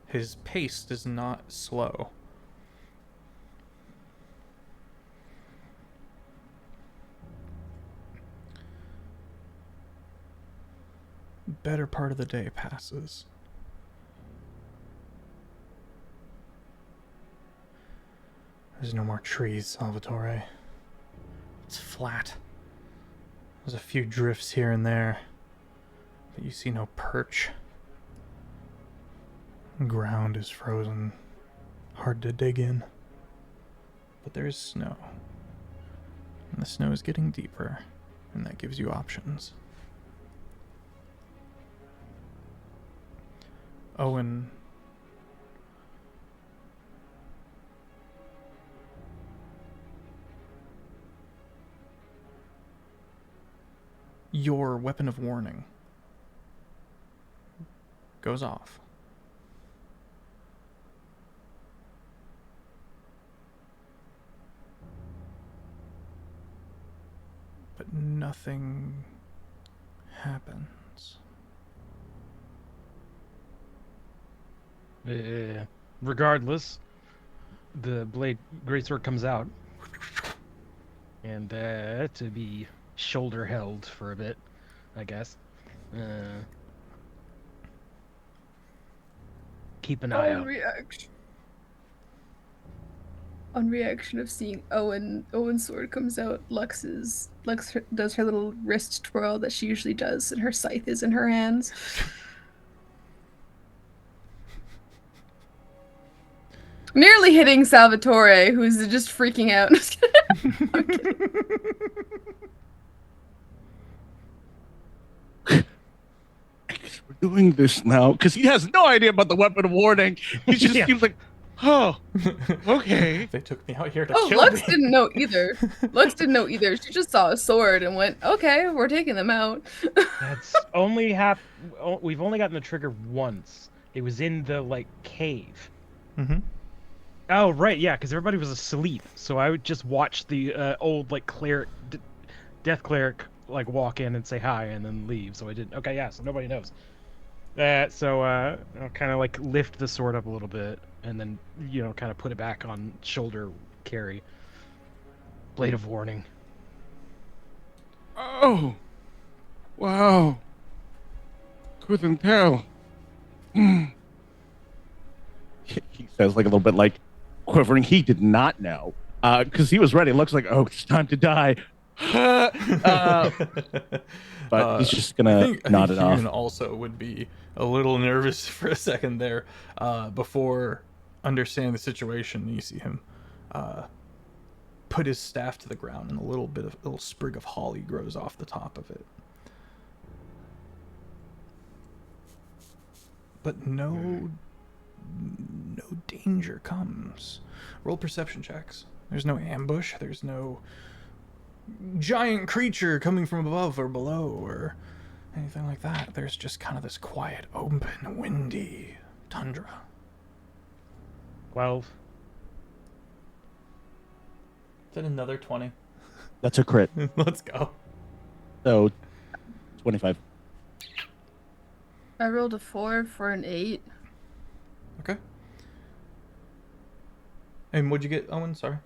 his pace does not slow. Better part of the day passes. There's no more trees, Salvatore. It's flat. There's a few drifts here and there, but you see no perch. The ground is frozen, hard to dig in. But there is snow. And the snow is getting deeper, and that gives you options. Owan, your weapon of warning goes off. But nothing happens. Regardless, the blade greatsword comes out, and to be shoulder held for a bit, I guess. Keep an eye out. On reaction of seeing Owen's sword comes out, Lux does her little wrist twirl that she usually does, and her scythe is in her hands. Nearly hitting Salvatore, who's just freaking out. I'm kidding. We're doing this now because he has no idea about the weapon of warning. He just Yeah. seems like, oh, okay. They took me out here to Oh, kill Lux me. didn't know either. Lux didn't know either. She just saw a sword and went, okay, we're taking them out. That's only we've only gotten the trigger once. It was in the like cave. Mm-hmm. Oh right, yeah, because everybody was asleep, so I would just watch the old like death cleric like walk in and say hi and then leave. So I didn't. Okay, yeah, so nobody knows. So I'll kind of like lift the sword up a little bit and then kind of put it back on shoulder carry. Blade of warning. Oh, wow. Couldn't tell. He says like a little bit like quivering. He did not know because he was ready. It looks like, oh, it's time to die. But he's just gonna nod it off. Human also would be a little nervous for a second there before understanding the situation. You see him put his staff to the ground, and a little sprig of holly grows off the top of it. But no danger comes. Roll perception checks. There's no ambush. There's no giant creature coming from above or below or anything like that. There's just kind of this quiet, open, windy tundra. 12. Is that another 20? That's a crit. Let's go. So 25. I rolled a 4 for an 8. Okay. And what'd you get, Owen? Sorry.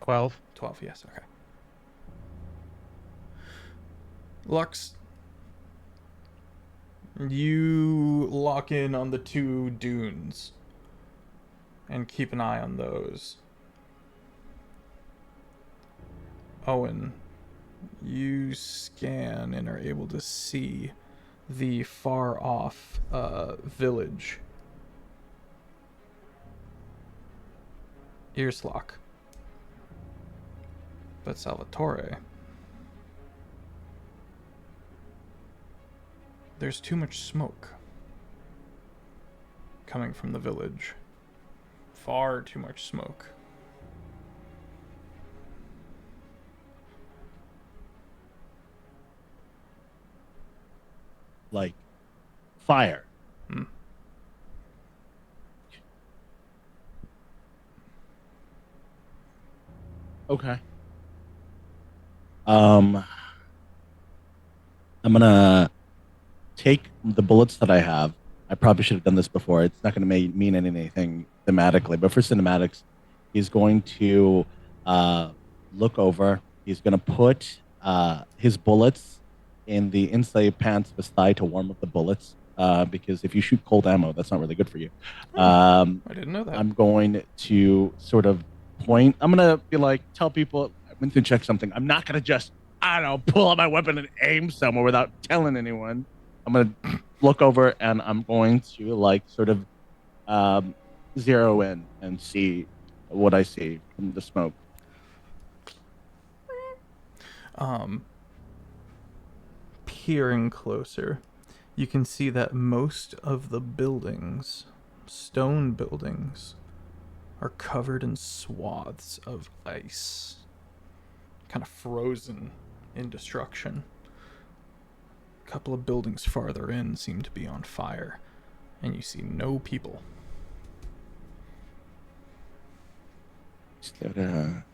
12. 12, yes, okay. Lux, you lock in on the two dunes and keep an eye on those. Owen, you scan and are able to see the far off village. Earslock. But Salvatore, there's too much smoke coming from the village. Far too much smoke. Like fire. Okay. I'm gonna take the bullets that I have. I probably should have done this before. It's not going to mean anything thematically, but for cinematics, he's going to look over. He's going to put his bullets in the inside pants of his thigh to warm up the bullets. Because if you shoot cold ammo, that's not really good for you. I didn't know that. I'm going to sort of point. I'm going to be like, tell people, I'm going to check something. I'm not going to just, I don't know, pull out my weapon and aim somewhere without telling anyone. I'm going to look over and I'm going to like sort of zero in and see what I see from the smoke. Peering closer, you can see that most of the buildings, stone buildings, are covered in swaths of ice, kind of frozen in destruction. A couple of buildings farther in seem to be on fire, and you see no people. Is there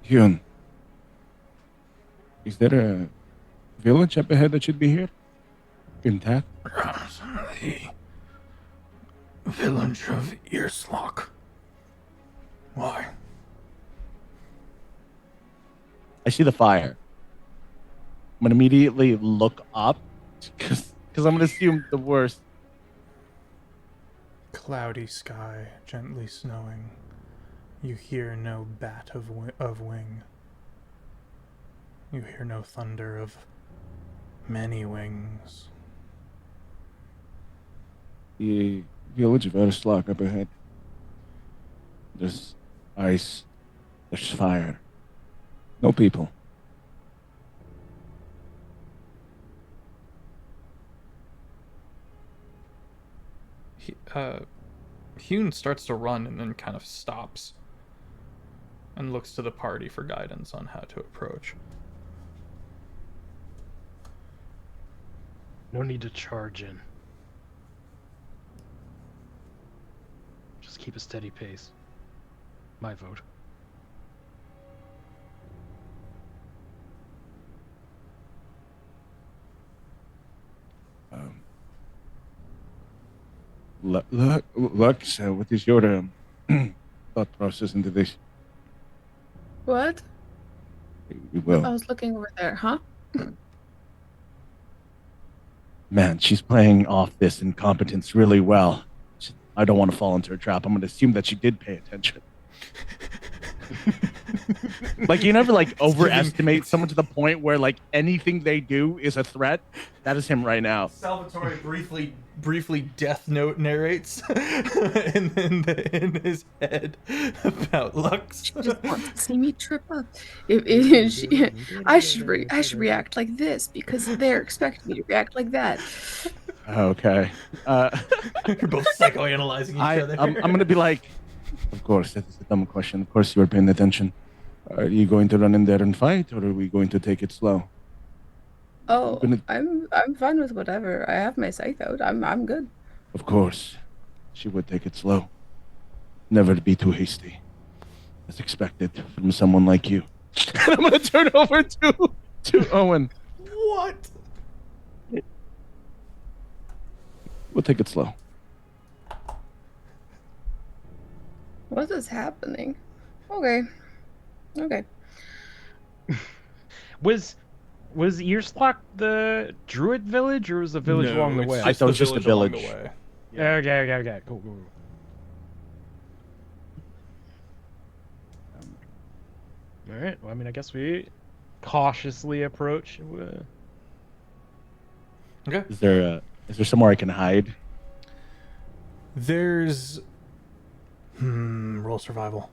Hyun, is there a village up ahead that should be here? Intact? The village of Earslock. Why? I see the fire. I'm gonna immediately look up because I'm gonna assume the worst. Cloudy sky, gently snowing. You hear no bat of wing. You hear no thunder of many wings. The Village of Erislock up ahead. There's ice. There's fire. No people. Hune starts to run and then kind of stops and looks to the party for guidance on how to approach. No need to charge in. Just keep a steady pace. My vote. Lux, what is your thought process into this? What? Well, I was looking over there, huh? man, she's playing off this incompetence really well. I don't want to fall into her trap. I'm going to assume that she did pay attention. Like, you never like overestimate someone to the point where like anything they do is a threat. That is him right now. Salvatore briefly Death Note narrates in his head about Lux. She just wants to see me trip up. I should react like this because they're expecting me to react like that. Okay. You're both psychoanalyzing each other. I'm going to be like, of course, that is a dumb question. Of course you are paying attention. Are you going to run in there and fight, or are we going to take it slow? Oh, I'm fine with whatever. I have my scythe out. I'm good. Of course. She would take it slow. Never be too hasty. As expected from someone like you. And I'm going to turn over to Owen. What? We'll take it slow. What is happening? Okay. Was Earslock the druid village, or was the village along the way? I thought it was just a village. Yeah. Okay. Cool. All right. Well, I mean, I guess we cautiously approach. Okay. Is there somewhere I can hide? There's roll survival.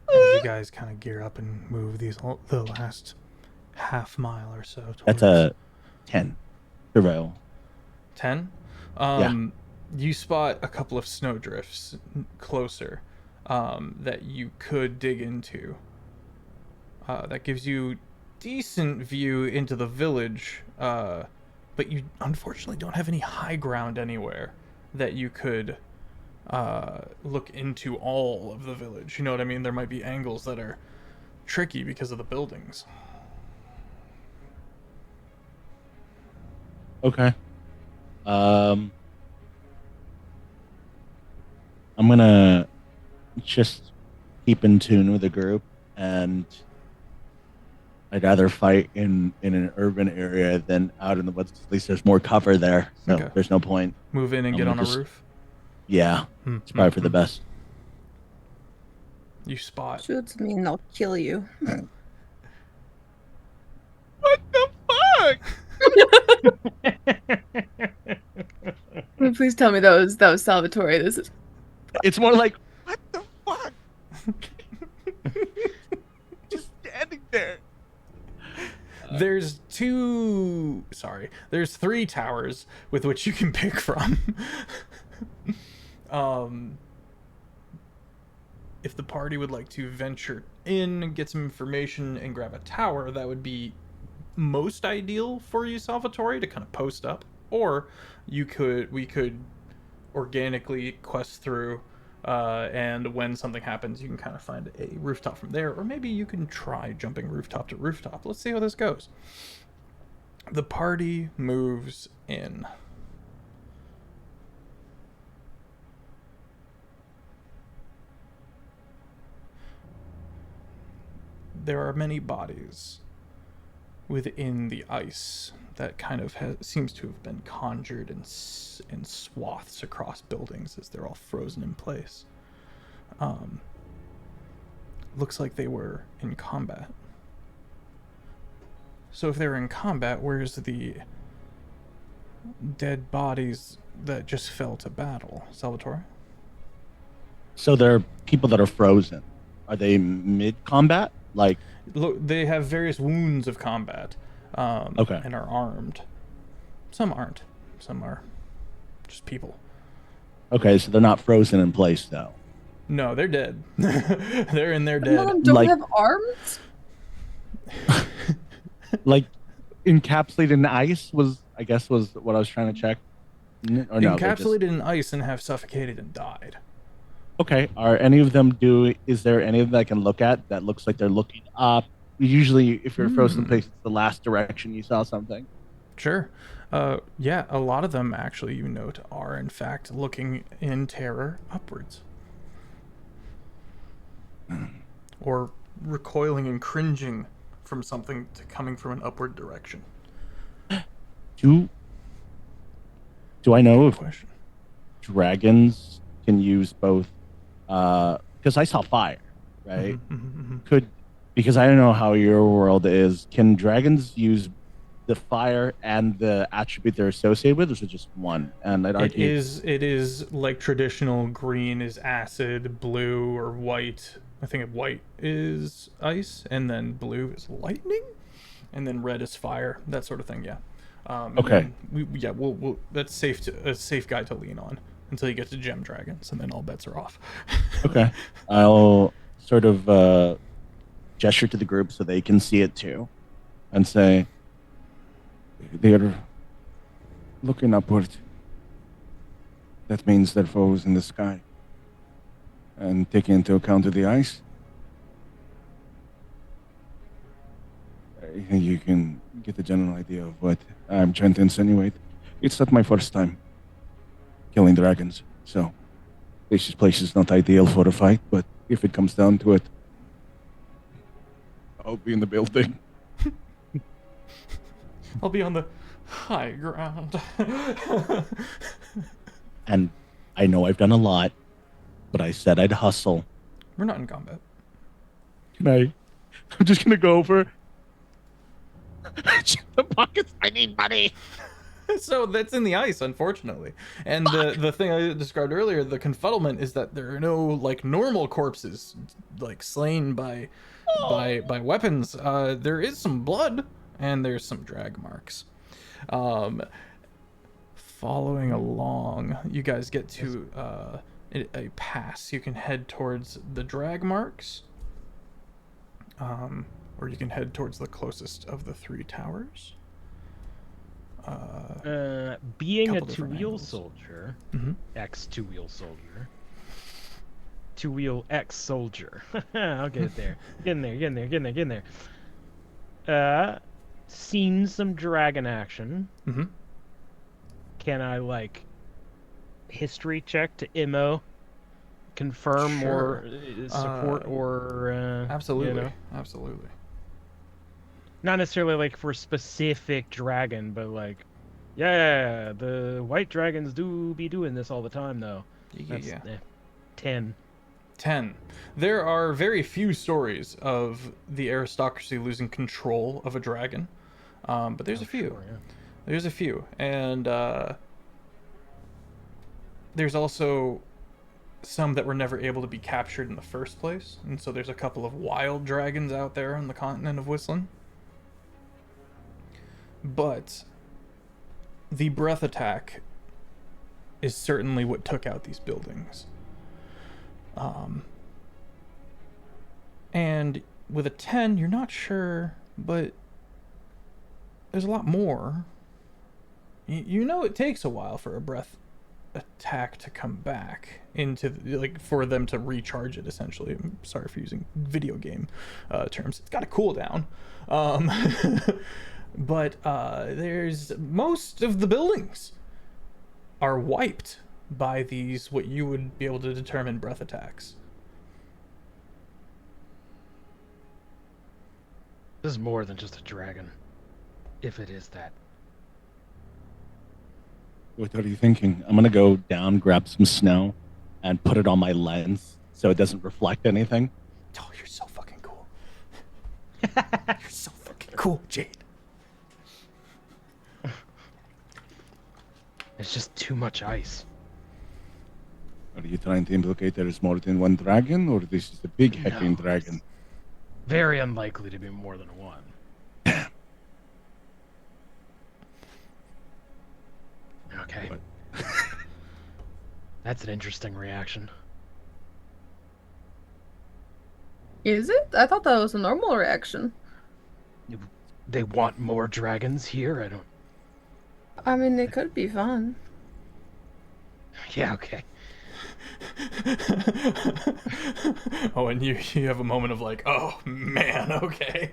As you guys kind of gear up and move the last half mile or so. That's a 10. Survival. 10? Yeah. You spot a couple of snowdrifts closer that you could dig into. That gives you decent view into the village, but you unfortunately don't have any high ground anywhere that you could look into all of the village. You know what I mean? There might be angles that are tricky because of the buildings. Okay. I'm gonna just keep in tune with the group, and I'd rather fight in an urban area than out in the woods. At least there's more cover there, so Okay. there's no point. Move in and I'm get on gonna a just- roof. Yeah, it's probably for the best. You spot. Shoots me and I'll kill you. What the fuck? Please tell me that was Salvatore. This is It's more like What the fuck? Just standing there. There's three towers with which you can pick from. If the party would like to venture in and get some information and grab a tower, that would be most ideal for you, Salvatore, to kind of post up. Or we could organically quest through, and when something happens, you can kind of find a rooftop from there. Or maybe you can try jumping rooftop to rooftop. Let's see how this goes. The party moves in. There are many bodies within the ice that kind of seems to have been conjured in swaths across buildings as they're all frozen in place. Looks like they were in combat. So if they were in combat, where's the dead bodies that just fell to battle, Salvatore. So there are people that are frozen. Are they mid-combat? Like, Look, they have various wounds of combat, Okay. and are armed. Some aren't. Some are just people. okay, so they're not frozen in place, though. No, they're dead. They're in there Some of dead. them don't Like- have arms. Like, encapsulated in ice was what I was trying to check. Or no, they're just- Encapsulated in ice and have suffocated and died. Okay. Are any of them is there any of them I can look at that looks like they're looking up? Usually, if you're frozen in place, it's the last direction you saw something. Sure. Yeah, a lot of them actually, you note, are in fact looking in terror upwards. Or recoiling and cringing from something coming from an upward direction. Do I know Good if question. dragons can use both? Because I saw fire, right? Because I don't know how your world is. Can dragons use the fire and the attribute they're associated with, or is it just one? And I'd It argue is like traditional. Green is acid, blue or white. I think white is ice, and then blue is lightning, and then red is fire. That sort of thing. Yeah. And Okay. then we'll that's a safe guide to lean on until you get to gem dragons, and then all bets are off. Okay. I'll sort of gesture to the group so they can see it too, and say they're looking upward. That means their foes in the sky. And taking into account of the ice, I think you can get a general idea of what I'm trying to insinuate. It's not my first time killing dragons, so this place is not ideal for a fight, but if it comes down to it, I'll be in the building. I'll be on the high ground. And I know I've done a lot, but I said I'd hustle. We're not in combat. Can I? I'm just gonna go over. Check the pockets. I need money. So that's in the ice, unfortunately. And the thing I described earlier, the confuddlement, is that there are no like normal corpses, like slain by weapons. There is some blood, and there's some drag marks. Following along, you guys get to a pass. You can head towards the drag marks, or you can head towards the closest of the three towers. Being a couple different two-wheel angles. soldier, Mhm. ex-two-wheel soldier, two-wheel ex-soldier. I'll get it there. Getting there. Seen some dragon action. Mm-hmm. Can I like history check to IMO, confirm or support or Absolutely, you know? absolutely. Not necessarily like for a specific dragon, but like, yeah, the white dragons do be doing this all the time though. That's, 10. 10. There are very few stories of the aristocracy losing control of a dragon, but there's a few. Sure, yeah. There's a few, and there's also some that were never able to be captured in the first place, and so there's a couple of wild dragons out there on the continent of Whistling. But the breath attack is certainly what took out these buildings. And with a 10, you're not sure, but there's a lot more. You know it takes a while for a breath attack to come back into like for them to recharge it, essentially. I'm sorry for using video game terms. It's got a cooldown. But there's most of the buildings are wiped by these what you would be able to determine breath attacks. This is more than just a dragon, if it is that. What are you thinking? I'm gonna go down, grab some snow, and put it on my lens so it doesn't reflect anything. Oh, you're so fucking cool. You're so fucking cool, Jade. It's just too much ice. Are you trying to implicate there is more than one dragon, or this is a big hecking No, dragon? Very unlikely to be more than one. Okay. What? That's an interesting reaction. Is it? I thought that was a normal reaction. They want more dragons here? I don't... I mean, it could be fun. Yeah, okay. Oh, and you have a moment of like, oh man, okay.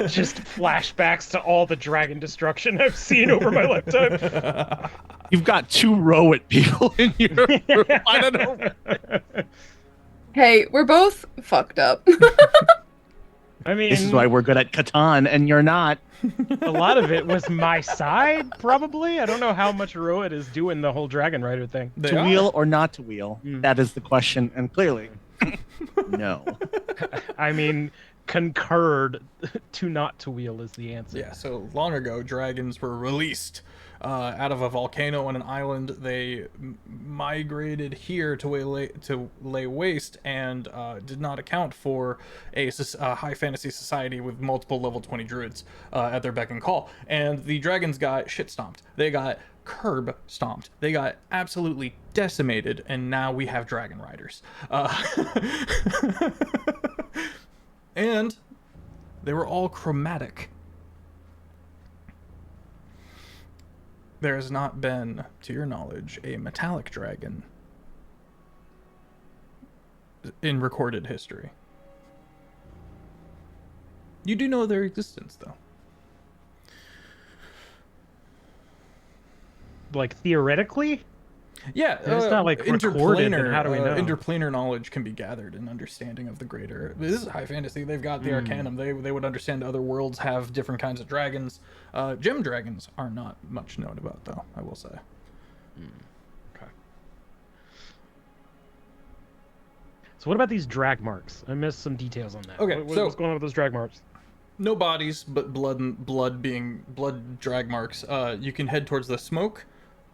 Just flashbacks to all the dragon destruction I've seen over my lifetime. You've got 2 Rowit people in your room. I don't know. Hey, we're both fucked up. I mean, This is why we're good at Catan, and you're not. a lot of it was my side, probably. I don't know how much Rowan is doing the whole Dragon Rider thing. They To are. wheel or not to wheel? Mm. That is the question, and clearly, no. I mean, concurred to not to wheel is the answer. Yeah, so long ago, dragons were released out of a volcano on an island. They migrated here to lay waste and did not account for a high fantasy society with multiple level 20 druids at their beck and call. And the dragons got shit stomped. They got curb stomped. They got absolutely decimated, and now we have dragon riders. And they were all chromatic. There has not been, to your knowledge, a metallic dragon in recorded history. You do know their existence, though. Like, theoretically? Yeah, It's not, like, recorded, then how do we know? Interplanar knowledge can be gathered in understanding of the greater. This is high fantasy. They've got the Arcanum. They would understand other worlds have different kinds of dragons. Gem dragons are not much known about, though, I will say. Okay. So what about these drag marks? I missed some details on that. Okay, so- what's going on with those drag marks? No bodies, but blood drag marks. You can head towards the smoke,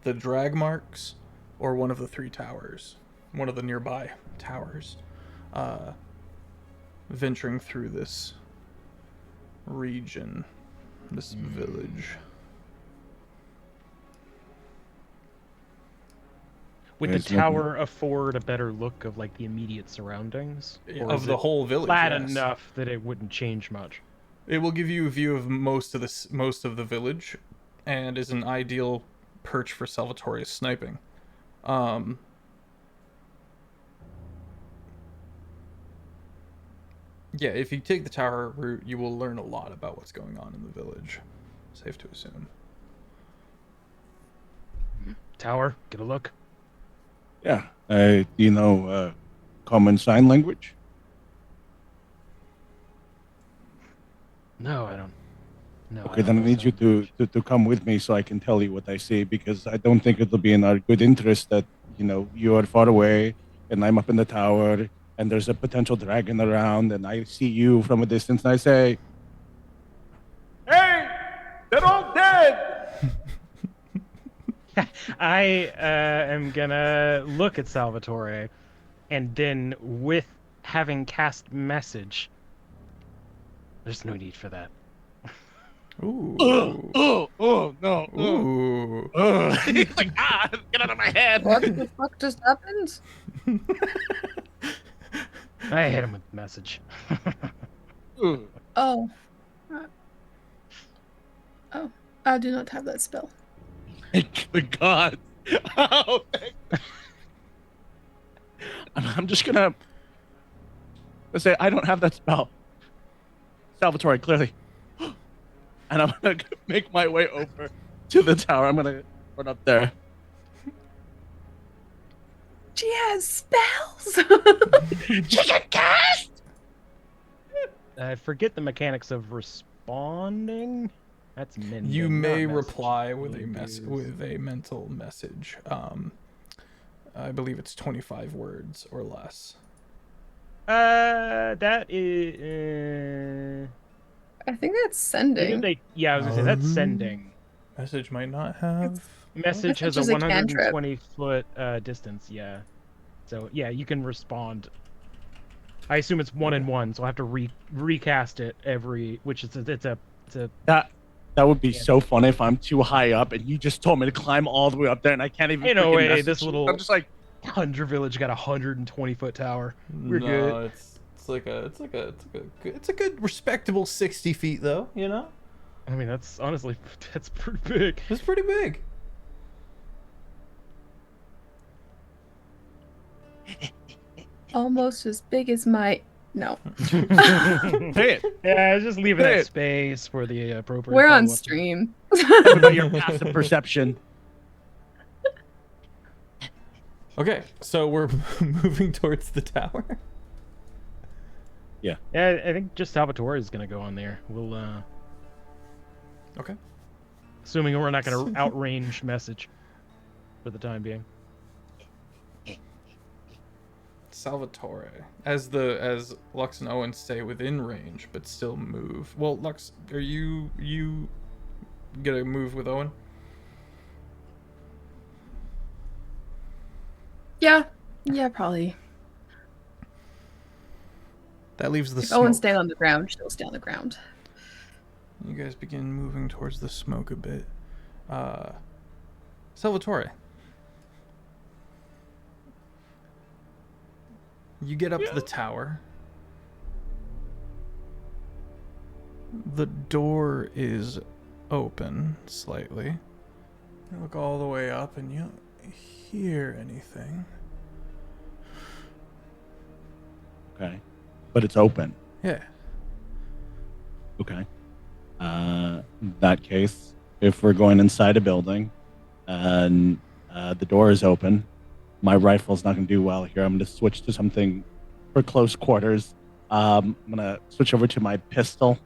the drag marks, or one of the 3 towers, one of the nearby towers, venturing through this region, this village. Would the There's nothing. tower afford a better look of, like, the immediate surroundings? Or Of is the it whole village, flat yes. enough that it wouldn't change much? It will give you a view of most of the village, and is an ideal perch for Salvatore's sniping. Yeah, if you take the tower route, you will learn a lot about what's going on in the village. Safe to assume. Tower, get a look. Yeah. Do you know common sign language? No, I don't. No. Okay, then I need you to come with me so I can tell you what I see, because I don't think it'll be in our good interest that, you are far away and I'm up in the tower and there's a potential dragon around and I see you from a distance and I say, "Hey, they're all dead!" I am gonna look at Salvatore, and then with having cast message, there's no need for that. Ooh. Oh, no. Ooh. He's like, get out of my head. What the fuck just happened? I hit him with message. Oh. Oh, I do not have that spell. Thank the gods. Oh, I'm just gonna say I don't have that spell. Salvatore, clearly. And I'm gonna make my way over to the tower. I'm gonna run up there. She has spells. She can cast. I forget the mechanics of responding. That's mending. You not may message. reply with a Use. with a mental message. I believe it's 25 words or less. That is. I think that's Maybe sending. I was gonna say that's sending. Message might not have. Message has Message a is a cantrip. 120-foot distance. Yeah. So yeah, you can respond. I assume it's 1 and 1, so I have to recast it every, which is it's a That would be so funny if I'm too high up and you just told me to climb all the way up there and I can't even Ain't no freaking way message this you. little I'm just like, Tundra village got a 120-foot tower. We're no, good. it's a good respectable 60 feet though. You know, I mean, that's honestly that's pretty big. it's pretty big. Almost as big as my. No, say it. Yeah, just leaving Hey. that space for the appropriate. we're on follow-up. stream. Talk about your passive perception. Okay, so we're moving towards the tower. Yeah, I think just Salvatore is gonna go on there. We'll Okay. assuming we're not gonna outrange message for the time being. Salvatore, as Lux and Owen stay within range but still move. Well, Lux, are you gonna move with Owen? Yeah, probably. That leaves the If smoke. Owen's staying on the ground, she'll stay on the ground. You guys begin moving towards the smoke a bit. Salvatore, you get up to the tower. The door is open slightly. You look all the way up and you don't hear anything. Okay. But it's open. Yeah. Okay. In that case, if we're going inside a building and the door is open, my rifle's not going to do well here. I'm going to switch to something for close quarters. I'm going to switch over to my pistol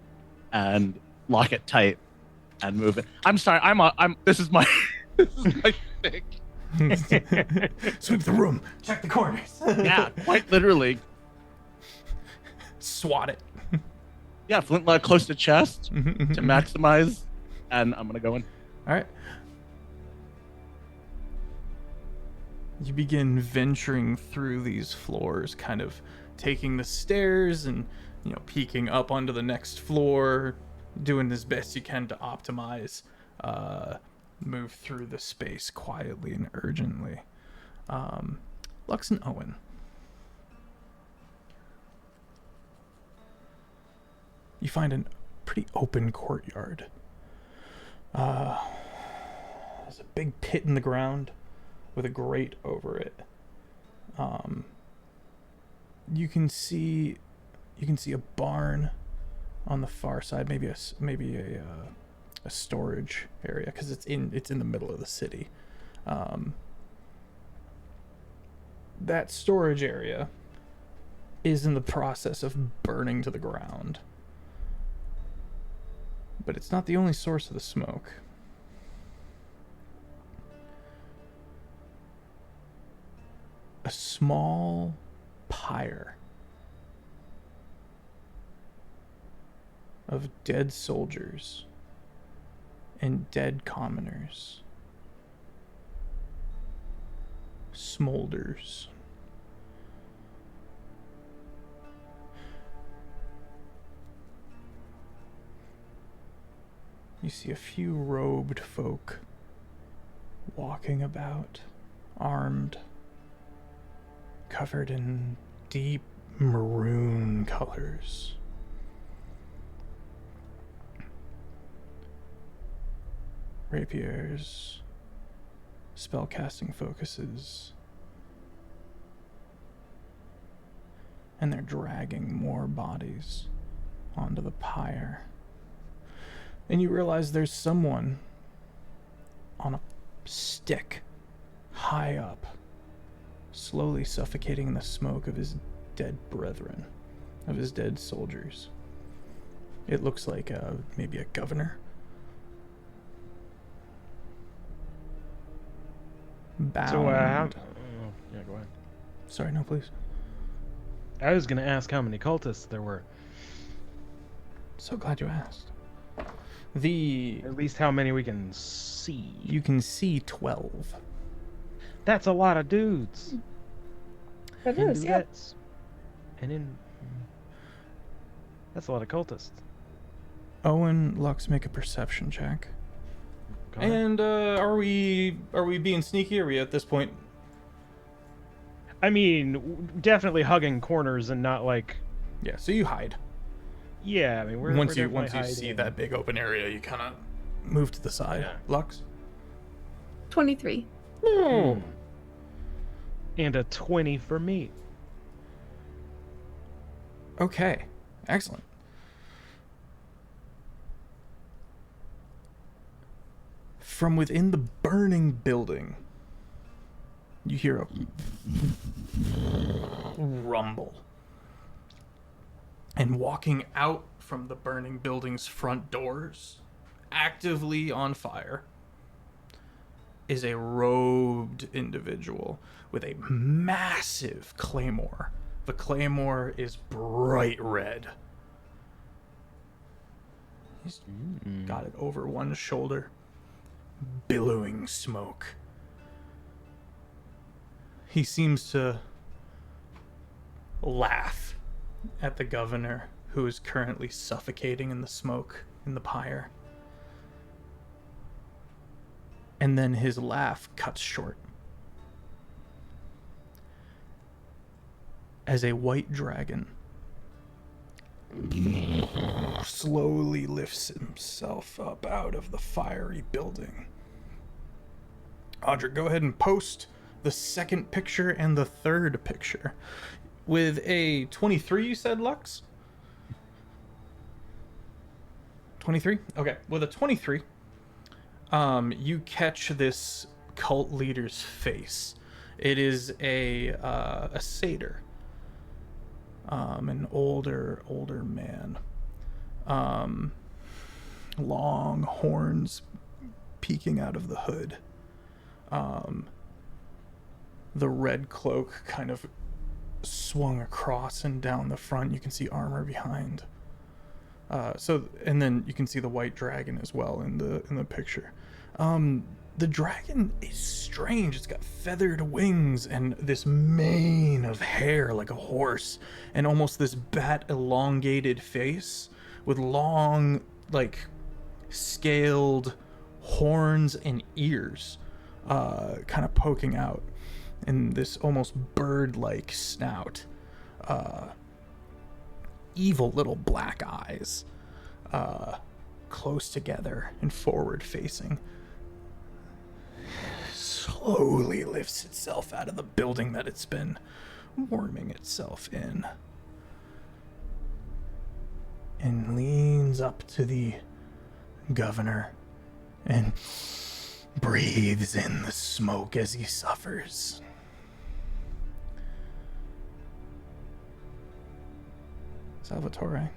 and lock it tight and move it. I'm sorry. This is my this is my thing. Sweep the room. Check the corners. Yeah, quite literally. Swat it. Yeah, flintlock close to chest to maximize, and I'm gonna go in. All right. You begin venturing through these floors, kind of taking the stairs and, peeking up onto the next floor, doing as best you can to optimize, move through the space quietly and urgently. Lux and Owen. You find a pretty open courtyard. There's a big pit in the ground with a grate over it. You can see a barn on the far side, maybe a storage area, because it's in the middle of the city. That storage area is in the process of burning to the ground. But it's not the only source of the smoke. A small pyre of dead soldiers and dead commoners smolders. You see a few robed folk walking about, armed, covered in deep maroon colors. Rapiers, spellcasting focuses, and they're dragging more bodies onto the pyre. And you realize there's someone on a stick high up, slowly suffocating in the smoke of his dead brethren, of his dead soldiers. It looks like maybe a governor. Bound. So, yeah, go ahead. Sorry, no, please. I was gonna ask how many cultists there were. So glad you asked. At least how many we can see. You can see 12. That's a lot of dudes. That And is, yeah. dudettes. And in... That's a lot of cultists. Owen, Lux, make a perception check. Go ahead. And are we being sneaky? Are we at this point? I mean, definitely hugging corners and not like... Yeah, so you hide. Yeah, I mean, we're Once you definitely see hiding. that big open area, you kind of move to the side. Yeah. Lux? 23. Hmm. And a 20 for me. Okay, excellent. From within the burning building, you hear a rumble. And walking out from the burning building's front doors, actively on fire, is a robed individual with a massive claymore. The claymore is bright red. He's got it over one shoulder, billowing smoke. He seems to laugh at the governor, who is currently suffocating in the smoke in the pyre. And then his laugh cuts short as a white dragon slowly lifts himself up out of the fiery building. Audra, go ahead and post the second picture and the third picture. With a 23, you said, Lux? 23? Okay, with a 23, you catch this cult leader's face. It is a satyr. An older man. Long horns peeking out of the hood. The red cloak kind of swung across and down the front. You can see armor behind. And then you can see the white dragon as well in the picture. The dragon is strange. It's got feathered wings and this mane of hair like a horse, and almost this bat elongated face with long, like, scaled horns and ears, kind of poking out, and this almost bird-like snout. Evil little black eyes, close together and forward facing. Slowly lifts itself out of the building that it's been warming itself in, and leans up to the governor and breathes in the smoke as he suffers. Salvatore,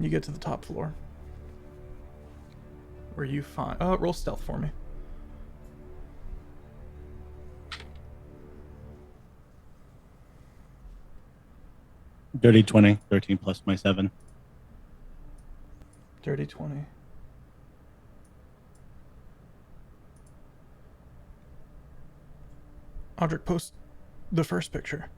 you get to the top floor, where you find... roll stealth for me. Dirty 20, 13 plus my 7. Dirty 20. Audric, post the first picture.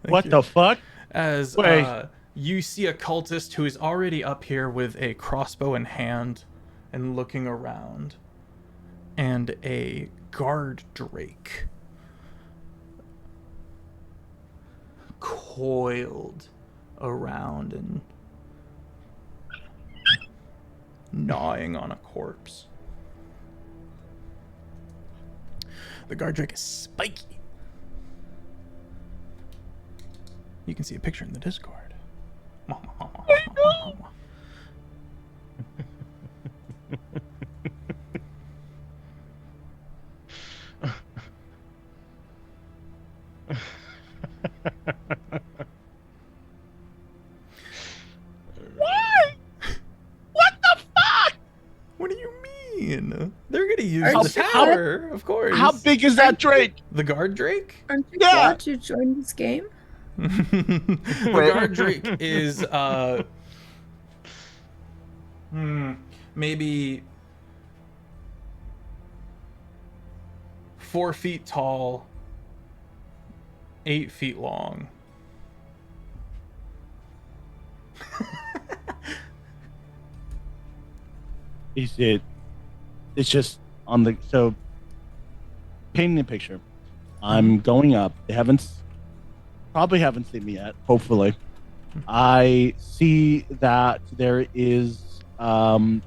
What the fuck? As Wait. you see a cultist who is already up here with a crossbow in hand and looking around, and a guard drake coiled around and gnawing on a corpse. The guard drake is spiky. You can see a picture in the Discord. Why? What the fuck? What do you mean? They're gonna use Aren't the you tower, of course. How big is that drake? The guard drake? Aren't you Yeah. glad to join this game? The guard drake is Maybe 4 feet tall, 8 feet long. It's just on the painting the picture. I'm going up. They probably haven't seen me yet. Hopefully, I see that there is a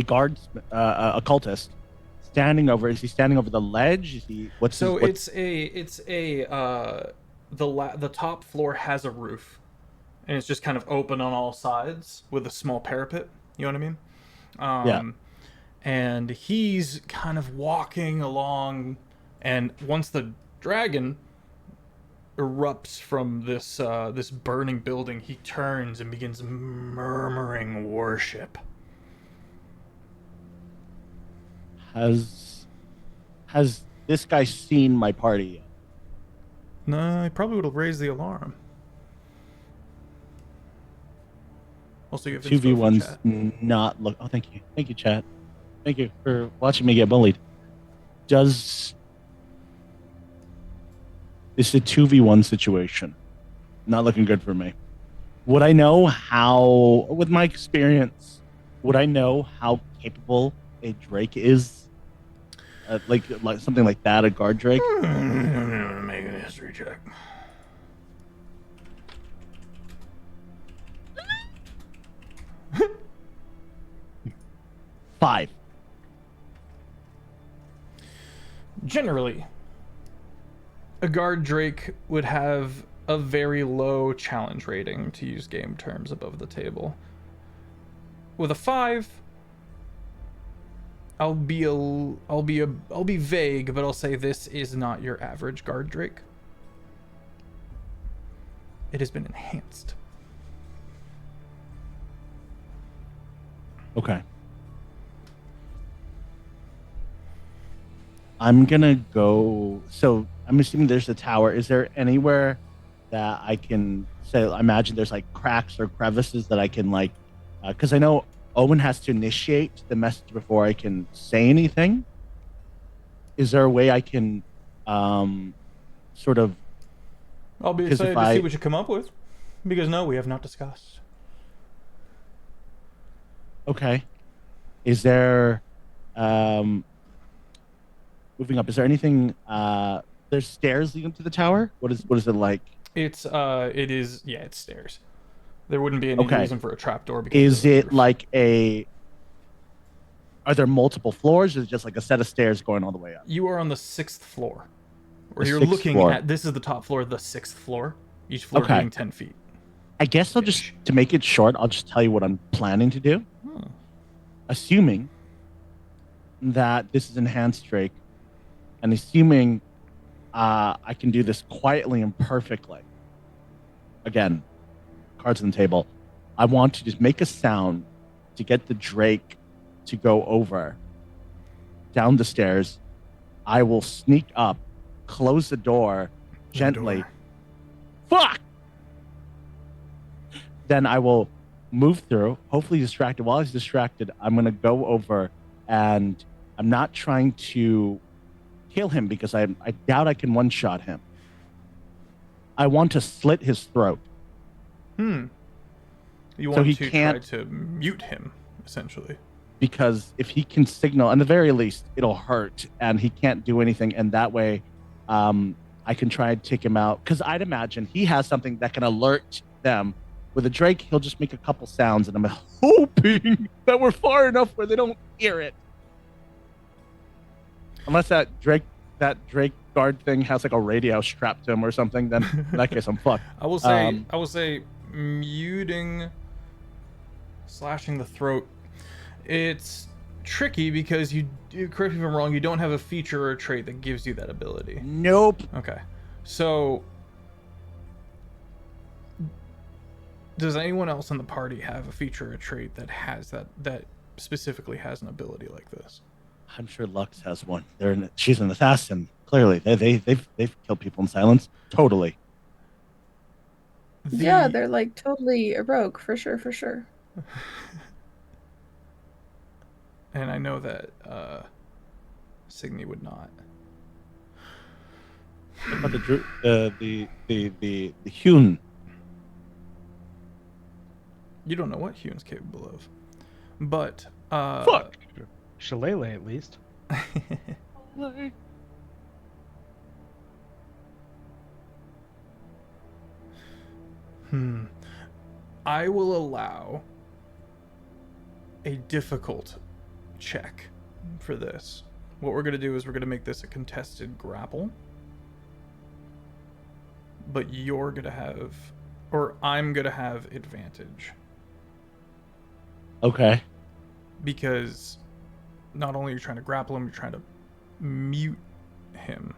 guard, a cultist, standing over. Is he standing over the ledge? Is he? The top floor has a roof, and it's just kind of open on all sides with a small parapet. You know what I mean? Yeah. And he's kind of walking along, and once the dragon erupts from this burning building, he turns and begins murmuring worship. Has this guy seen my party yet? No, he probably would have raised the alarm. Also, you have 2v1's not look. Oh, thank you, chat. Thank you for watching me get bullied. This is a 2v1 situation. Not looking good for me. Would I know how, with my experience, would I know how capable a Drake is? Like something like that, a guard Drake? Make a history check. Five. Generally, a guard Drake would have a very low challenge rating, to use game terms, above the table. With a 5, I'll be vague, but I'll say this is not your average guard Drake. It has been enhanced. Okay. I'm gonna go. So I'm assuming there's a tower. Is there anywhere that I can say? I imagine there's like cracks or crevices that I can like, because I know Owen has to initiate the message before I can say anything. Is there a way I can, sort of? I'll be excited to see what you come up with, because no, we have not discussed. Okay. Is there, moving up, is there anything, there's stairs leading to the tower? What is it like? It's stairs. There wouldn't be any reason for a trapdoor. Is it like are there multiple floors, or is it just like a set of stairs going all the way up? You are on the 6th floor. Or you're looking at, this is the top floor, the 6th floor. Each floor being 10 feet. I guess I'll just, to make it short, I'll just tell you what I'm planning to do. Assuming that this is enhanced Drake, and assuming I can do this quietly and perfectly. Again, cards on the table. I want to just make a sound to get the Drake to go over down the stairs. I will sneak up, close the door gently. Fuck! Then I will move through, hopefully distracted. While he's distracted, I'm going to go over, and I'm not trying to kill him because I doubt I can one-shot him. I want to slit his throat. You So want he to can't- try to mute him, essentially. Because if he can signal, at the very least, it'll hurt, and he can't do anything. And that way, I can try and take him out. Because I'd imagine he has something that can alert them. With a Drake, he'll just make a couple sounds, and I'm hoping that we're far enough where they don't hear it. Unless that Drake guard thing has like a radio strapped to him or something, then in that case I'm fucked. I will say muting, slashing the throat. It's tricky because you correct me if I'm wrong, you don't have a feature or a trait that gives you that ability. Nope. Okay. So does anyone else in the party have a feature or a trait that has that specifically has an ability like this? I'm sure Lux has one. She's an assassin. Clearly, they've killed people in silence. Totally. Yeah, they're like totally a rogue for sure. and I know that Cygni would not. What about the Hune? You don't know what Hune's capable of, but Fuck. Shillelagh, at least. I will allow a difficult check for this. What we're going to do is we're going to make this a contested grapple. But you're going to have, or I'm going to have advantage. Okay. Because not only are you trying to grapple him, you're trying to mute him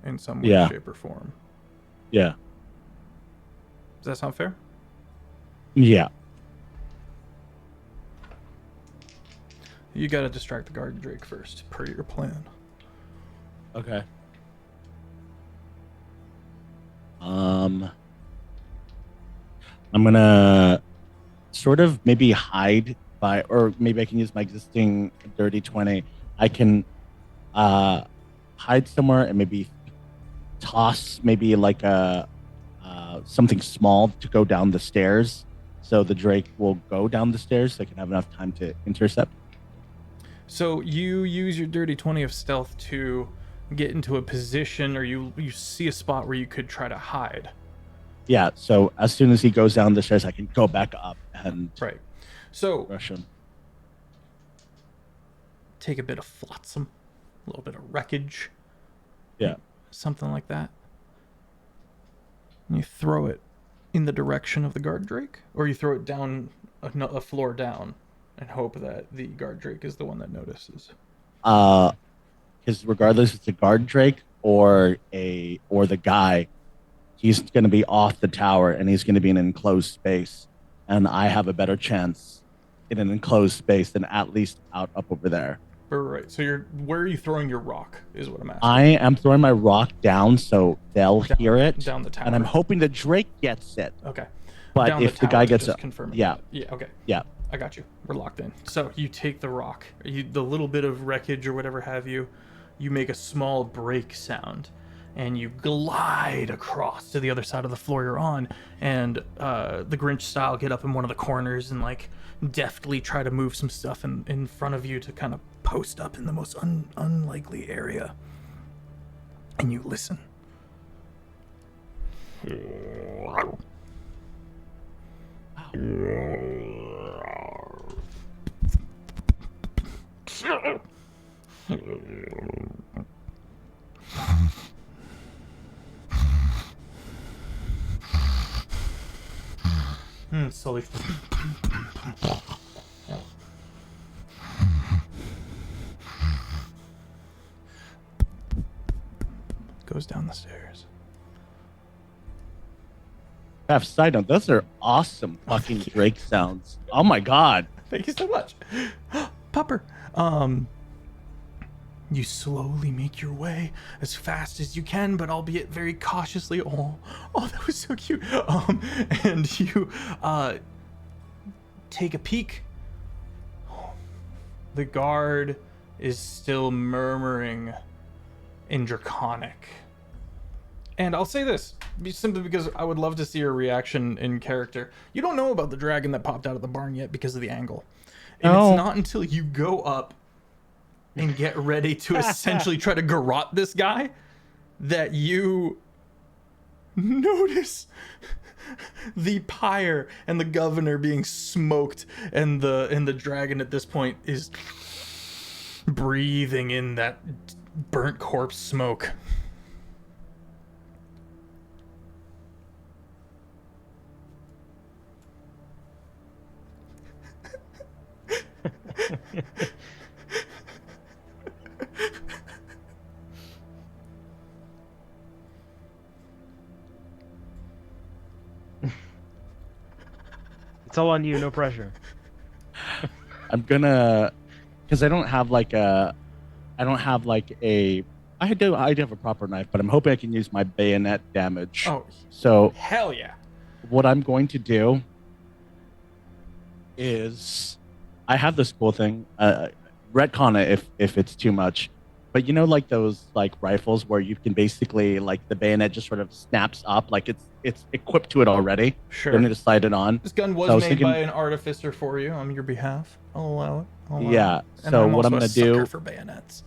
in some way, Yeah. shape, or form. Yeah. Does that sound fair? Yeah. You got to distract the guard drake first, per your plan. Okay. I'm gonna sort of maybe hide by, or maybe I can use my existing dirty 20. I can hide somewhere and maybe toss maybe like a something small to go down the stairs, so the drake will go down the stairs so I can have enough time to intercept. So you use your dirty 20 of stealth to get into a position, or you see a spot where you could try to hide. Yeah, so as soon as he goes down the stairs, I can go back up and Right. So rush him. take a bit of flotsam, a little bit of wreckage, Yeah. something like that. And you throw it in the direction of the guard drake, or you throw it down a floor down and hope that the guard drake is the one that notices. Because regardless if it's a guard drake or the guy, he's going to be off the tower and he's going to be in an enclosed space, and I have a better chance in an enclosed space than at least up over there. Right. So where are you throwing your rock is what I'm asking. I am throwing my rock down so they'll hear it, down the tower. and I'm hoping the drake gets it. Okay. But Down if the tower guy to gets just it, confirm it. yeah, Yeah. Okay. yeah. I got you. We're locked in. So you take the rock, the little bit of wreckage or whatever have you, you make a small break sound, and you glide across to the other side of the floor you're on, and the Grinch style get up in one of the corners and like deftly try to move some stuff in front of you to kind of post up in the most unlikely area. And you listen. Slowly. Goes down the stairs. Side note, those are awesome fucking drake sounds. Oh my god. Thank you so much. Pupper. You slowly make your way as fast as you can, but albeit very cautiously. Oh, that was so cute. And you take a peek. The guard is still murmuring in Draconic. And I'll say this, simply because I would love to see your reaction in character. You don't know about the dragon that popped out of the barn yet because of the angle. And Oh. it's not until you go up and get ready to essentially try to garrote this guy that you notice the pyre and the governor being smoked, and the dragon at this point is breathing in that burnt corpse smoke. It's all on you, no pressure. I'm gonna, because I don't have like a, I do have a proper knife, but I'm hoping I can use my bayonet damage. Oh, So hell yeah. what I'm going to do is, I have this cool thing. retcon it if it's too much. But you know, like those like rifles where you can basically like the bayonet just sort of snaps up, like it's equipped to it already. You Sure. don't need to slide it on. This gun was So I was made thinking- by an artificer for you on your behalf. I'll allow it. I'll allow Yeah, it. And so I'm what I'm also a gonna do- sucker for bayonets.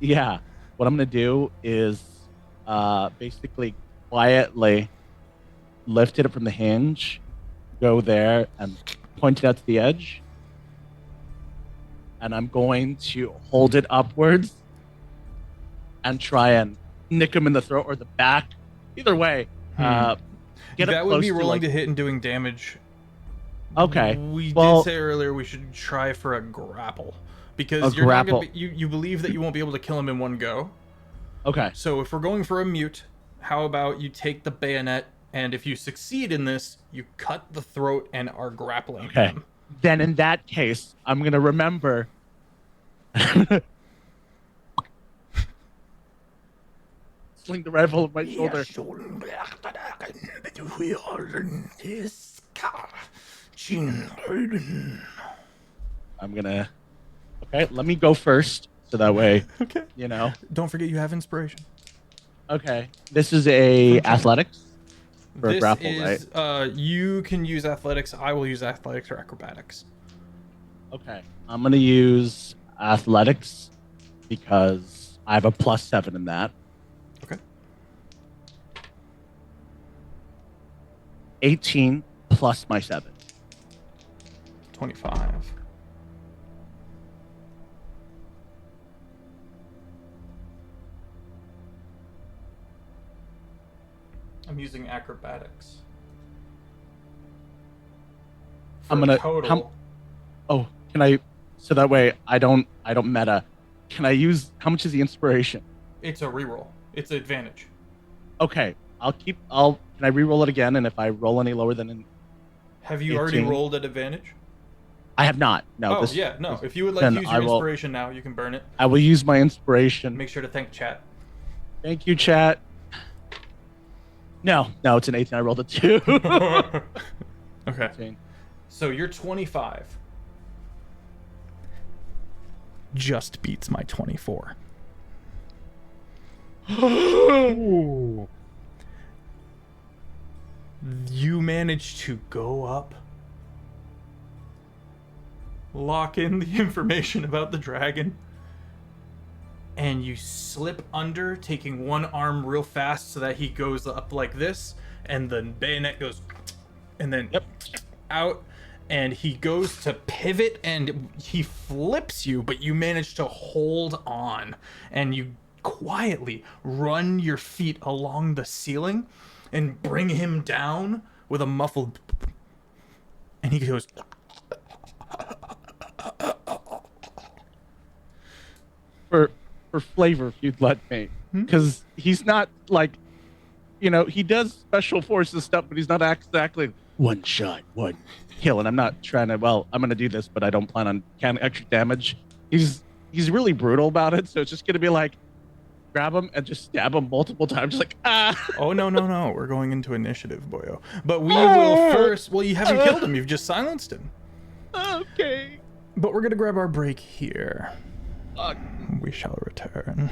Yeah, what I'm gonna do is basically quietly lift it from the hinge, go there and point it out to the edge, and I'm going to hold it upwards and try and nick him in the throat or the back. Either way, get That up would close be rolling like, to hit and doing damage. Okay. We Well- did say earlier we should try for a grapple because A you're not grapple. gonna be, you believe that you won't be able to kill him in one go. Okay. So if we're going for a mute, how about you take the bayonet and if you succeed in this, you cut the throat and are grappling Okay. him. Then in that case, I'm gonna remember. Sling the rifle on my shoulder. I'm gonna. Okay, let me go first, so that way, Okay. you know. Don't forget you have inspiration. Okay, this is a athletics for a This grapple, is right? you can use athletics. I will use athletics or acrobatics. Okay, I'm gonna use athletics because I have a +7 in that. Okay. 18 plus my 7. 25. I'm using acrobatics. For I'm gonna- total. Oh, can I? So that way I don't meta. Can I use? How much is the inspiration? It's a reroll. It's advantage. Okay, Can I re-roll it again? And if I roll any lower than Have you already 18. rolled at advantage? I have not. No. Oh this, yeah, no. this- If you would like then to use I your will- inspiration now, you can burn it. I will use my inspiration. Make sure to thank chat. Thank you, chat. No, it's an 18. I rolled a 2. Okay. 18. So you're 25. Just beats my 24. Ooh. You manage to go up, lock in the information about the dragon, and you slip under, taking one arm real fast so that he goes up like this, and the bayonet goes, and then out, and he goes to pivot, and he flips you, but you manage to hold on, and you quietly run your feet along the ceiling and bring him down with a muffled, and he goes, For flavor, if you'd let me, because he's not like, he does special forces stuff, but he's not exactly one shot, one kill. And I'm not trying to. Well, I'm gonna do this, but I don't plan on counting extra damage. He's really brutal about it, so it's just gonna be like, grab him and just stab him multiple times, just like oh no, we're going into initiative, boyo. But we will first, well, you haven't killed him, you've just silenced him. Okay. But we're gonna grab our break here. Fuck. We shall return.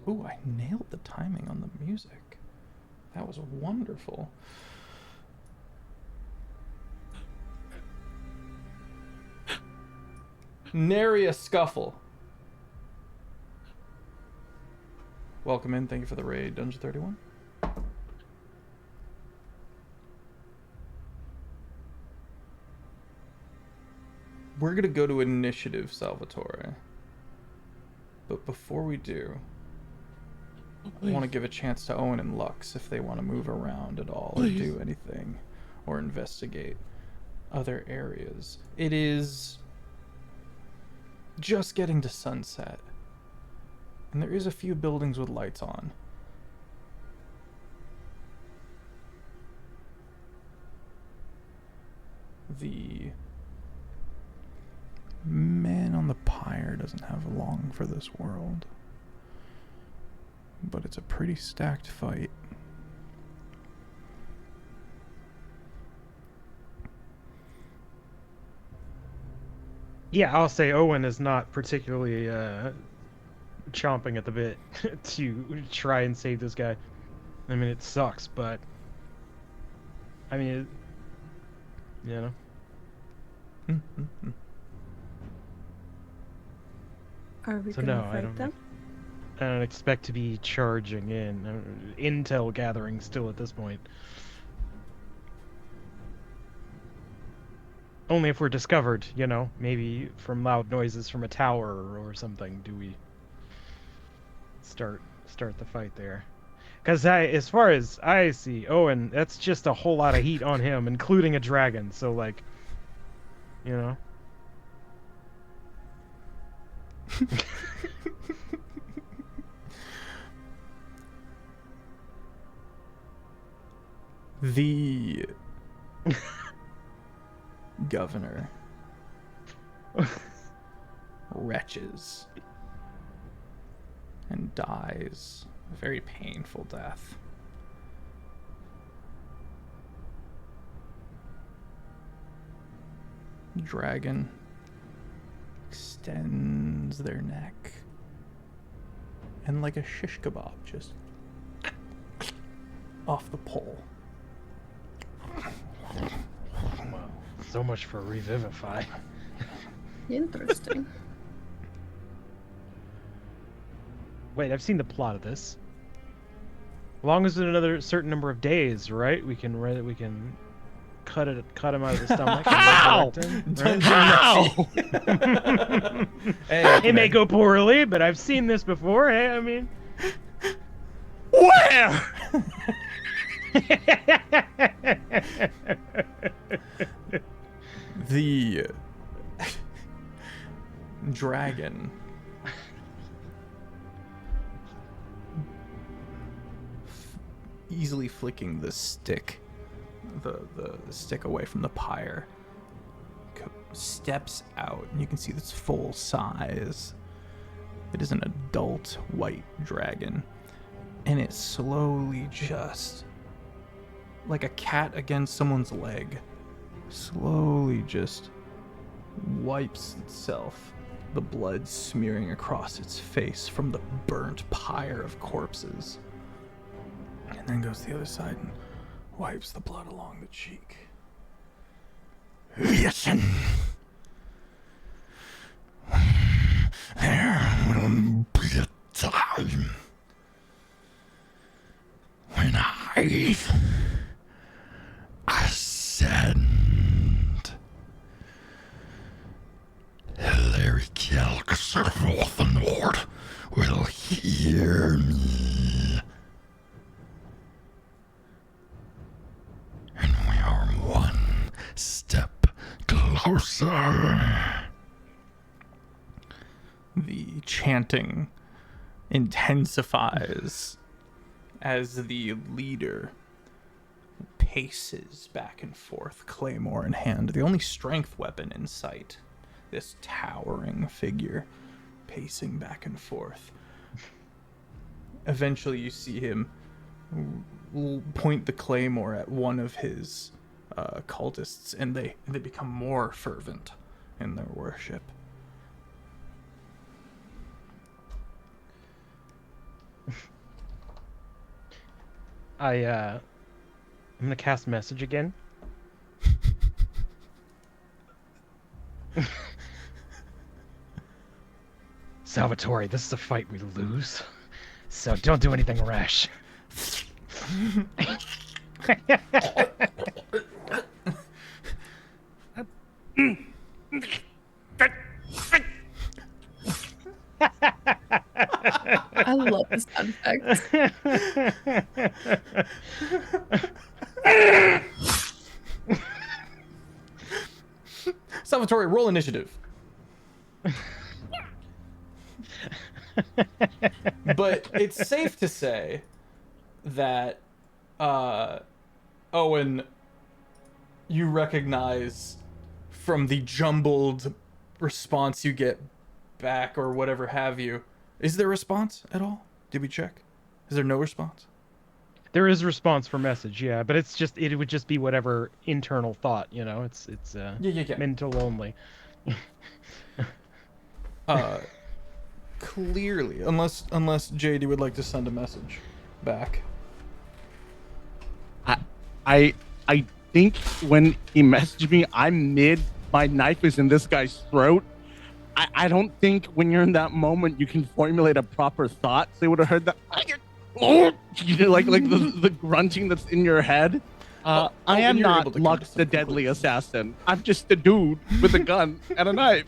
Ooh, I nailed the timing on the music. That was wonderful. Nary a scuffle. Welcome in. Thank you for the raid, Dungeon 31. We're going to go to initiative, Salvatore. But before we do, I want to give a chance to Owen and Lux if they want to move around at all or do anything or investigate other areas. It is just getting to sunset. And there is a few buildings with lights on. The man on the pyre doesn't have long for this world. But it's a pretty stacked fight. Yeah, I'll say Owen is not particularly chomping at the bit to try and save this guy. I mean, it sucks, but I mean, you know. Are we So gonna no, I fight them? I don't expect to be charging in. Intel gathering still at this point. Only if we're discovered, you know, maybe from loud noises from a tower or something do we start the fight there. Because as far as I see, Owen, that's just a whole lot of heat on him, including a dragon. So, like, you know. The governor retches and dies a very painful death. Dragon extends their neck and like a shish kebab just off the pole. Wow, so much for revivify. Interesting. Wait, I've seen the plot of this. As long as it's another certain number of days, right? We can cut him out of the stomach. How? And resurrect him, right? How? Hey, It may go poorly, but I've seen this before. Hey, I mean, Where? the dragon easily flicking the stick, the stick away from the pyre, steps out, and you can see its full size. It is an adult white dragon, and it slowly, just like a cat against someone's leg, slowly just wipes itself, the blood smearing across its face from the burnt pyre of corpses, and then goes to the other side and wipes the blood along the cheek. Listen. There will be a time when I ascend. Hilary Kelkser of the North will hear me. And we are one step closer. The chanting intensifies as the leader paces back and forth, claymore in hand, the only strength weapon in sight. This towering figure pacing back and forth. Eventually you see him point the claymore at one of his cultists, and they become more fervent in their worship. I'm gonna cast message again. Salvatore, this is a fight we lose, so don't do anything rash. I love the sound effects. Salvatore, roll initiative. But it's safe to say that Owen, you recognize from the jumbled response you get back or whatever have you. Is there a response at all? Did we check? Is there no response? There is response for message, yeah, but it would just be whatever internal thought, you know. It's Yeah. mental only. Clearly, unless JD would like to send a message back. I think when he messaged me, my knife is in this guy's throat. I don't think when you're in that moment you can formulate a proper thought. So you would have heard that, you know, like the grunting that's in your head. I am not Lux the Deadly Assassin. I'm just a dude with a gun and a knife.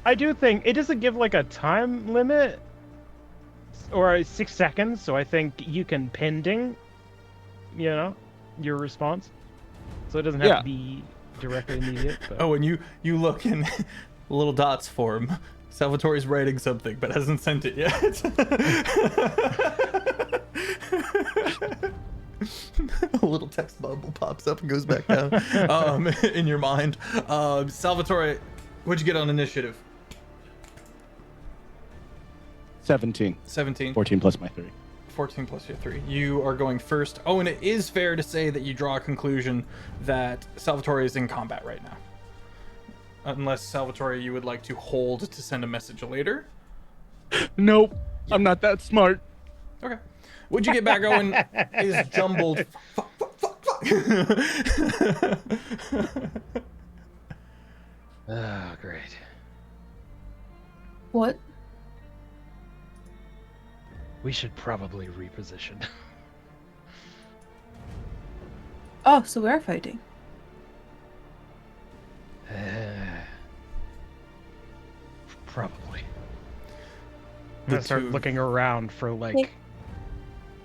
I do think it doesn't give like a time limit or 6 seconds, so I think you can pending, you know, your response. So it doesn't have to be directly immediate. But... Oh, and you look in little dots form. Salvatore's writing something, but hasn't sent it yet. A little text bubble pops up and goes back down in your mind. Salvatore, what'd you get on initiative? 17. 14 plus my 3. 14 plus your 3. You are going first. Oh, and it is fair to say that you draw a conclusion that Salvatore is in combat right now. Unless, Salvatore, you would like to hold to send a message later. Nope, I'm not that smart. Okay. What'd you get back, Owen? Is jumbled. Fuck. Oh, great. What? We should probably reposition. Oh, so we are fighting. Probably. I'm gonna start looking around for like.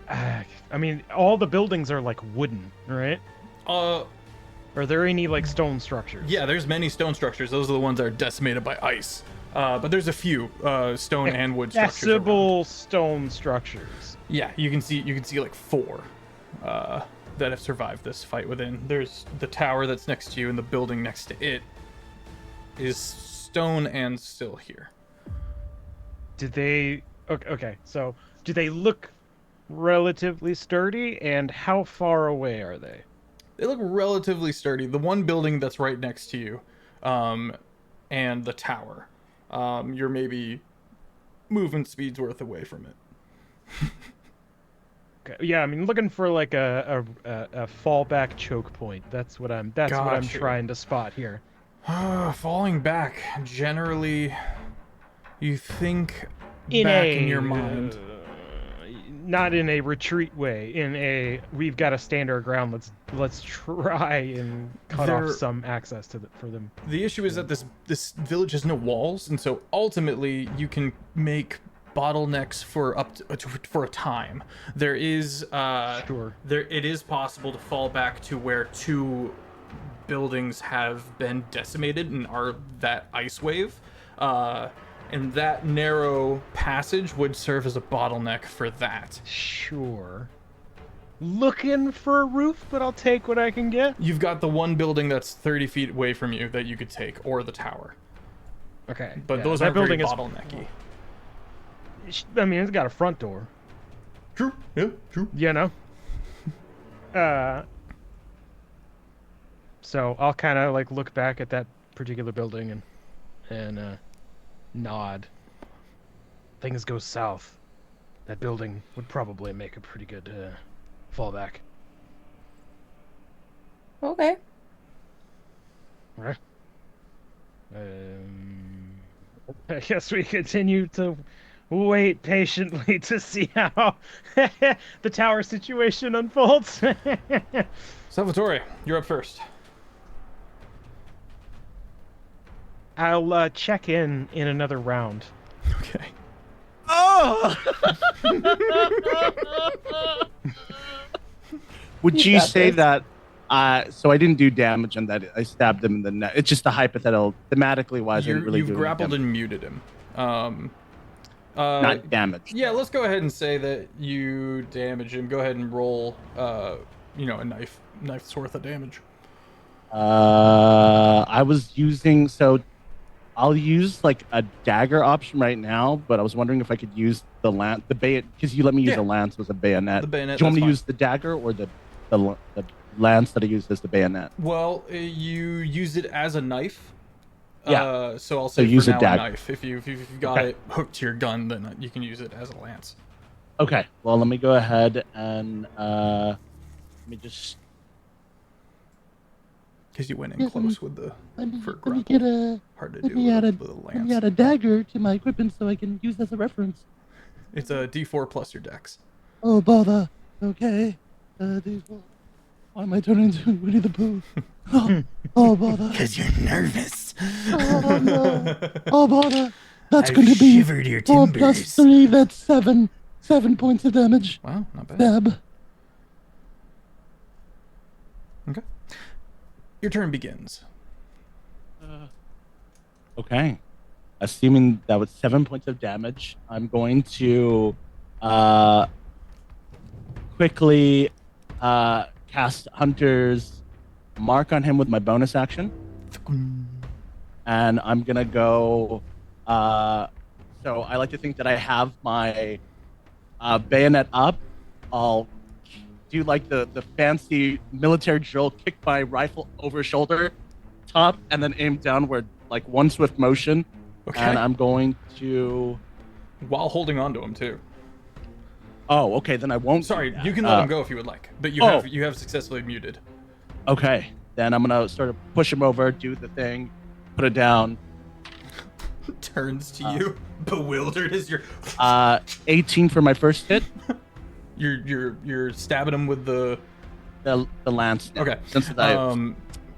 I mean, all the buildings are like wooden, right? Are there any like stone structures? Yeah, there's many stone structures. Those are the ones that are decimated by ice. But there's a few stone and wood structures. Accessible stone structures. Yeah, you can see like 4 that have survived this fight within. There's the tower that's next to you, and the building next to it is stone and still here. Did they? Okay, so do they look relatively sturdy, and how far away are they? They look relatively sturdy. The one building that's right next to you, and the tower. You're maybe movement speed's worth away from it. Okay, yeah, I mean, looking for like a fallback choke point. That's what I'm trying to spot here. Falling back, generally, you think in your mind. Not in a retreat way. We've got to stand our ground. Let's try and cut off some access for them. The issue is that this village has no walls, and so ultimately you can make bottlenecks for a time. There is it is possible to fall back to where 2 buildings have been decimated and are that ice wave. And that narrow passage would serve as a bottleneck for that. Sure. Looking for a roof, but I'll take what I can get. You've got the one building that's 30 feet away from you that you could take, or the tower. Okay. But those are very bottlenecky. I mean, it's got a front door. True. Yeah, true. You know? So I'll kind of like look back at that particular building and nod. Things go south. that building would probably make a pretty good fallback. Okay. Right. I guess we continue to wait patiently to see how the tower situation unfolds. Salvatore, you're up first. I'll check in another round. Okay. Oh! Would You you got say this. that? So I didn't do damage on that. I stabbed him in the neck. It's just a hypothetical. Thematically wise, I didn't really You've do any grappled damage. and muted him. Not damage. Yeah, let's go ahead and say that you damage him. Go ahead and roll, a knife's worth of damage. I was using I'll use like a dagger option right now, but I was wondering if I could use the bayonet, because you let me use Yeah. a lance with a bayonet. The bayonet, Do you want me that's to use the dagger or the lance that I used as the bayonet? Well, you use it as a knife. Yeah. So I'll say use for a now a dagger. knife. If you've got Okay. it hooked to your gun, then you can use it as a lance. Okay. Well, let me go ahead and let me just Because you went in close with the for let me grapple. get a Hard to let do me add with a let me lance. add a dagger to my equipment so I can use as a reference. It's a D4 plus your dex. Oh bother. Okay. D4. Why am I turning into Winnie the Pooh? Oh bother. Because you're nervous. Oh no. Oh bother. That's I've going to be shivered your 4 timbers. plus 3. That's 7. 7 points of damage. Wow, not bad. Stab. Okay. Your turn begins. Okay. Assuming that was 7 points of damage, I'm going to quickly cast Hunter's Mark on him with my bonus action. And I'm going to go. So I like to think that I have my bayonet up. I'll do like the fancy military drill, kick my rifle over shoulder top, and then aim downward like one swift motion. Okay. And I'm going to. While holding on to him too. Oh, okay. Then I won't. Sorry, do that. you can let him go if you would like, but you have successfully muted. Okay. Then I'm gonna sort of push him over, do the thing, put it down. Turns to you, bewildered as you're 18 for my first hit. you're stabbing him with the The lance. now, okay. Since I,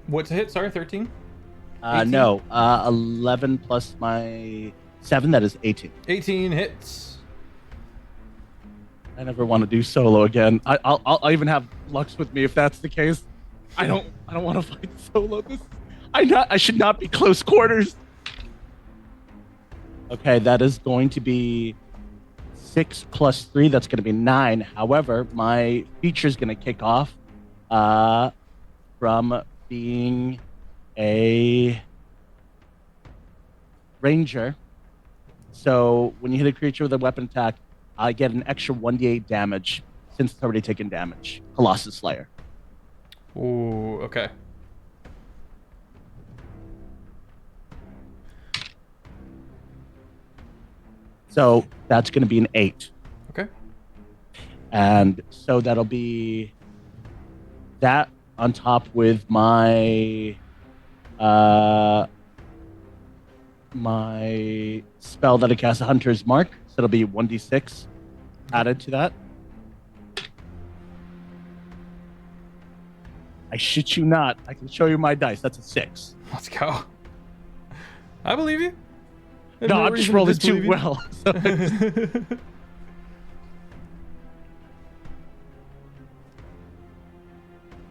What's a hit? Sorry, 13. 18? no. 11 plus my 7. That is 18. 18 hits. I never want to do solo again. I'll even have Lux with me if that's the case. I don't want to fight solo. I should not be close quarters. Okay, that is going to be 6 plus 3. That's going to be 9. However, my feature is going to kick off from being a ranger. So when you hit a creature with a weapon attack, I get an extra 1d8 damage since it's already taken damage. Colossus Slayer. Ooh, okay. So that's going to be an 8. Okay. And so that'll be that on top with my my spell that I cast, Hunter's Mark. So it'll be 1d6 added to that. I shit you not. I can show you my dice. That's a 6. Let's go. I believe you. There's No, I'm just reason to rolling too disbelieve you. well. So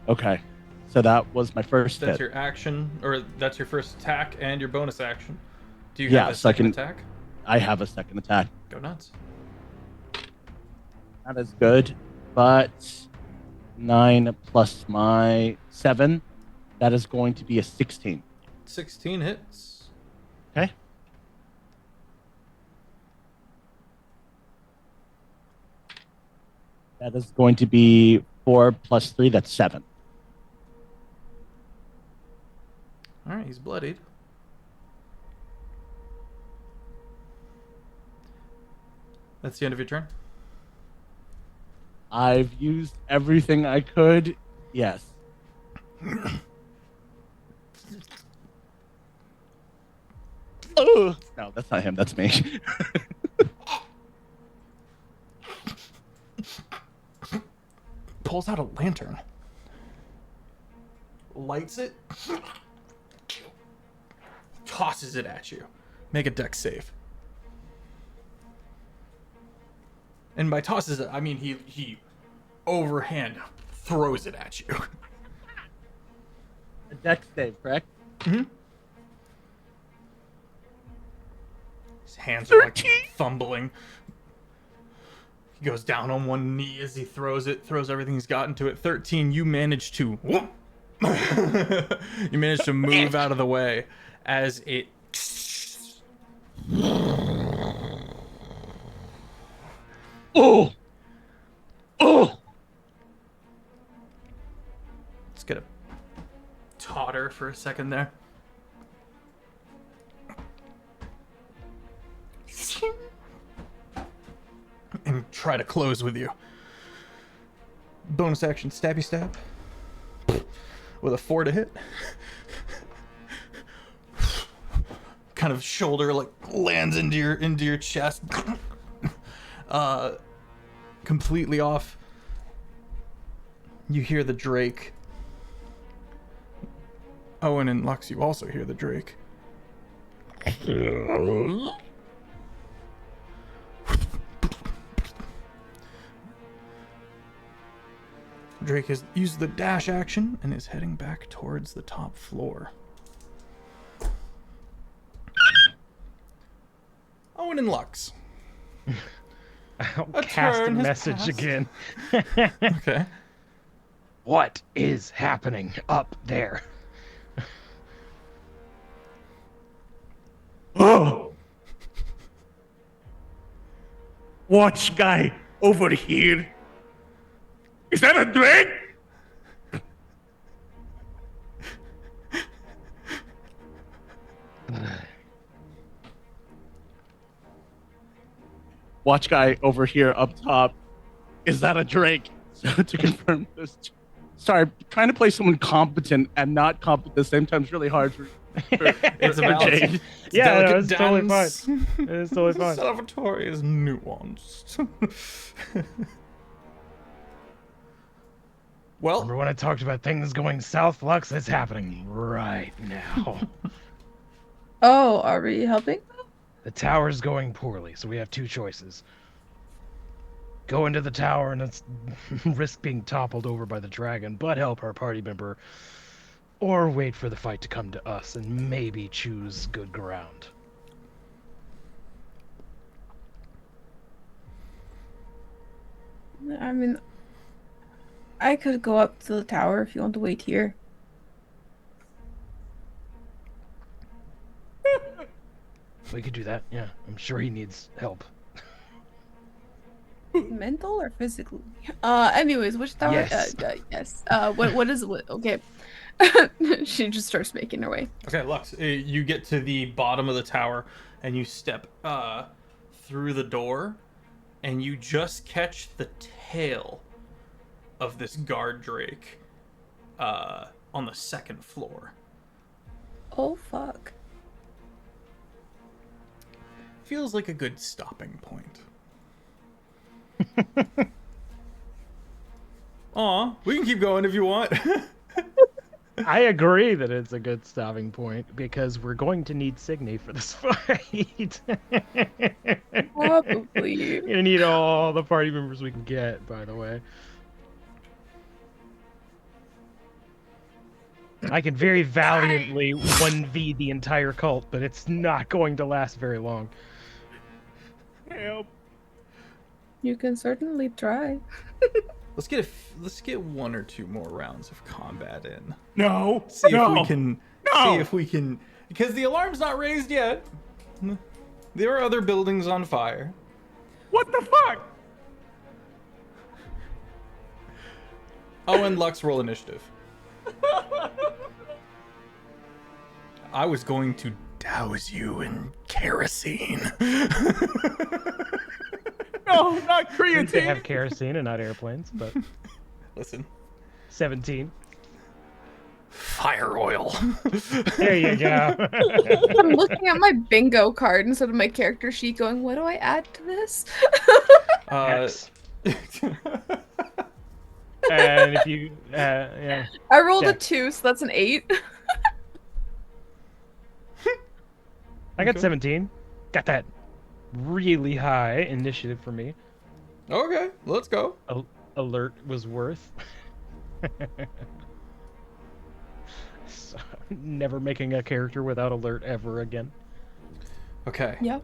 okay. So that was my first That's hit. your action, or that's your first attack and your bonus action. Do you Yeah, have a so I second can- attack? I have a second attack. Go nuts. Not as good, but 9 plus my 7, that is going to be a 16. 16 hits. Okay. That is going to be 4 plus 3, that's 7. All right, he's bloodied. That's the end of your turn. I've used everything I could. Yes. Oh, no, that's not him. That's me. Pulls out a lantern, lights it, tosses it at you. Make a dex save. And by tosses it, I mean he overhand throws it at you. A dex save, correct? Mm-hmm. His hands are like 13. fumbling. He goes down on one knee as he throws everything he's got into it. 13, you manage to you manage to move out of the way as it Oh! Oh! Let's get a totter for a second there. And try to close with you. Bonus action, stabby stab. With a 4 to hit. Kind of shoulder like lands into your chest. Completely off. You hear the Drake. Owen and Lux, you also hear the Drake. Drake has used the dash action and is heading back towards the top floor. Owen and Lux. I'll A cast a turn has message passed. again. Okay. What is happening up there? Oh! Watch guy over here. Is that a drake? Watch guy over here up top. Is that a drake? So to confirm this. Sorry, trying to play someone competent and not competent at the same time is really hard for It's a for balance. Jade. Yeah, no, Delicate it's totally fine. dance. It's totally fine. Salvatore is nuanced. Well, Remember when I talked about things going south, Lux? It's happening right now. Oh, are we helping? The tower's going poorly, so we have two choices. Go into the tower and let's risk being toppled over by the dragon, but help our party member. Or wait for the fight to come to us and maybe choose good ground. I mean, I could go up to the tower if you want to wait here. We could do that, yeah. I'm sure he needs help. Mental or physically? Anyways, which tower? Yes. Yes. What is what? Okay. She just starts making her way. okay, Lux, you get to the bottom of the tower and you step through the door and you just catch the tail of this guard drake on the second floor. Oh fuck. Feels like a good stopping point. Aw, we can keep going if you want. I agree that it's a good stopping point because we're going to need Cygni for this fight. Probably. We're gonna need all the party members we can get, by the way. I can very valiantly 1v the entire cult, but it's not going to last very long. Help. You can certainly try. Let's get one or two more rounds of combat in. No. See no. if we can. No. See if we can. Because the alarm's not raised yet. There are other buildings on fire. What the fuck? Oh, and Lux, roll initiative. I was going to douse you in kerosene. No, not At least they have creatine. kerosene and not airplanes, but Listen, 17. fire oil. There you go. I'm looking at my bingo card instead of my character sheet going, what do I add to this? X. And if you, yeah. I rolled a Yeah. 2, so that's an 8. I got Okay. 17. Got that really high initiative for me. Okay, let's go. Alert was worth. So, never making a character without alert ever again. Okay. Yep.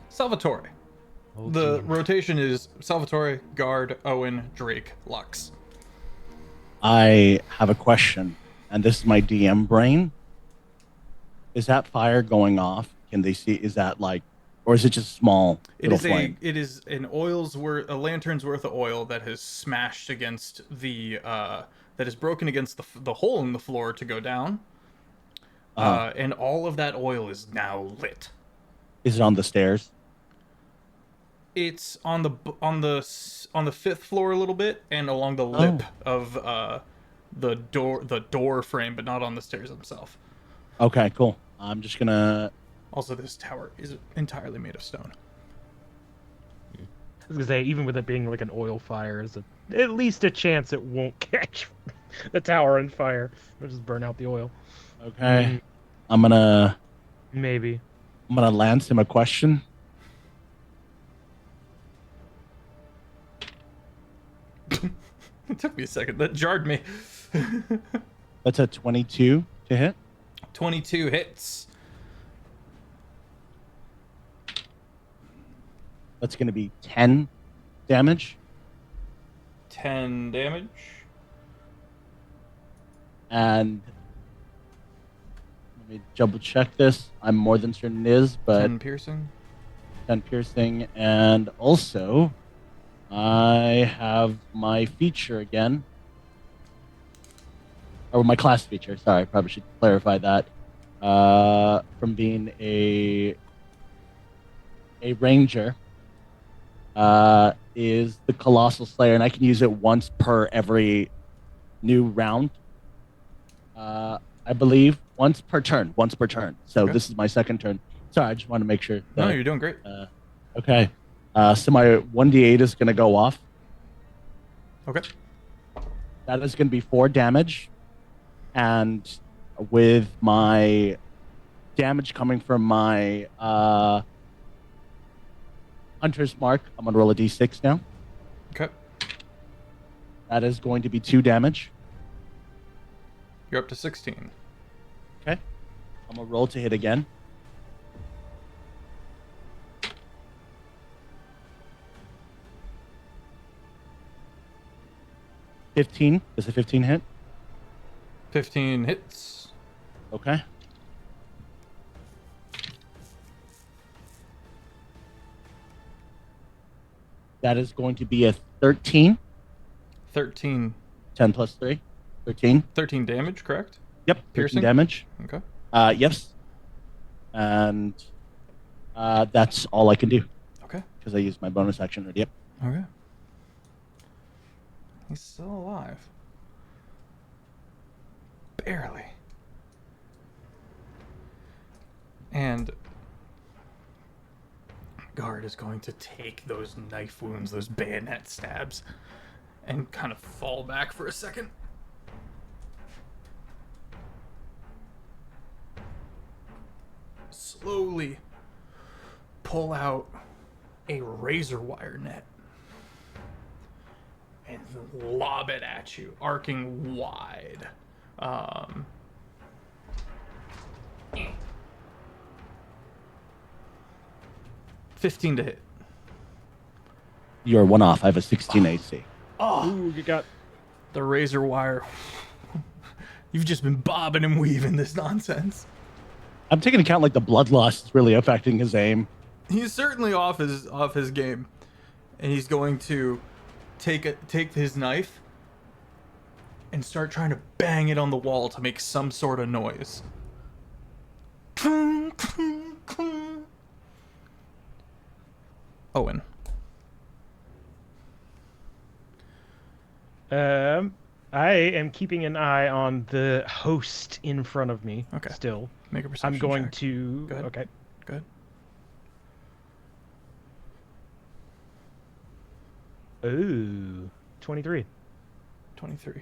Salvatore. Oh, The gee. rotation is Salvatore, Guard, Owen, Drake, Lux. I have a question, and this is my DM brain. Is that fire going off? Can they see? Is that like, or is it just small It little is flame? a lantern's worth of oil that has smashed against the that has broken against the hole in the floor to go down. And all of that oil is now lit. Is it on the stairs? It's on the fifth floor a little bit and along the lip of the door frame, but not on the stairs themselves. Okay, cool. I'm just gonna. Also, this tower is entirely made of stone. I was gonna say, even with it being like an oil fire, is at least a chance it won't catch the tower on fire. It'll just burn out the oil. Okay, I'm gonna Maybe. lance him a question. It took me a second. That jarred me. That's a 22 to hit. 22 hits. That's gonna be 10 damage. 10 damage. And let me double check this. I'm more than certain it is, but 10 piercing. 10 piercing, and also I have my feature again, or my class feature. Sorry, I probably should clarify that. From being a ranger, is the Colossal Slayer, and I can use it once per every new round. I believe once per turn. So Okay. this is my second turn. Sorry, I just want to make sure. No, that- you're doing great. Okay. So my 1d8 is going to go off. Okay. That is going to be 4 damage. And with my damage coming from my Hunter's Mark, I'm going to roll a d6 now. Okay. That is going to be 2 damage. You're up to 16. Okay. I'm going to roll to hit again. $15. Does a 15 hit? 15 hits. Okay. That is going to be a 13. 13. 10 plus 3. 13. 13 damage, correct? Yep. 13 Piercing? damage. Okay. Yes. And that's all I can do Okay. because I used my bonus action already. Yep. Okay. He's still alive. Barely. And Guard is going to take those knife wounds, those bayonet stabs, and kind of fall back for a second. Slowly pull out a razor wire net and lob it at you, arcing wide. 15 to hit. You're one off. I have a 16 AC. Ooh, you got. The razor wire. You've just been bobbing and weaving this nonsense. I'm taking account like the blood loss is really affecting his aim. He's certainly off his game, and he's going to take his knife and start trying to bang it on the wall to make some sort of noise. Owen. I am keeping an eye on the host in front of me. Okay. Still. Make a perception I'm going check. to. Go ahead. Okay. Good. Ooh, 23. 23.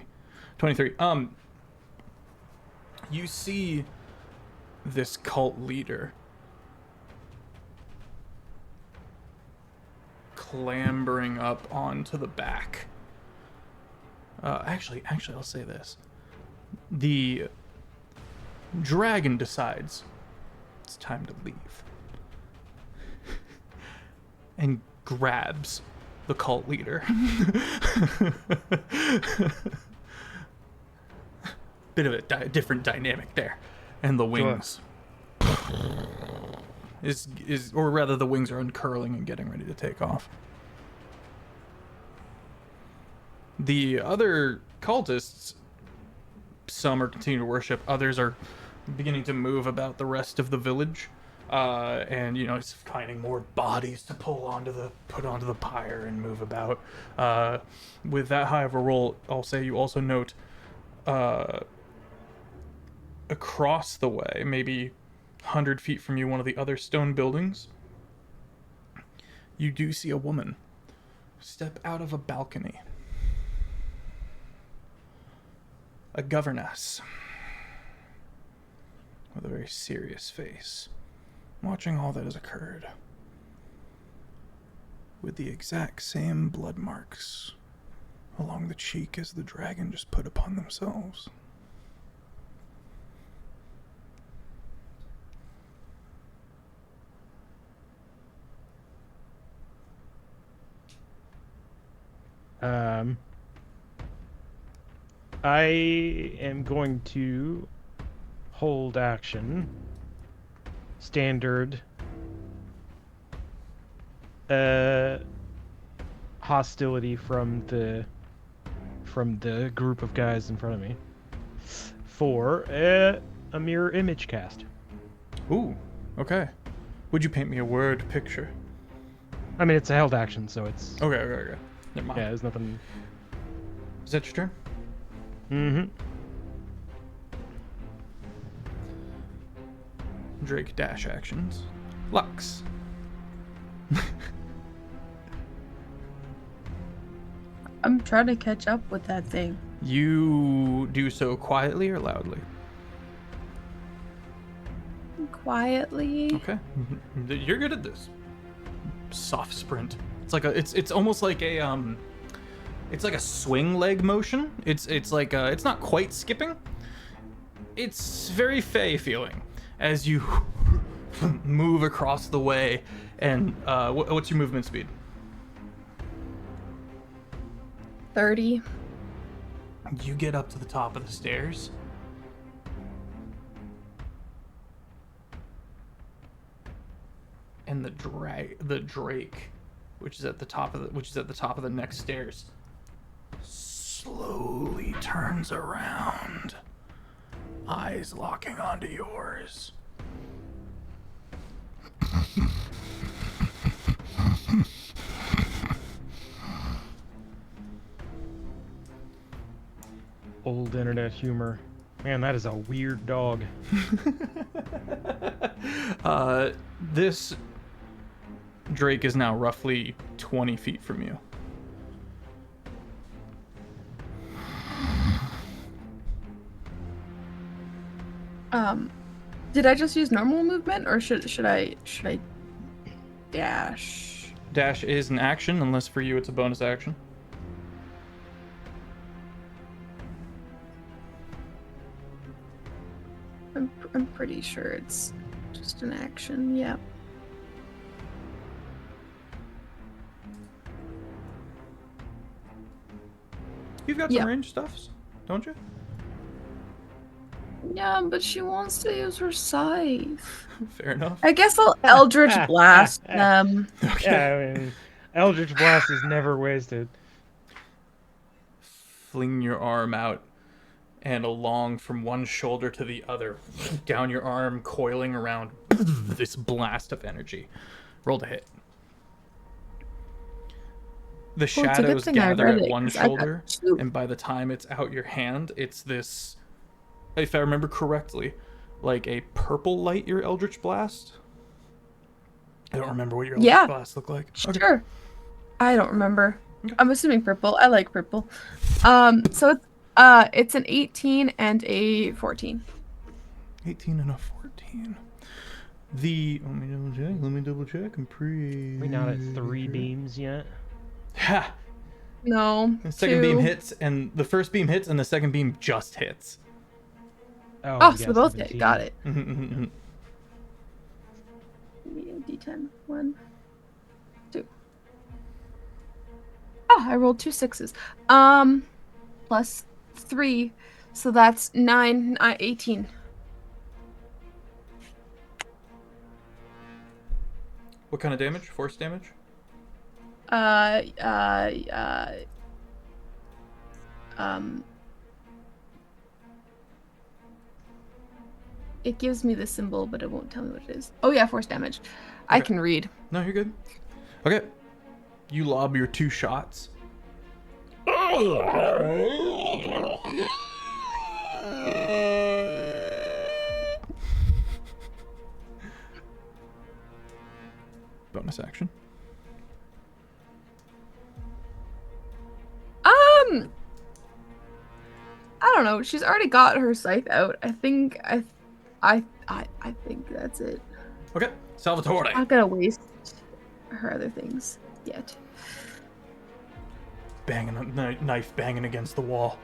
You see this cult leader clambering up onto the back. Actually, I'll say this. The dragon decides it's time to leave. And grabs the cult leader. Bit of a different dynamic there. And the wings or rather the wings are uncurling and getting ready to take off. The other cultists, some are continuing to worship, others are beginning to move about the rest of the village. And it's finding more bodies to put onto the pyre and move about. With that high of a roll, I'll say you also note across the way, maybe 100 feet from you, one of the other stone buildings, you do see a woman step out of a balcony. A governess with a very serious face, watching all that has occurred, with the exact same blood marks along the cheek as the dragon just put upon themselves. I am going to hold action. Standard. Hostility from the group of guys in front of me. For a mirror image cast. Ooh, okay. Would you paint me a word picture? I mean, it's a held action, so it's... Okay. Never mind. Yeah, there's nothing... Is that your turn? Mm-hmm. Drake dash actions. Lux. I'm trying to catch up with that thing. You do so quietly or loudly? Quietly. Okay. You're good at this. Soft sprint. It's almost like a it's like a swing leg motion. It's like it's not quite skipping. It's very fey feeling as you move across the way. And what's your movement speed? 30. You get up to the top of the stairs. And the drake, which is at the top of the next stairs, slowly turns around, eyes locking onto yours. Old internet humor. Man, that is a weird dog. This drake is now roughly 20 feet from you. Did I just use normal movement, or should I dash? Dash is an action, unless for you it's a bonus action. I'm pretty sure it's just an action. Yeah. You've got some range stuffs, don't you? Yeah, but she wants to use her scythe. Fair enough. I guess I'll Eldritch Blast them. Okay. Yeah, I mean, Eldritch Blast is never wasted. Fling your arm out and along from one shoulder to the other, down your arm, coiling around this blast of energy. Roll to hit. the Well, it's a good shadows thing I gather read at it, one 'cause I got shoulder, 2. and by the time it's out your hand, it's this, if I remember correctly, like a purple light your Eldritch Blast. I don't remember what your Eldritch Yeah. Blast looked like. Okay. Sure. I don't remember. Okay. I'm assuming purple. I like purple. So it's an 18 and a 14. 18 and a 14. Let me double check. I'm pretty. We're not at 3 beams yet. Ha! No. The second beam 2. hits, and the first beam hits, and the second beam just hits. Oh, yeah, so they both hit. 17. Got it. Mhm. D10. 1, 2. Oh, I rolled 2 6s. Plus 3, so that's 9, 18. What kind of damage? Force damage? It gives me the symbol, but it won't tell me what it is. Oh yeah, force damage. I Okay. can read. No, you're good. Okay. You lob your 2 shots. Bonus action. I don't know. She's already got her scythe out. I think I think that's it. Okay. Salvatore. I'm not gonna waste her other things yet. Banging a knife banging against the wall.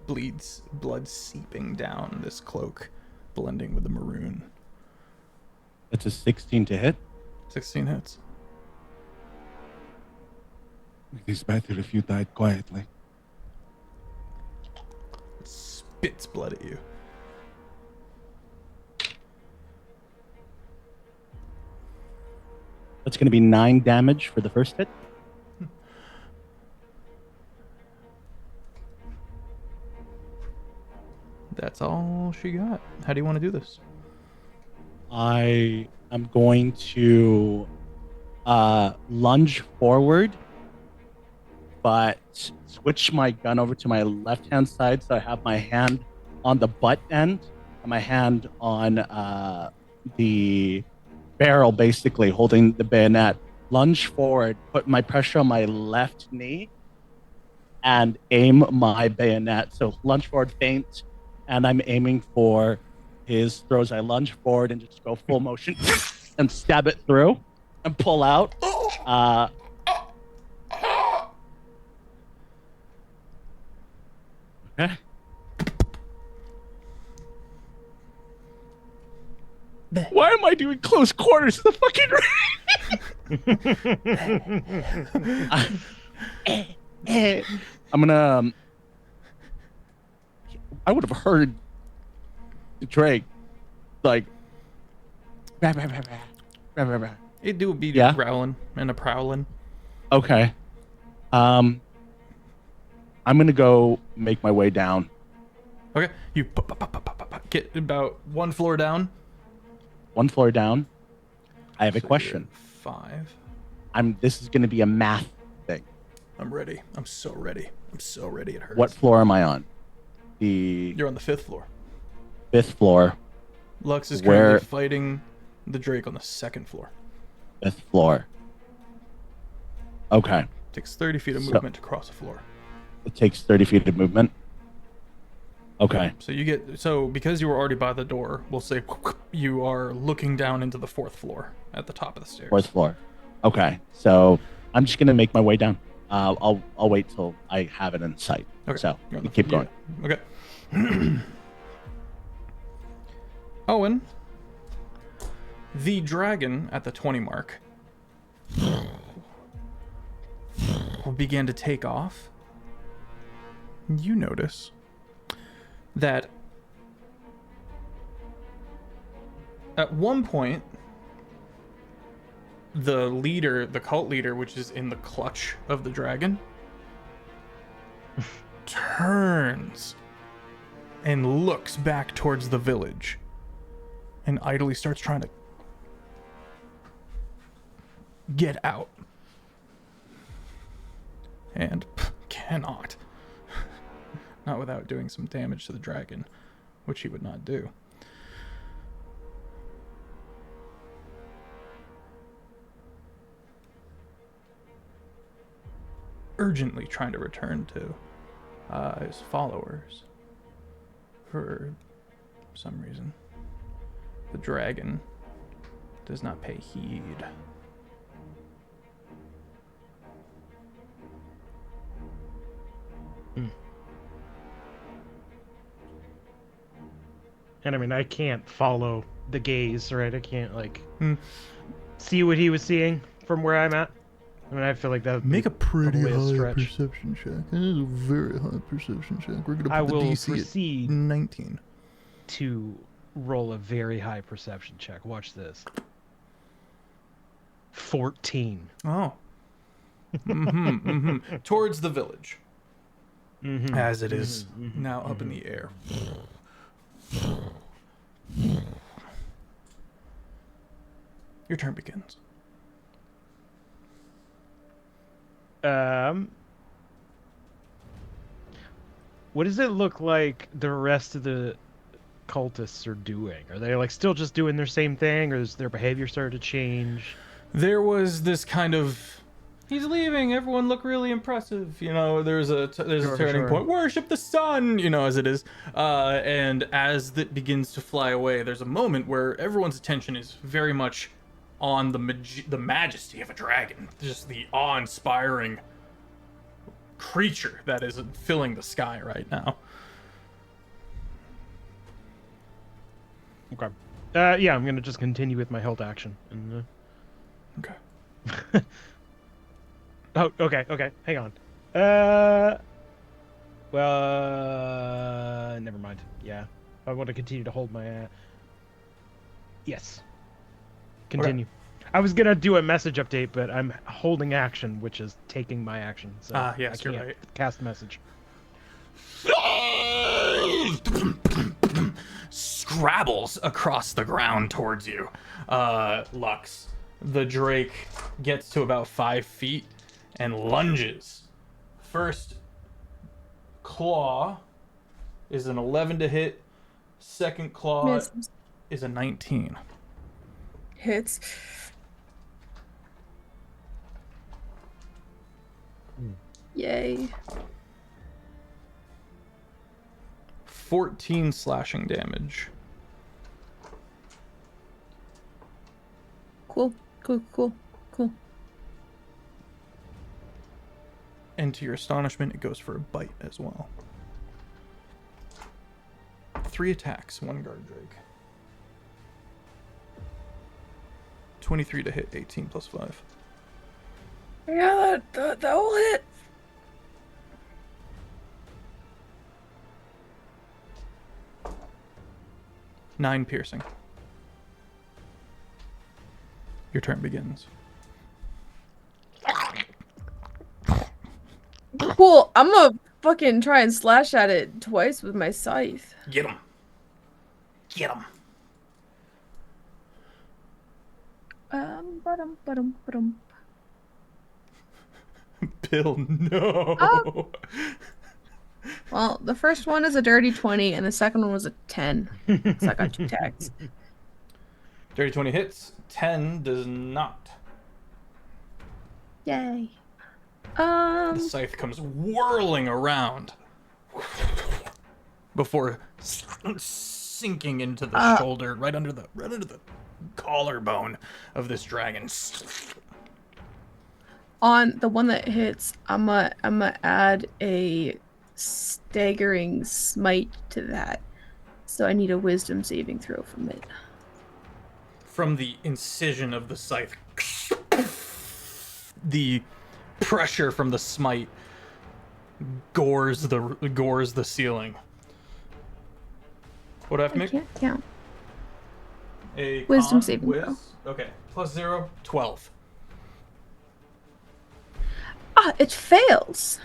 Bleeds, blood seeping down this cloak, blending with the maroon. That's a 16 to hit. 16 hits. It is better if you died quietly. It spits blood at you. That's going to be 9 damage for the first hit. That's all she got. How do you want to do this? I am going to lunge forward, but switch my gun over to my left-hand side so I have my hand on the butt end and my hand on the barrel, basically holding the bayonet. Lunge forward, put my pressure on my left knee, and aim my bayonet. So lunge forward, feint, and I'm aiming for his throws. I lunge forward and just go full motion and stab it through and pull out. Okay. Why am I doing close quarters to the fucking I'm gonna. I would have heard Drake like. It do be Yeah. growling and a prowling. Okay. I'm gonna go make my way down. Okay. You get about 1 floor down. 1 floor down. I have a So question. you're at 5. This is gonna be a math thing. I'm ready. I'm so ready. I'm so ready. It hurts. What floor am I on? The You're on the 5th floor. 5th floor. Lux is Where- currently fighting the Drake on the 2nd floor. 5th floor. Okay. Takes 30 feet of So- movement to cross the floor. It takes 30 feet of movement. Okay. So you get because you were already by the door, we'll say you are looking down into the 4th floor at the top of the stairs. 4th floor. Okay. So I'm just gonna make my way down. I'll wait till I have it in sight. Okay. So You're on you the- keep yeah. going. Okay. Owen, the dragon at the 20 mark began to take off. You notice that at one point, the cult leader, which is in the clutch of the dragon, turns and looks back towards the village and idly starts trying to get out. And cannot. Not without doing some damage to the dragon, which he would not do. Urgently trying to return to his followers for some reason. The dragon does not pay heed. And I mean, I can't follow the gaze, right? I can't, like, see what he was seeing from where I'm at. I mean, I feel like that would Make be a pretty probably a high stretch. perception check. That is a very high perception check. We're gonna put I the will DC proceed at 19. to roll a very high perception check. Watch this. 14. Oh. Towards the village. As it is now up in the air. Your turn begins. What does it look like the rest of the cultists are doing? Are they like still just doing their same thing, or is their behavior started to change? There was this kind of, he's leaving, everyone look really impressive, you know, there's a turning point, worship the sun, you know, as it is, and as it begins to fly away, there's a moment where everyone's attention is very much on the majesty of a dragon, just the awe-inspiring creature that is filling the sky right now. Okay. Yeah, I'm gonna just continue with my held action. And, Okay. Oh, okay. Hang on. Well, never mind. Yeah, I want to continue to hold my. Yes. Continue. Okay. I was gonna do a message update, but I'm holding action, which is taking my action. So yes, I can't you're right. cast message. Scrabbles across the ground towards you. Lux. The Drake gets to about 5 feet and lunges. First claw is an 11 to hit. Second claw Misses. is a 19. Hits. Yay. 14 slashing damage. Cool. And to your astonishment, it goes for a bite as well. 3 attacks, 1 guard Drake. 23 to hit, 18 plus 5. Yeah, that will hit. Nine piercing. Your turn begins. Cool. I'm gonna fucking try and slash at it twice with my scythe. Get him. Get him. Ba-dum. Bill, no. Oh. Well, the first one is a dirty 20, and the second one was a 10. So I got 2 attacks. Dirty 20 hits. 10 does not. Yay. The scythe comes whirling around before sinking into the shoulder, right under the collarbone of this dragon. On the one that hits, I'm gonna add a staggering smite to that. So I need a wisdom saving throw from it. From the incision of the scythe, the pressure from the smite gores the ceiling. What do I have to I make? can't count. A Wisdom con saving with, throw. Okay, plus 0, 12. Ah, it fails.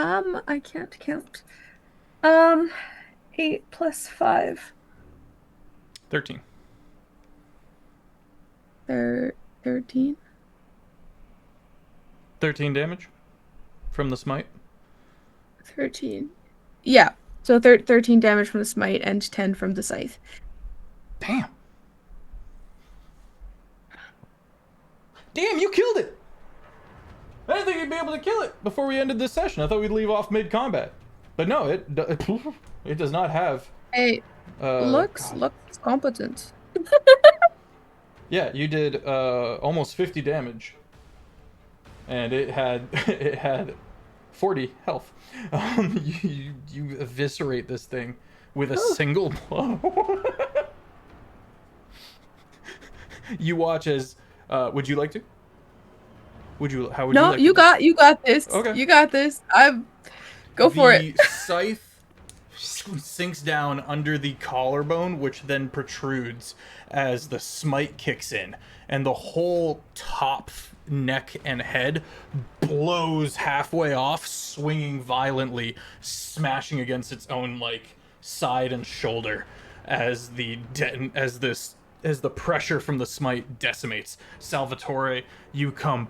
I can't count. 8 plus 5. 13. 13. 13 damage from the smite. 13. Yeah. So 13 damage from the smite and 10 from the scythe. Damn. Damn, you killed it! I didn't think you'd be able to kill it before we ended this session. I thought we'd leave off mid-combat. But no, it does not have... Hey, looks competent. Yeah, you did almost 50 damage. And it had 40 health. You eviscerate this thing with a single blow. You watch as would you like to? How would you like to? You got this. Okay. You got this. Go for it. The scythe sinks down under the collarbone, which then protrudes as the smite kicks in, and the whole top, neck, and head blows halfway off, swinging violently, smashing against its own side and shoulder as the pressure from the smite decimates. Salvatore, you come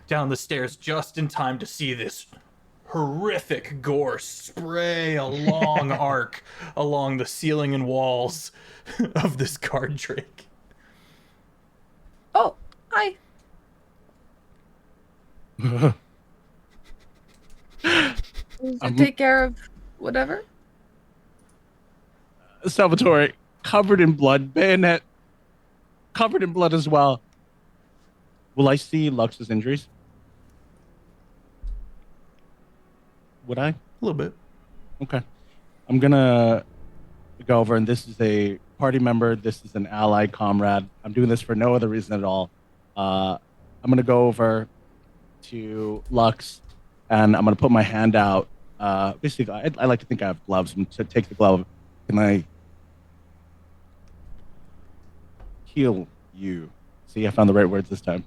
down the stairs just in time to see this horrific gore spray a long arc along the ceiling and walls of this guard drake. Oh, hi. Take care of whatever. Salvatore, covered in blood, bayonet, covered in blood as well. Will I see Lux's injuries? Would I? A little bit. Okay. I'm gonna go over, and this is a party member. This is an allied comrade. I'm doing this for no other reason at all. I'm gonna go over to Lux, and I'm gonna put my hand out. Basically, I like to think I have gloves. I'm to take the glove. Can I heal you? See, I found the right words this time.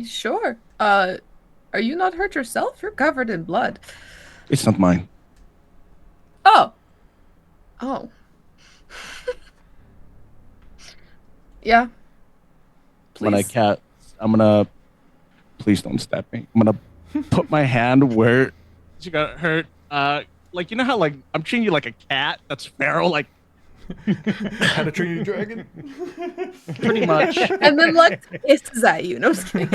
Sure. Are you not hurt yourself? You're covered in blood. It's not mine. Oh. Yeah. Please. I'm gonna. Please don't stab me. I'm gonna put my hand where she got hurt. You know how I'm treating you like a cat that's feral, How to Train Your Dragon? pretty much. And then hisses at you. No, I'm just kidding.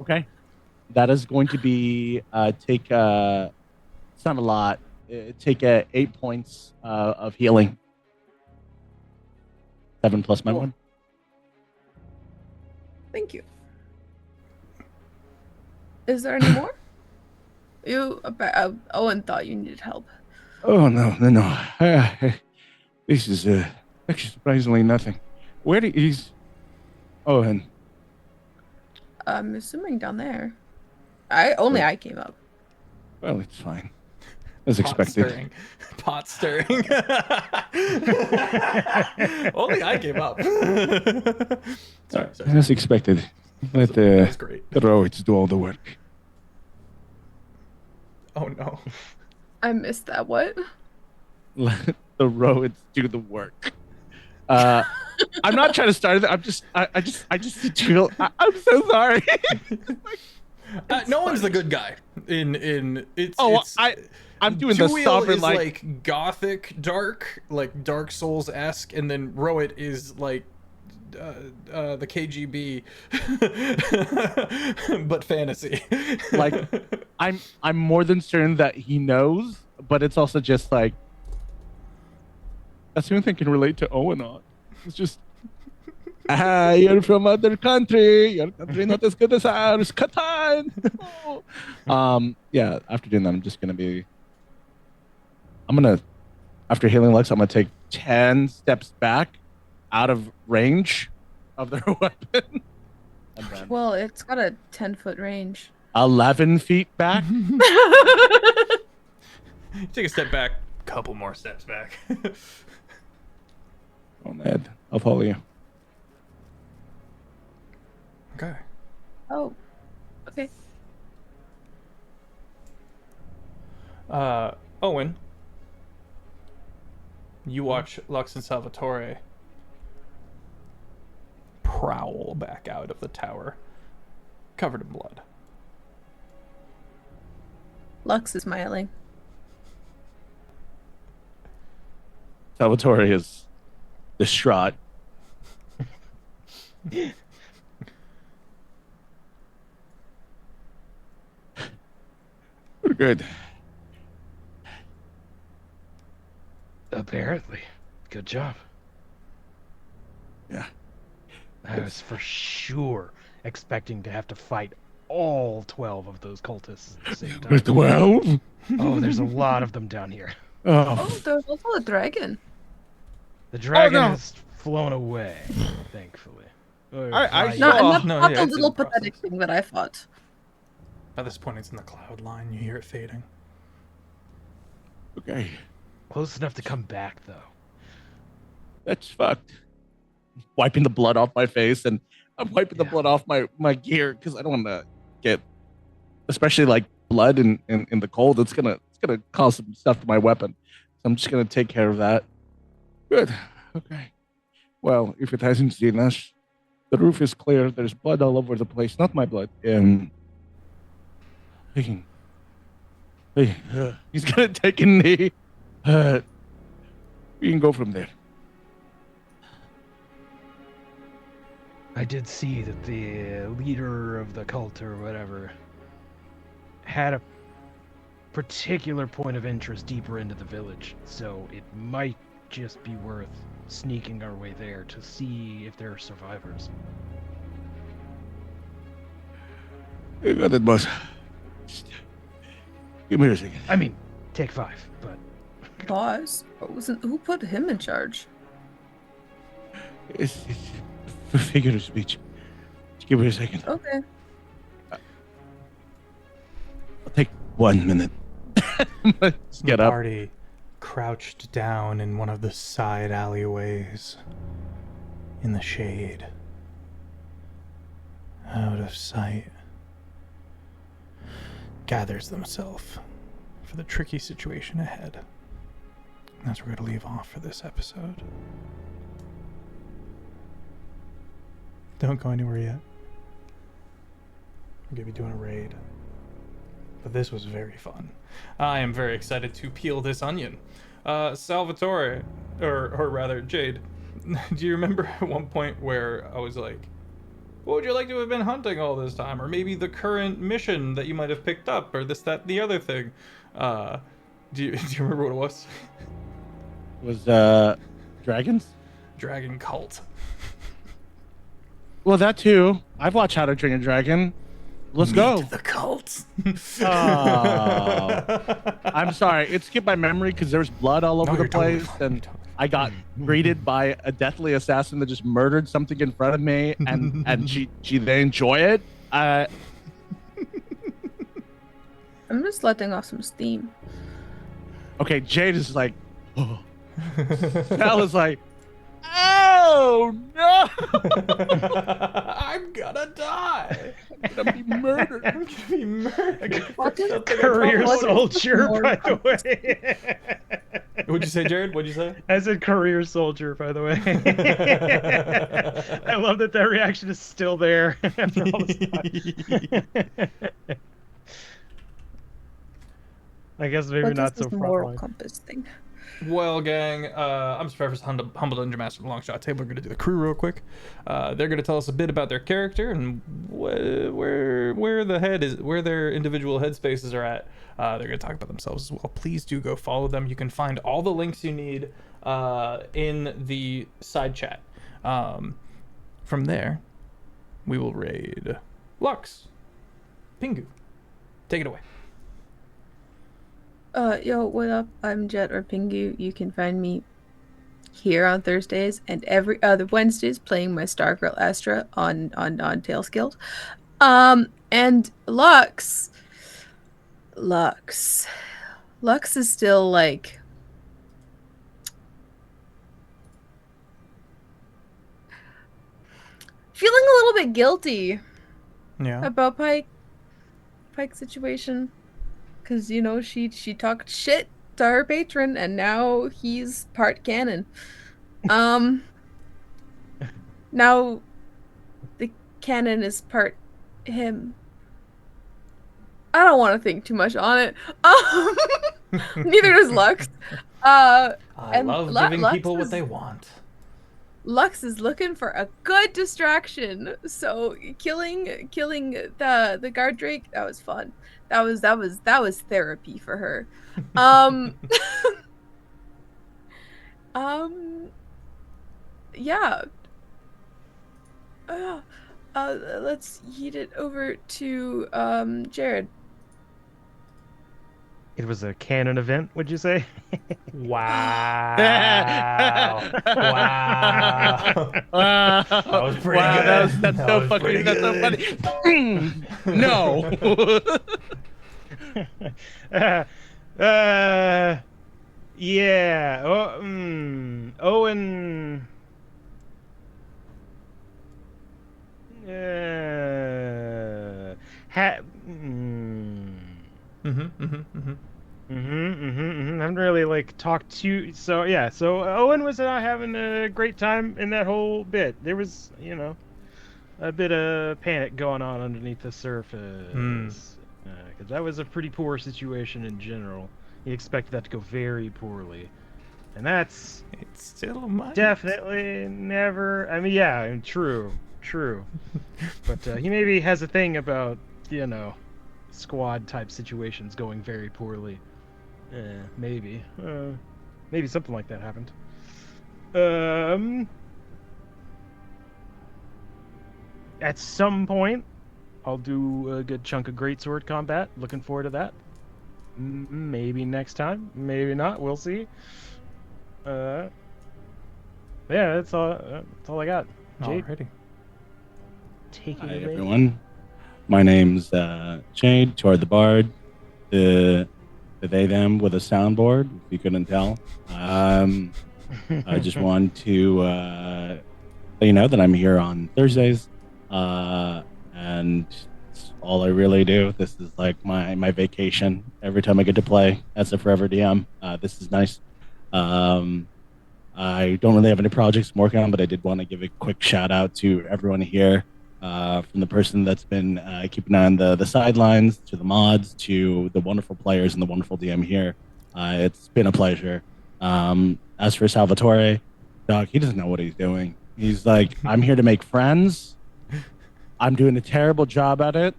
Okay. That is going to be it's not a lot. Take 8 points of healing. 7 plus my 1. Thank you. Is there any more? Owen thought you needed help. Oh no. This is actually surprisingly nothing. Where is Owen? I'm assuming down there. I came up. Well, it's fine. As expected. Pot stirring. Only I came up. Sorry. As expected. Let That's great. the roads do all the work. Oh no. I missed that. What? Let the roads do the work. I'm not trying to start it. I just feel. I'm so sorry. No one's the good guy in it's. Oh, it's, I'm doing the Toil sovereign is like gothic dark, like Dark Souls-esque, and then Rowett is like the KGB, but fantasy. I'm more than certain that he knows, but it's also just that's the only thing I can relate to Owen on. It's just you're from other country. Your country not as good as ours. Catan. Yeah. After doing that, after healing Lux, I'm gonna take 10 steps back, out of range of their weapon. Well, it's got a 10-foot range. 11 feet back. Take a step back, couple more steps back. Oh, Ned, I'll follow you. Okay. Oh, okay. Owen, you watch Lux and Salvatore prowl back out of the tower, covered in blood. Lux is smiling. Salvatore is distraught. We're good. Apparently. Good job. Yeah. I was for sure expecting to have to fight all 12 of those cultists at the same time. 12? Oh, there's a lot of them down here. Oh, Oh. there's also a dragon. The dragon no. has flown away, thankfully. Or I flying. No, saw- and no, that's yeah, not it's the in little the pathetic process. thing that I fought. By this point, it's in the cloud line. You hear it fading. Okay. Close enough to come back, though. That's fucked. Wiping the blood off my face, and I'm wiping the Yeah. blood off my gear because I don't want to get, especially like blood in the cold. It's gonna cause some stuff to my weapon. So I'm just gonna take care of that. Good. Okay. Well, if it hasn't seen us, the roof is clear. There's blood all over the place. Not my blood. He's gonna take a knee. We can go from there. I did see that the leader of the cult or whatever had a particular point of interest deeper into the village, so it might just be worth sneaking our way there to see if there are survivors. You got it, boss. Give me a second. I mean, take 5, but Boss? Who put him in charge? It's a figure of speech. Just give me a second. Okay. I'll take 1 minute. Let's get the up. party crouched down in one of the side alleyways, in the shade, out of sight, gathers themselves for the tricky situation ahead. And that's where we're going to leave off for this episode. Don't go anywhere yet. We're going to be doing a raid. But this was very fun. I am very excited to peel this onion. Salvatore, or rather Jade, do you remember at one point where I was like, what would you like to have been hunting all this time? Or maybe the current mission that you might have picked up, or this, that, the other thing. Do you remember what it was? Was dragons? Dragon cult. Well, that too. I've watched How to Train a Dragon. Let's go. The cult. Oh. I'm sorry. It skipped my memory because there was blood all over No, the you're totally place, fine. and You're totally fine. I got greeted by a deathly assassin that just murdered something in front of me, and she didn't enjoy it. I'm just letting off some steam. Okay, Jade is like, oh. Sal is like, oh no, I'm gonna die. I'm gonna be murdered. I'm gonna be murdered. What is career What is soldier, more by the way. What'd you say, Jared? What'd you say? I said career soldier, by the way. I love that that reaction is still there after all this time. I guess maybe What not is so this moral frontline. compass thing? Well, gang, I'm Feffers, humble dungeon master of the Longshot table. We're gonna do the crew real quick. They're gonna tell us a bit about their character and where the head is, where their individual headspaces are at. They're gonna talk about themselves as well. Please do go follow them. You can find all the links you need in the side chat. From there, we will raid Lux. Pingu, take it away. Yo, what up? I'm Jet or Pingu. You can find me here on Thursdays and every other Wednesdays playing my Stargirl Astra on Tails Guild. And Lux is still like feeling a little bit guilty Yeah. about Pike's situation, because you know she talked shit to her patron, and now he's part canon. Now the canon is part him. I don't want to think too much on it. Neither does Lux. I And love Lu- giving Lux people what is- they want. Lux is looking for a good distraction, so killing the guard drake, that was fun. That was therapy for her. Um, um, yeah. Uh, let's heat it over to Jared. It was a canon event, would you say? Wow. Wow. Wow. That was pretty Wow, good. That's That so was fucking. pretty That's so funny. No. Yeah. Owen. Ha. Haven't really like talked to. So yeah. So Owen was not having a great time in that whole bit. There was, a bit of panic going on underneath the surface. Because that was a pretty poor situation in general. He expected that to go very poorly, and that's It's still mine. definitely never. I mean, yeah, true. But he maybe has a thing about squad type situations going very poorly. Maybe something like that happened. At some point, I'll do a good chunk of greatsword combat. Looking forward to that. Maybe next time, maybe not. We'll see. Yeah, that's all I got. Jade, Alrighty. take it Hi, away. everyone. My name's Jade, TooHardTheBard. The they them with a soundboard, if you couldn't tell. I just want to let you know that I'm here on Thursdays, and it's all I really do. This is like my vacation. Every time I get to play as a Forever DM, this is nice. I don't really have any projects I'm working on, but I did want to give a quick shout out to everyone here, from the person that's been keeping an eye on the sidelines, to the mods, to the wonderful players and the wonderful DM here. It's been a pleasure. As for Salvatore, dog, he doesn't know what he's doing. He's like, I'm here to make friends. I'm doing a terrible job at it.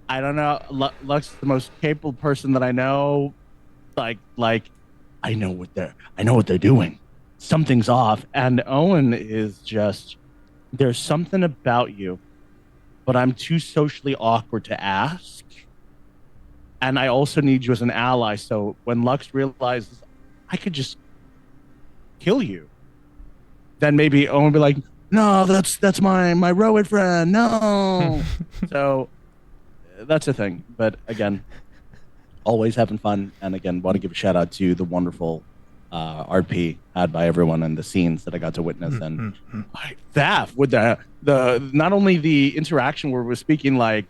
I don't know. Lux is the most capable person that I know. Like I know what they're doing. Something's off. And Owen is just, there's something about you, but I'm too socially awkward to ask. And I also need you as an ally. So when Lux realizes I could just kill you, then maybe Owen will be like, no, that's my Rowan friend. No. So that's the thing. But again, always having fun. And again, want to give a shout out to the wonderful RP had by everyone and the scenes that I got to witness. And that with the not only the interaction where we're speaking like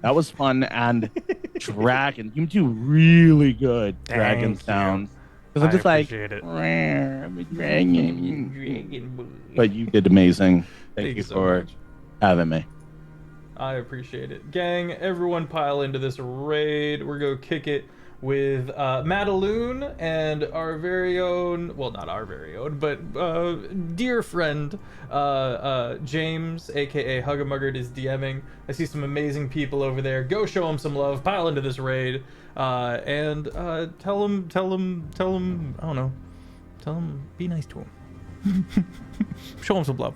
that was fun, and dragon, you do really good dragon Thank you. sounds. Because I'm just like, appreciate it. I'm a dragon. But you did amazing. Thank you so for much. having me. I appreciate it. Gang, everyone pile into this raid. We're going to kick it with Madaloon and our very own, well, not our very own, but dear friend James, aka Huggamuggard, is DMing. I see some amazing people over there. Go show him some love. Pile into this raid, and tell him, I don't know, tell him, be nice to him. Show him some love.